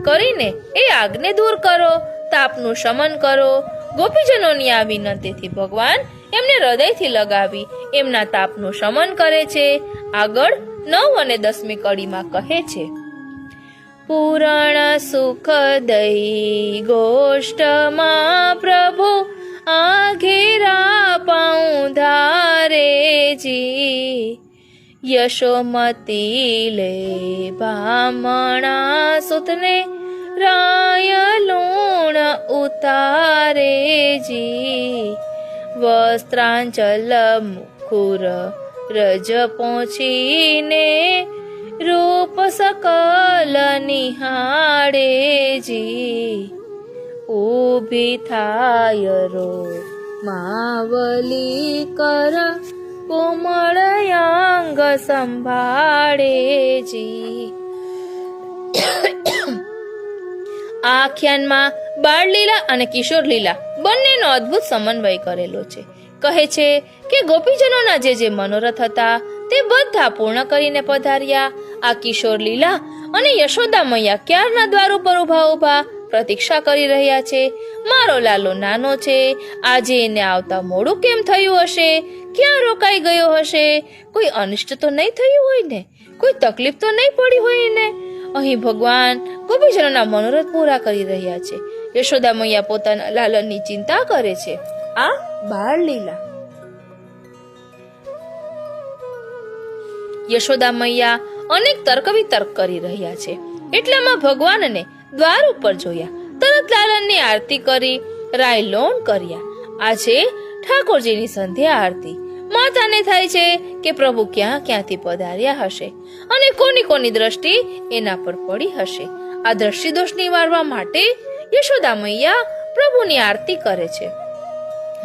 કરીને એ આગને દૂર કરો, તાપનું શમન કરો. ગોપીજનોની આ વિનંતીથી ભગવાન એમને હૃદયથી લગાવી એમના તાપનું શમન કરે છે. આગળ 9 અને 10મી કડીમાં કહે છે, પૂરણ સુખદઈ ગોષ્ઠમાં પ્રભુ આઘેરા પાઉં ધારેજી, યશોમતી લે બ્રાહ્મણા સુતને રાય લૂણ ઉતારેજી, વસ્ત્રાંચલ મુખુર રજ પહોંચીને રૂપ સકલ નિહાળેજી, ઊભી થાય રો માવલી કર કોમળ અંગ સંભાળેજી. આ આખ્યાનમાં બાળલીલા અને કિશોર લીલા બંનેનો અદ્ભુત સમન્વય કરેલો છે. કહે છે કે ગોપીજનોના જે મનોરથ હતા તે બધા પૂર્ણ કરીને પધાર્યા. આ કિશોર લીલા અને યશોદા મૈયા ક્યારના દ્વાર ઉપર ઉભા પ્રતીક્ષા કરી રહ્યા છે. મારો લાલો નાનો છે, આજે એને આવતા મોડું કેમ થયું હશે? ક્યાં રોકાઈ ગયો હશે? કોઈ અનિષ્ટ તો નહીં થયું હોય ને? કોઈ તકલીફ તો નહીં પડી હોય ને? અહીં ભગવાન ગોપીજનોના મનોરથ પૂરા કરી રહ્યા છે. યશોદા મૈયા પોતાના લાલનની ચિંતા કરે છે. આ બાળ લીલા. યશોદા મૈયા અનેક તર્ક વિતર્ક કરી રહ્યા છે. એટલામાં ભગવાનને દ્વાર ઉપર જોયા. તરત લાલનની આરતી કરી રાય લોણ કર્યા. આજે ઠાકોરજીની સંધ્યા આરતી. માતાને થાય છે કે પ્રભુ ક્યાંથી પધાર્યા હશે અને કોની દ્રષ્ટિ એના પર પડી હશે. આ દ્રષ્ટિ દોષ નિવારવા માટે યશોદા મૈયા પ્રભુની આરતી કરે છે.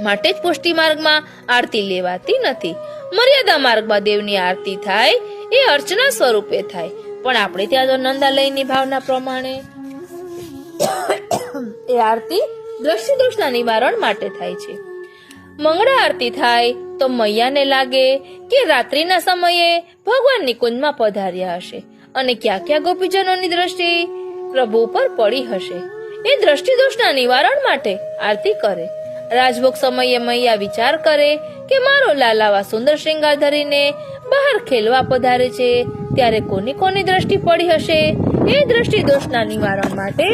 માટે જ પુષ્ટિ માર્ગમાં આરતી લેવાતી નથી. મર્યાદા માર્ગમાં દેવની આરતી થાય એ અર્ચના સ્વરૂપે થાય, પણ આપણે ત્યાં તો નંદાલયની ભાવના પ્રમાણે એ આરતી દ્રષ્ટિ દોષના નિવારણ માટે થાય છે. મંગળા આરતી થાય તો મૈયાને લાગે કે રાત્રિના સમયે ભગવાન નિકુંજમાં પધાર્યા હશે અને ક્યાં ગોપીજનોની દ્રષ્ટિ પ્રભુ પર પડી હશે. એ દ્રષ્ટિ દોષના નિવારણ માટે આરતી કરે. રાજભોગ સમયે મૈયા વિચાર કરે કે મારો લાલાવા સુંદર શ્રૃંગાર ધરીને બહાર ખેલવા પધારે છે, ત્યારે કોની દ્રષ્ટિ પડી હશે? એ દ્રષ્ટિ દોષના નિવારણ માટે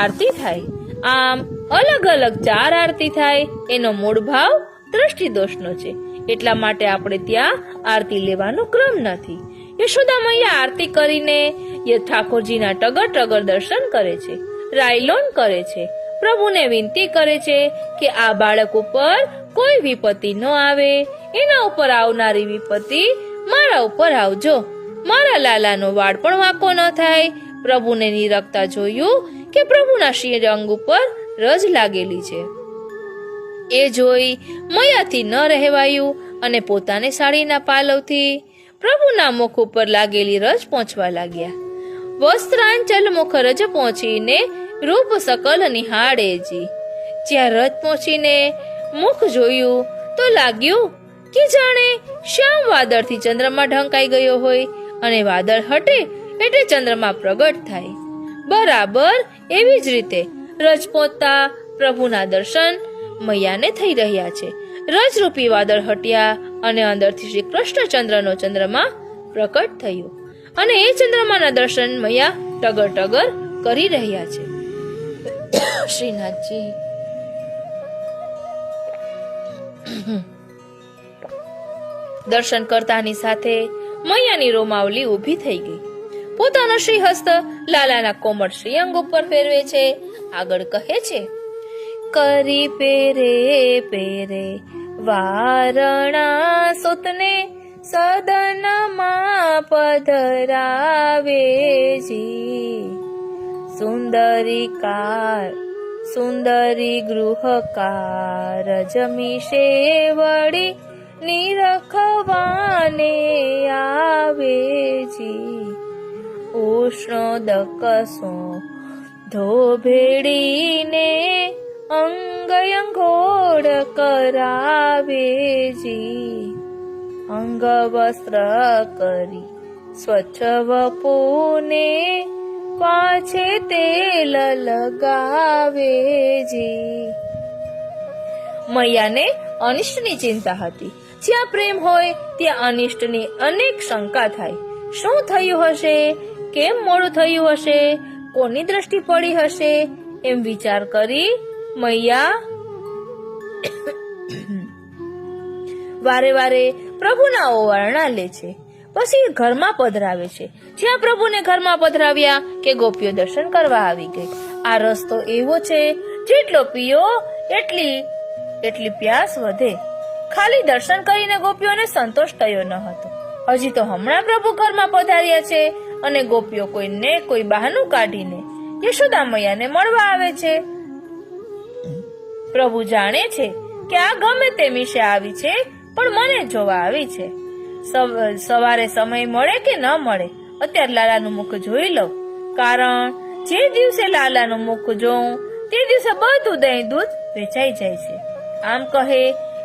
આરતી થાય. આમ અલગ અલગ 4 આરતી થાય એનો મૂળ ભાવ દ્રષ્ટિદોષનો છે, એટલા માટે આપણે ત્યાં આરતી લેવાનો ક્રમ નથી. યશોદા મૈયા આરતી કરીને ઠાકોરજીના ટગર ટગર દર્શન કરે છે, રાયલોન કરે છે, પ્રભુને વિનંતી કરે છે કે આ બાળક ઉપર કોઈ વિપત્તિ ન આવે, એના ઉપર આવનારી વિપત્તિ મારા ઉપર આવજો, મારા લાલાનો વાળ પણ વાંકો ન થાય. પ્રભુને નિરખતા જોયું કે પ્રભુના શ્રીરંગ ઉપર રજ લાગેલી છે. એ જોઈ મૈયાથી ન રહેવાયું અને પોતાની સાડીના પાલવથી પ્રભુના મુખ ઉપર લાગેલી રજ પહોંચવા લાગ્યા. વસ્ત્રાંચલ મુખ રજ પહોંચીને રૂપ સકલ નિહાળેજી. જ્યાં રજ પહોંચીને મુખ જોયું તો લાગ્યું કે જાણે શ્યામ વાદળથી ચંદ્રમા ઢંકાઈ ગયો હોય અને વાદળ હટે એટલે ચંદ્રમા પ્રગટ થાય. બરાબર એવી જ રીતે રજ પહોંચતા પ્રભુના દર્શન મૈયાને થઈ રહ્યા છે. રજરૂપી વાદળ હટ્યા અને અંદરથી શ્રી કૃષ્ણચંદ્રનો ચંદ્રમા પ્રકટ થયો અને એ ચંદ્રમાના દર્શન મૈયા ટગર ટગર કરી રહ્યા છે. શ્રીનાથજી દર્શન કરતાની સાથે મૈયાની રોમાવલી ઊભી થઈ ગઈ. પોતાનો શ્રીહસ્ત લાલાના કોમળ શ્રીઅંગ ઉપર ફેરવે છે. આગળ કહે છે, કરી પેરે પેરે વારણા સુતને સદનમાં પધરાવેજી. સુંદરી ગૃહકાર જમીશે વળી નિરખવાને આવેજી. ઉષ્ણોદકસો ધોભેડીને અંગયંગોળ કરાવેજી. અંગ વસ્ત્ર કરી સ્વચ્છ વપુને પાછે તેલ લગાવેજી. મૈયાને અનિષ્ટની ચિંતા હતી. જ્યાં પ્રેમ હોય ત્યાં અનિષ્ટની અનેક શંકા થાય. શું થયું હશે, કેમ મોડું થયું હશે, કોની દ્રષ્ટિ પડી હશે, એમ વિચાર કરી મૈયા વારે વારે પ્રભુના ઓવારણા લે છે. પછી ઘરમાં પધરાવે છે. જ્યાં પ્રભુને ઘરમાં પધરાવ્યા કે ગોપીઓ દર્શન કરવા આવી ગઈ. આ રસ્તો એવો છે, જેટલો પીઓ એટલી પ્યાસ વધે. ખાલી દર્શન કરીને ગોપીઓને સંતોષ થયો ન હતો. હજી તો હમણાં પ્રભુ ઘરમાં પધાર્યા છે અને ગોપીઓ કોઈને કોઈ બહાનું કાઢીને યશોદા મૈયાને મળવા આવે છે. પ્રભુ જાણે છે કે આ ગમે તે વિશે આવી છે, પણ મને જોવા આવી છે. સવારે સમય મળે કે ન મળે, અત્યારે લાલાનું મુખ જોઈ લઉં, કારણ જે દિવસે લાલાનું મુખ જોઉં તે દિવસે બધું દહીં દૂધ વેચાઈ જાય છે. આમ કહે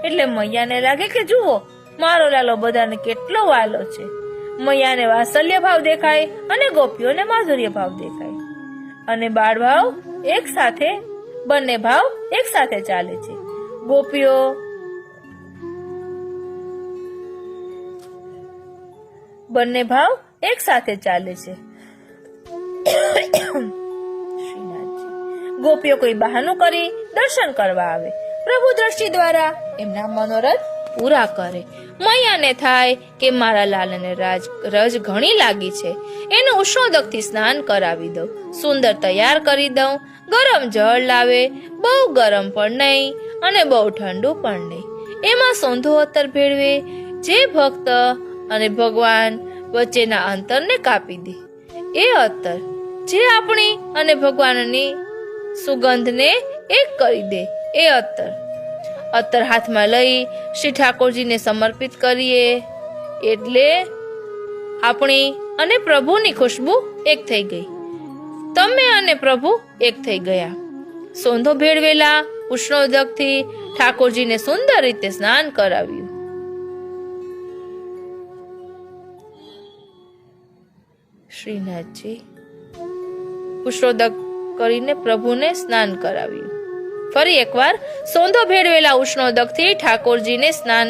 એટલે મૈયાને લાગે કે જુઓ મારો લાલો બધાને કેટલો વાલો છે. મૈયાને વાત્સલ્ય ભાવ દેખાય અને ગોપીઓને માધુર્ય ભાવ દેખાય અને બાળ ભાવ એક સાથે, બંને ભાવ એક સાથે ચાલે છે. ગોપીઓ બંને ભાવ એક સાથે ચાલે છે. ગોપીઓ કોઈ બહાનું કરી દર્શન કરવા આવે. પ્રભુ દ્રષ્ટિ દ્વારા એમના મનોરથ પૂરા કરે. મૈયાને થાય કે મારા લાલાને રજ ઘણી લાગી છે, એનું ઉષ્ણોદકથી સ્નાન કરાવી દઉં, સુંદર તૈયાર કરી દઉં. ગરમ જળ લાવે, બહુ ગરમ પણ નહીં અને બહુ ઠંડુ પણ નહીં. એમાં સોંધો અત્તર ભેળવે, જે ભક્ત અને ભગવાન વચ્ચેના અંતરને કાપી દે. એ અત્તર જે આપણી અને ભગવાનની સુગંધને એક કરી દે. એ અત્તર હાથમાં લઈ શ્રી ઠાકોરજીને સમર્પિત કરીએ એટલે આપણી અને પ્રભુની ખુશ્બુ એક થઈ ગઈ. તમે અને પ્રભુ એક થઈ ગયા. સોંધો ભેળવેલા ઉષ્ણોદકથી ઠાકોરજીને સુંદર રીતે સ્નાન કરાવ્યું. શ્રીનાથજી ઉષ્ણોદક કરીને પ્રભુને સ્નાન કરાવ્યું. ફરી એકવાર સોંધો ભેળવેલા ઉષ્ણોદકથી ઠાકોરજીને સ્નાન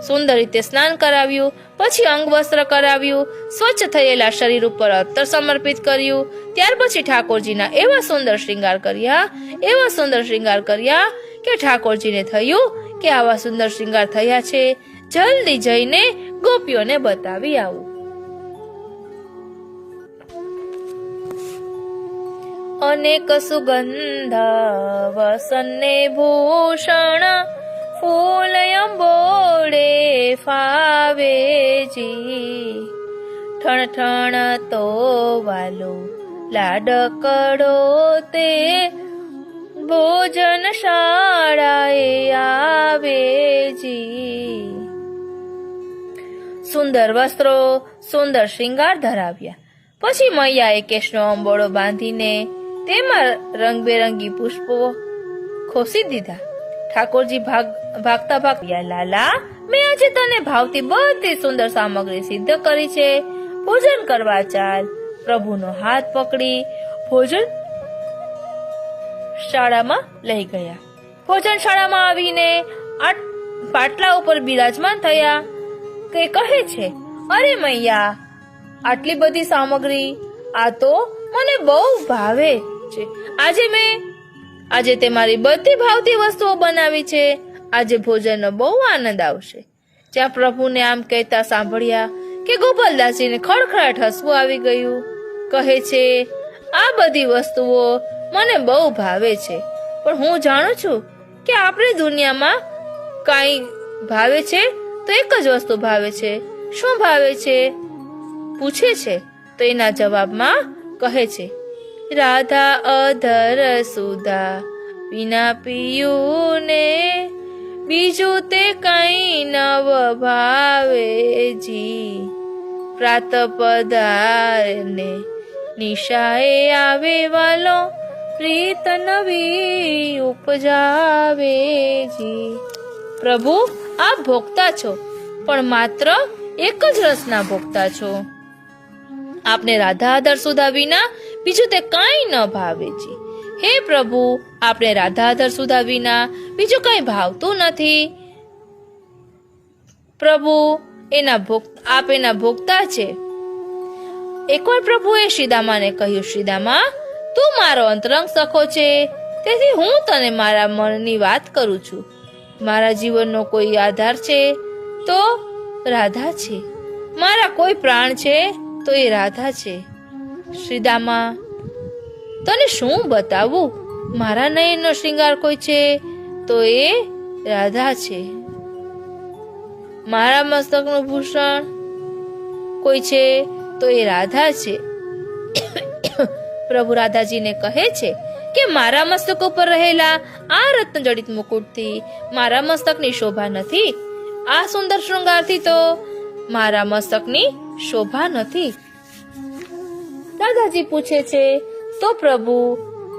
સુંદર રીતે સ્નાન કરાવ્યું, પછી અંગવસ્ત્ર કરાવ્યું, સ્વચ્છ થયેલા શરીર ઉપર અત્તર સમર્પિત કર્યું. ત્યાર પછી ઠાકોરજીના એવા સુંદર શ્રૃંગાર કર્યા કે ઠાકોરજીને થયું કે આવા સુંદર શ્રૃંગાર થયા છે, જલ્દી જઈને ગોપીઓને બતાવી આવું. અનેક સુગંધ વસને ભૂષણ ફૂલ અંબોડે ફાવેજી. ઠણ ઠણ તો વાલો લાડકડો તે ભોજન શાળાએ આવેજી. સુંદર વસ્ત્રો, સુંદર શ્રૃંગાર ધરાવ્યા. પછી મૈયાએ કેશનો અંબોળો બાંધીને તેમાં રંગબેરંગી પુષ્પો ખોસી દીધા. ઠાકોરજી ભાગતા ભાગ્યા, લાલા, મેં આજે તને ભાવતી બધી સુંદર સામગ્રી સિદ્ધ કરી છે, ભોજન કરવા ચાલ. પ્રભુનો હાથ પકડી ભોજન શાળામાં લઈ ગયા. ભોજન શાળામાં આવીને પાટલા ઉપર બિરાજમાન થયા કે કહે છે, અરે મૈયા, આટલી બધી સામગ્રી, આ તો મને બહુ ભાવે છે. આજે તે મારી બધી ભાવતી વસ્તુઓ બનાવી છે. આજે ભોજનનો બહુ આનંદ આવશે. જ્યાં પ્રભુને આમ કહેતા સાંભળ્યા કે ગોપાલદાસજીને ખડખડાટ હસવું આવી ગયું. કહે છે, આ બધી વસ્તુઓ મને બહુ ભાવે છે, પણ હું જાણું છું કે આપણી દુનિયામાં કાંઈ ભાવે છે તો એક જ વસ્તુ ભાવે છે. શું ભાવે છે પૂછે છે તો એના જવાબમાં કહે છે, રાધા અધર સુધા વિના પીયું ને બીજું તે કઈ નવ ભાવેજી. પ્રાત પધારને નિશાએ આવે વાલો પ્રીત નવી ઉપજાવેજી. પ્રભુ, આપ ભોગતા છો, પણ માત્ર એક જ રસના ભોગતા છો. આપને રાધા આદર સુધા વિના બીજું તે કાંઈ ન ભાવેજી. હે પ્રભુ, આપણે રાધા આદર સુધા વિના બીજું કઈ ભાવતું નથી. પ્રભુ, આપ એના ભોગતા છે. એકવાર પ્રભુએ શ્રીદામાને કહ્યું, શ્રીદામા, તું મારો અંતરંગ સખો છે, તેથી હું તને મારા મનની વાત કરું છું. મારા જીવનનો કોઈ આધાર છે તો રાધા છે, મારા કોઈ પ્રાણ છે તો એ રાધા છે. શ્રીદામા, તને શું બતાવું? મારા નયનનો શ્રૃંગાર કોઈ છે તો એ રાધા છે. મારા મસ્તકનું ભૂષણ કોઈ છે તો એ રાધા છે. પ્રભુ રાધાજીને કહે છે કે મારા મસ્તક ઉપર રહેલા આ રત્નજડિત મુકુટથી મારા મસ્તકની શોભા નથી. આ સુંદર શૃંગારથી તો મારા મસ્તકની શોભા નથી. દાદાજી પૂછે છે, તો પ્રભુ,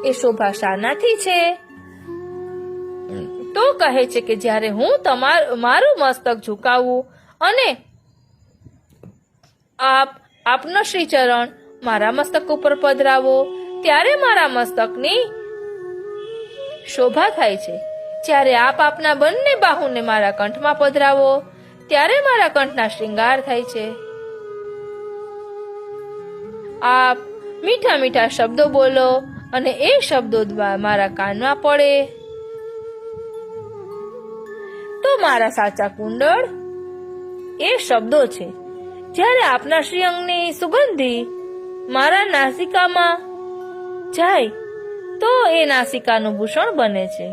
એ શોભા શાનાથી છે? તો કહે છે કે જ્યારે હું મારું મસ્તક ઝુકાવું અને આપનો શ્રી ચરણ મારા મસ્તક ઉપર પધરાવો ત્યારે મારા મસ્તકની શોભા થાય છે. જ્યારે આપ આપના બંને બાહુને મારા કંઠમાં પધરાવો ત્યારે મારા કંઠના શ્રૃંગાર થાય છે. આપ મીઠા મીઠા શબ્દો બોલો અને એ શબ્દો મારા કાનમાં પડે તો મારા સાચા કુંડળ એ શબ્દો છે. જ્યારે આપના શ્રી અંગની સુગંધી મારા નાસિકામાં જાય તો એ નાસિકાનું ભૂષણ બને છે.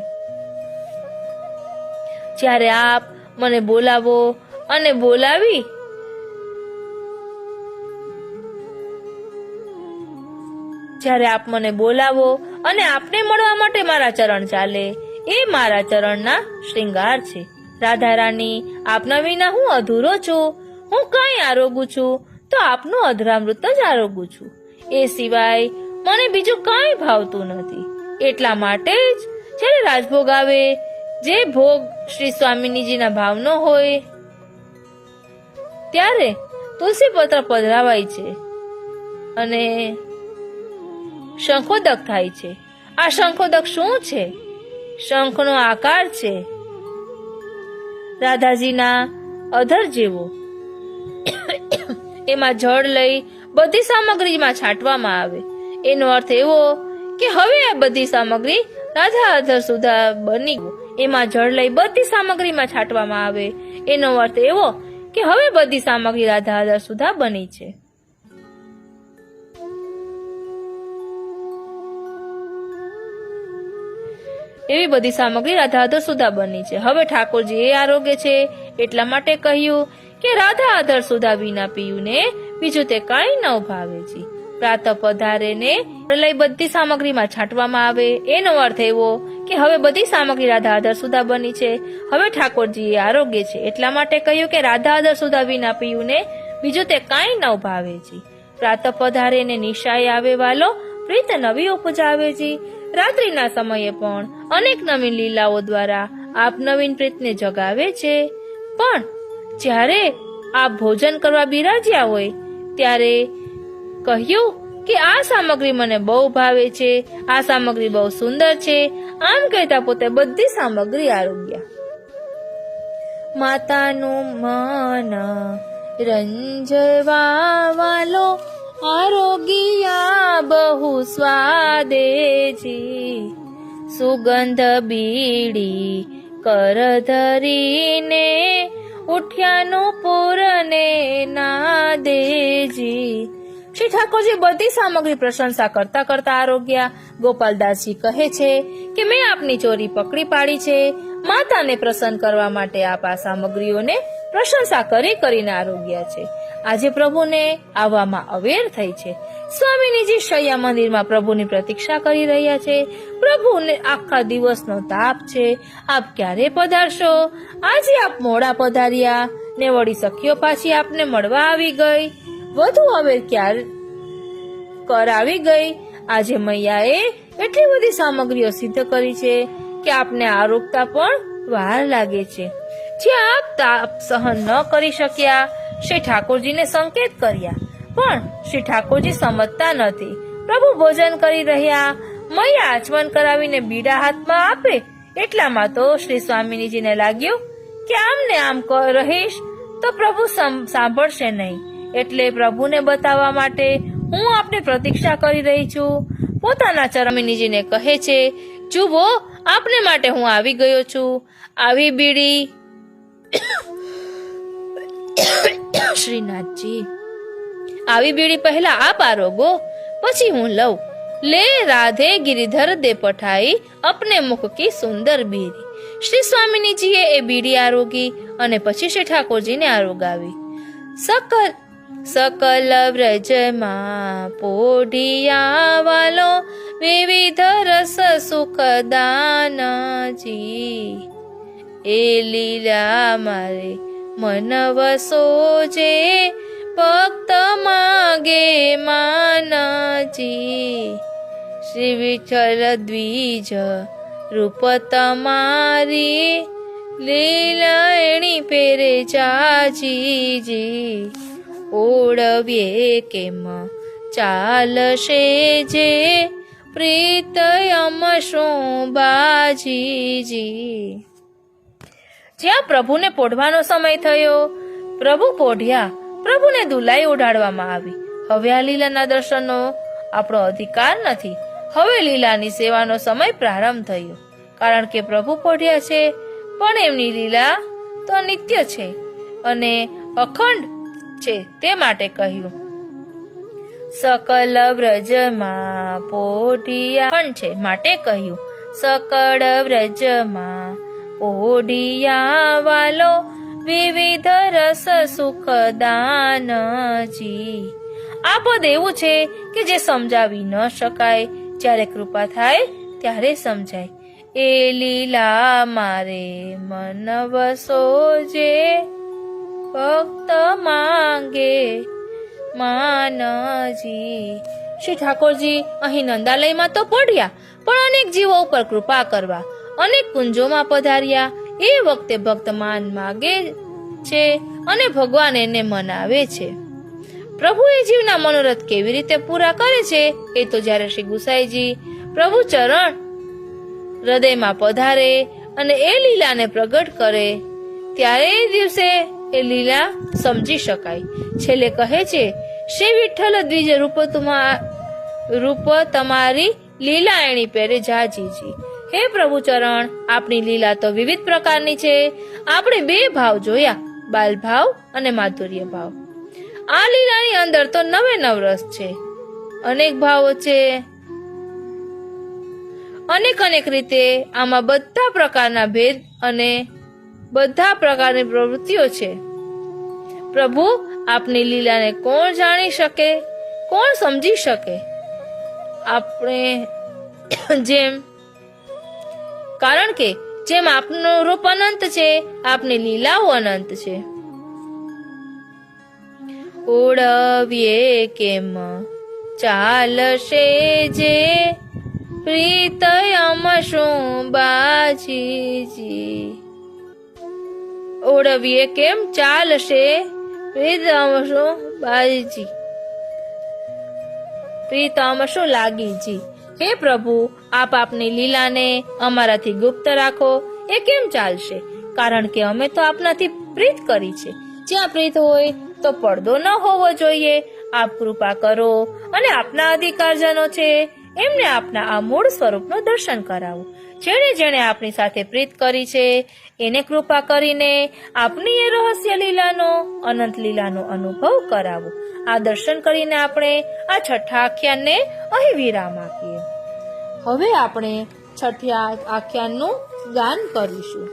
જ્યારે આપ મને બોલાવો અને બોલાવી જ્યારે આપ મને બોલાવો અને આપને મળવા માટે મારા ચરણ ચાલે એ મારા ચરણના શ્રૃંગાર છે. રાધા રાણી, આપના વિના હું અધૂરો છું. હું કઈ આરોગું છું તો આપનું અધરામૃત જ આરોગું છું. એ સિવાય મને બીજું કઈ ભાવતું નથી. એટલા માટે જ જ્યારે રાજભોગ આવે, જે ભોગ શ્રી સ્વામિનીજીના ભાવનો હોય, ત્યારે તુલસી પત્ર પધરાવાય છે અને શંખોદક થાય છે. આ શંખોદક શું છે? શંખનો આકાર છે. રાધાજીના અધર જેવો. એમાં જળ લઈ બધી સામગ્રીમાં છાંટવામાં આવે. એનો અર્થ એવો કે હવે આ બધી સામગ્રી રાધા અધર સુધા બની. એમાં જળ લઈ બધી સામગ્રીમાં છાંટવામાં આવે. એનો અર્થ એવો કે હવે બધી સામગ્રી રાધા અધર સુધા બની છે. એવી બધી સામગ્રી રાધા અધર સુધા બની છે. હવે ઠાકોરજી એ આરોગ્ય છે એટલા માટે કહ્યું કે રાધા અધર સુધા વિના પીયું ને બીજું તે કઈ ન ભાવે છે. પ્રાત પધારે ને લઈ બધી સામગ્રીમાં છાંટવામાં આવે. એનો અર્થ એવો કે હવે બધી સામગ્રી રાધા અધર સુધા બની છે. હવે ઠાકોરજી એ આરોગ્ય છે એટલા માટે કહ્યું કે રાધા અધર સુધા વિના પીયું ને બીજું તે કઈ ન ભાવે છે. પ્રાત પધારે ને નિશાએ આવે વાલો પ્રીત નવી ઉપજાવે છે. રાત્રિના સમયે પણ અનેક નવીન લીલાઓ દ્વારા આપ નવીન પ્રીતને જગાવે છે. પણ જ્યારે આપ ભોજન કરવા બિરાજ્યા હોય ત્યારે કહ્યું કે આ સામગ્રી મને બહુ ભાવે છે, આ સામગ્રી બહુ સુંદર છે. આમ કહેતા પોતે બધી સામગ્રી આરોગ્યા. માતાનું મન રંજવા વાલો આરોગ્યા બહુ સ્વાદે જી. સુગંધ બીડી કર ધરીને ઉઠ્યાનો પૂરને ના દેજી. શ્રી ઠાકોરજી બધી સામગ્રી પ્રશંસા કરતા કરતા આરોગ્યા. ગોપાલદાસજી કહે છે કે મેં આપની ચોરી પકડી પાડી છે. માતાને પ્રસન્ન કરવા માટે આપ આ સામગ્રીઓને પ્રશંસા કરીને આરોગ્યા છે. આજે પ્રભુને આવવામાં અવેર થઈ છે. સ્વામીજીજી શૈયા મંદિરમાં પ્રભુની પ્રતીક્ષા કરી રહ્યા છે. પ્રભુને આખા દિવસનો તાપ છે. આપ ક્યારે પધારશો? આજે આપ મોડા પધાર્યા ને વળી સખીઓ પાછી આપને મળવા આવી ગઈ. વધુ અવેર ક્યારે કરાવી ગઈ. આજે મૈયાએ એટલી બધી સામગ્રીઓ સિદ્ધ કરી છે કે આપને આરોગતા પણ વાર લાગે છે. જ્યાં આપ તાપ સહન ન કરી શક્યા શ્રી ઠાકોરજીને સંકેત કર્યા, પણ શ્રી ઠાકોરજી સમજતા નથી. પ્રભુ ભોજન કરી રહ્યા. મૈયા આચમન કરાવીને બીડા હાથમાં આપે એટલામાં તો શ્રી સ્વામીજીને લાગ્યું કે આમને આમ રહીશ તો પ્રભુ સાંભળશે નહીં. એટલે પ્રભુને બતાવવા માટે હું આપની પ્રતીક્ષા કરી રહી છું. પોતાના ચરણજીને કહે છે, જુઓ આપને માટે હું આવી ગયો છું. આવી બીડી શ્રીનાથજી, આવી બીડી પહેલા આપ આરોગો, પછી હું લઉં. લે રાધે ગિરિધર દે પઠાઈ અપને મુખ કી સુંદર બીડી. શ્રી સ્વામીજીએ એ બીડી આરોગી અને પછી શ્રી ઠાકોરજીને આરોગાવી. સકલ વ્રજમાં પોઢિયા વાલો વિવિધ રસ સુખદાનજી. એ લીલા મારે મન વસોજે ભક્ત માગે માનજી. શ્રી વિઠ્ઠલ દ્વિજ રૂપ તમારી લીલાણી પેરે જાજીજી. ઓળવીએ કેમ ચાલશે જે પ્રીતયમ શોભાજીજી. જ્યાં પ્રભુને પોઢવાનો સમય થયો, પ્રભુ પોઢ્યા. પ્રભુને દુલાઈ ઉડાડવામાં આવી. હવે આ લીલાના દર્શનનો આપણો અધિકાર નથી. હવે લીલાની સેવાનો સમય પ્રારંભ થયો. કારણ કે પ્રભુ પોઢ્યા છે, પણ એમની લીલા તો નિત્ય છે અને અખંડ છે. તે માટે કહ્યું સકલ વ્રજમાં પોઢિયા પણ છે. માટે કહ્યું સકળ વ્રજમાં પોઢિયા વાલો વિવિધ રસ સુખદાનજી. આ પદ એવું છે કે જે સમજાવી ન શકાય. જ્યારે કૃપા થાય ત્યારે સમજાય. એ લીલા મારે મન વસોજે ભક્ત માંગે માનજી. શ્રી ઠાકોરજી અહીં નંદાલયમાં તો પડ્યા, પણ અનેક જીવો ઉપર કૃપા કરવા અનેક કુંજોમાં પધાર્યા. એ વખતે ભક્ત માન માગે છે અને ભગવાન એને મનાવે છે. પ્રભુ એ જીવના મનોરથ કેવી રીતે પૂરા કરે છે એ તો જ્યારે શ્રી ગુસાઈજી પ્રભુ ચરણ હૃદયમાં પધારે અને એ લીલાને પ્રગટ કરે ત્યારે એ દિવસે એ લીલા સમજી શકાય. છેલ્લે કહે છે, શ્રી વિઠ્ઠલ દ્વિજ રૂપ તમારી લીલા એણી પેરે જાજીજી. હે પ્રભુ ચરણ, આપની લીલા તો વિવિધ પ્રકારની છે. આપણે બે ભાવ જોયા, બાલ ભાવ અને માધુર્ય ભાવ. આ લીલાની અંદર તો નવે નવ રસ છે, અનેક ભાવો છે, અનેક રીતે આમાં બધા પ્રકારના ભેદ અને બધા પ્રકારની પ્રવૃત્તિઓ છે. પ્રભુ, આપની લીલાને કોણ જાણી શકે, કોણ સમજી શકે? આપણે કારણ કે જેમ આપનું રૂપ અનંત છે, આપની લીલાઓ અનંત છે. ઓળવીએ કેમ ચાલશે જે પ્રીતયમ શું બાજીજી. ઓળવીએ કેમ ચાલશે પ્રીતમ શું બાજીજી, પ્રીતમ શું લાગીજી. હે પ્રભુ, આપ આપની લીલાને અમારાથી ગુપ્ત રાખો. એ કેમ ચાલશે? કારણ કે અમે તો આપનાથી પ્રીત કરી છે. જ્યાં પ્રીત હોય તો પડદો ન હોવો જોઈએ. આપ કૃપા કરો અને આપના અધિકારજનો છે એમને આપના આ મૂળ સ્વરૂપનું દર્શન કરાવો. જેણે આપની સાથે પ્રીત કરી છે એને કૃપા કરીને આપની એ રહસ્ય લીલાનો, અનંત લીલાનો અનુભવ કરાવો. આ દર્શન કરીને આપણે આ છઠ્ઠા આખ્યાનને અહીં વિરામ આપીએ. હવે આપણે છઠ્ઠા આખ્યાનનું ગાન કરીશું.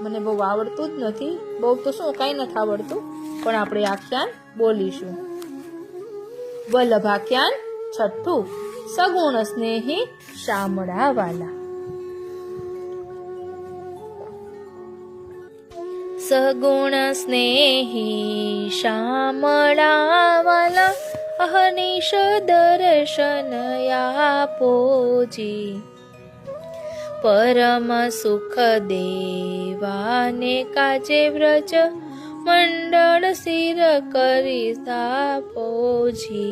મને બહુ આવડતું જ નથી, બહુ તો શું કઈ નથી આવડતું, પણ આપણે આખ્યાન બોલીશું. વલ્લભાખ્યાન છઠ્ઠું. સગુણ સ્નેહી શામળા વાલા. સગુણ સ્નેહી શામળા વાલા, અહનિશ દર્શન આપોજી. પરમ સુખ દેવાને કાજે વ્રજ મંડળ સિર કરી સ્થાપોજી.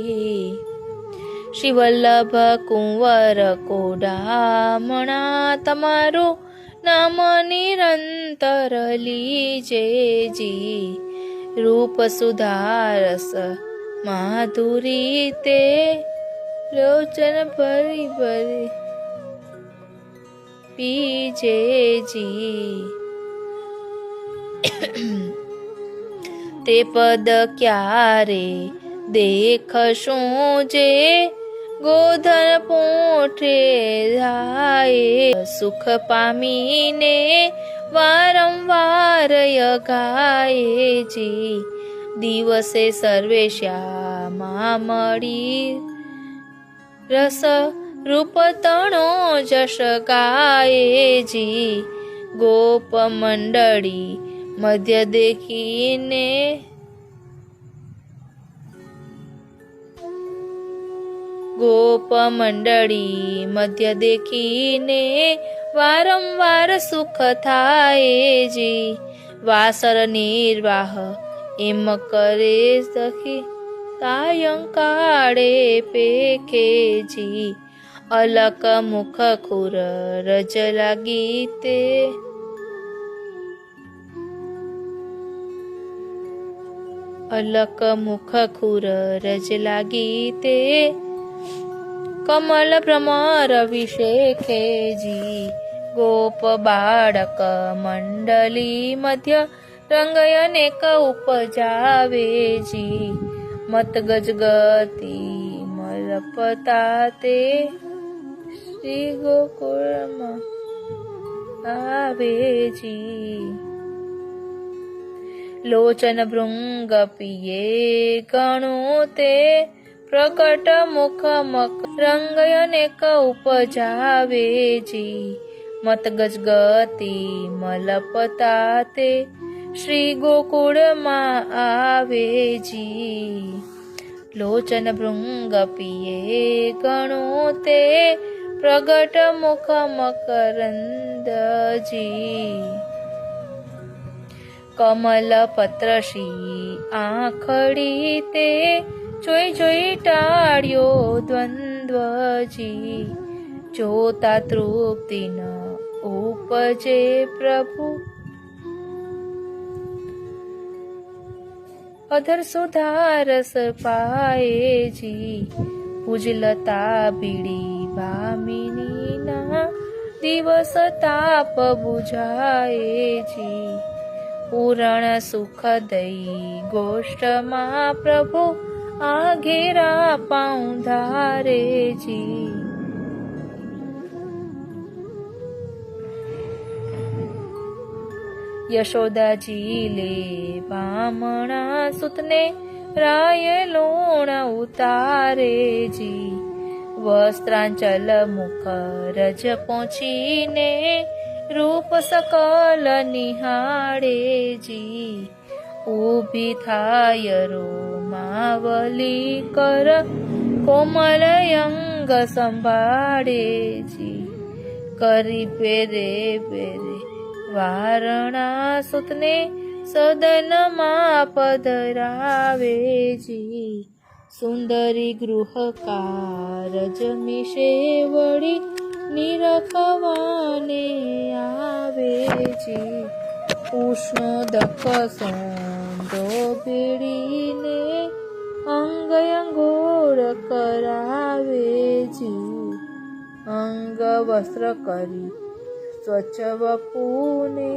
શ્રી વલ્લભ કુંવર કોડામણા, તમારું નામ નિરંતર લીજેજી. રૂપ સુધારસ માધુરી તે લોચન ભરી ભરી પીજેજી. તે પદ ક્યારે દેખશું જે ગોધન પોઠે જાય. સુખ પામીને વારંવાર યગાયેજી. દિવસે સર્વે શ્યામા મળી રસ રૂપ તણો જશ ગાયેજી. ગોપ મંડળી મધ્ય દેખીને વારંવાર સુખ થાયજી. વાસર નિર્વાહ એમ કરે સખી, સાયંકાળે પેખેજી. અલક મુખ ખુર રજ લાગી તે, અલક મુખ ખુર રજ લાગી તે. કમલ ભ્રમર વિશેખેજી. ગોપ બાળક મંડલી મધ્ય રંગ અનેક ઉપજાવેજી. મત ગજગતિ મલપતા તે શ્રી ગોકુળમાં આવેજી. લોચન ભૃંગ પિયે ગણું તે પ્રકટ મુખ મક રંગ અનેક ઉપજાવેજી. મત ગજગતિ મલપતા તે શ્રી ગોકુળમાં આવેજી. લોચન ભૃંગ પિયે ગણું તે પ્રગટ મુખ મકરંદજી. કમલ પત્ર શ્રી આંખડી તે જોઈ ટાળ્યો દ્વંદ્વજી. જોતા તૃપ્તિ ન ઉપજે પ્રભુ અધર સુધારસ પાએજી, પૂજલતા બીડી ભામિનીના, દિવસ તાપ બુઝાએજી, પૂરણ સુખદયી ગોષ્ઠમાં પ્રભુ આ ઘેરા પાઉંધારેજી. યશોદાજી લે બ્રાહ્મણા સુતને, રાય લોણ ઉતારેજી, વસ્ત્રાંચલ મુખ રજ પહોંચીને, રૂપ સકલ નિહાળેજી, ઊભી થાય રોમાવલી કર, કોમલ અંગ સંભાળેજી, કરી પેરે પેરે વારણા સુતને, સદનમાં પધરાવેજી, સુંદરી ગૃહ કારજ મિશે વળી, નિરખવાને આવેજી, ઉષ્ણ દખ સોંદો ભેળીને, અંગ અંગોળ કરાવેજી, અંગ વસ્ત્ર કરી સ્વચ્છ વપુને,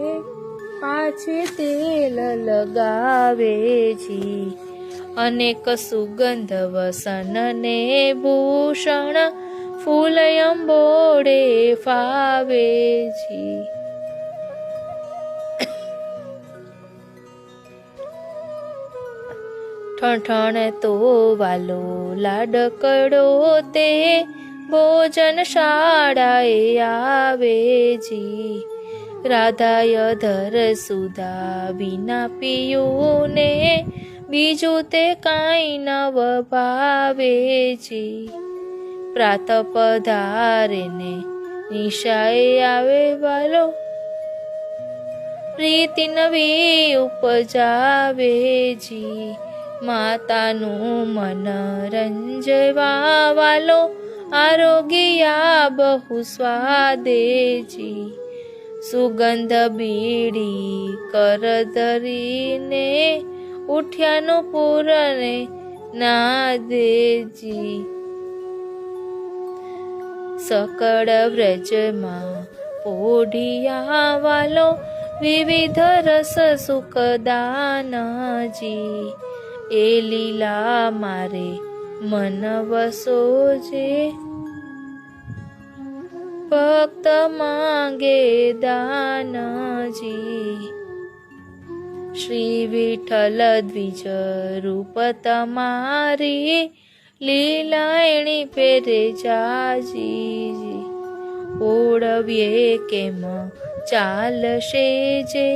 પાછે તેલ લગાવેજી, અનેક સુગંધ વસનને ભૂષણ, ફૂલ અંબોડે ફાવેજી, ઠણઠણ તો વાલો લાડકડો તે, ભોજન શાળાએ આવેજી, રાધાય ધર સુધા વિના પીયુને, બીજું તે કાંઈ નવ ભાવેજી, પ્રાત પધારે ને નિશાએ આવે વાલો, પ્રીતિ નવી ઉપજાવેજી, માતાનું મન રંજવા વાલો, આરોગ્યા બહુ સ્વાદેજી, સુગંધ બીડી કર ધરીને, ઉઠ્યાનું પૂરને નાદેજી, સકળ વ્રજમાં પોઢિયા વાલો, વિવિધ રસ સુખદાનજી, એ લીલા મારે મન વસોજે, ભક્ત માંગે દાનજી, શ્રી વિઠ્ઠલ દ્વિજ રૂપ તમારી, લીલા એણી પેરે જાજી, ઓળવીએ કેમ ચાલશે જે,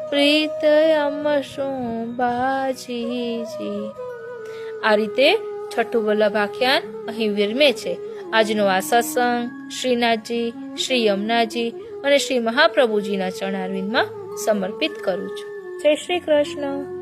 પ્રીત અમ શું બાજીજી. આ રીતે છઠ્ઠું વલ્લભ આખ્યાન અહીં વિરમે છે. આજનો આ સત્સંગ શ્રીનાથજી, શ્રી યમુનાજી અને શ્રી મહાપ્રભુજીના ચરણારવિંદમાં સમર્પિત કરું છું. જય શ્રી કૃષ્ણ.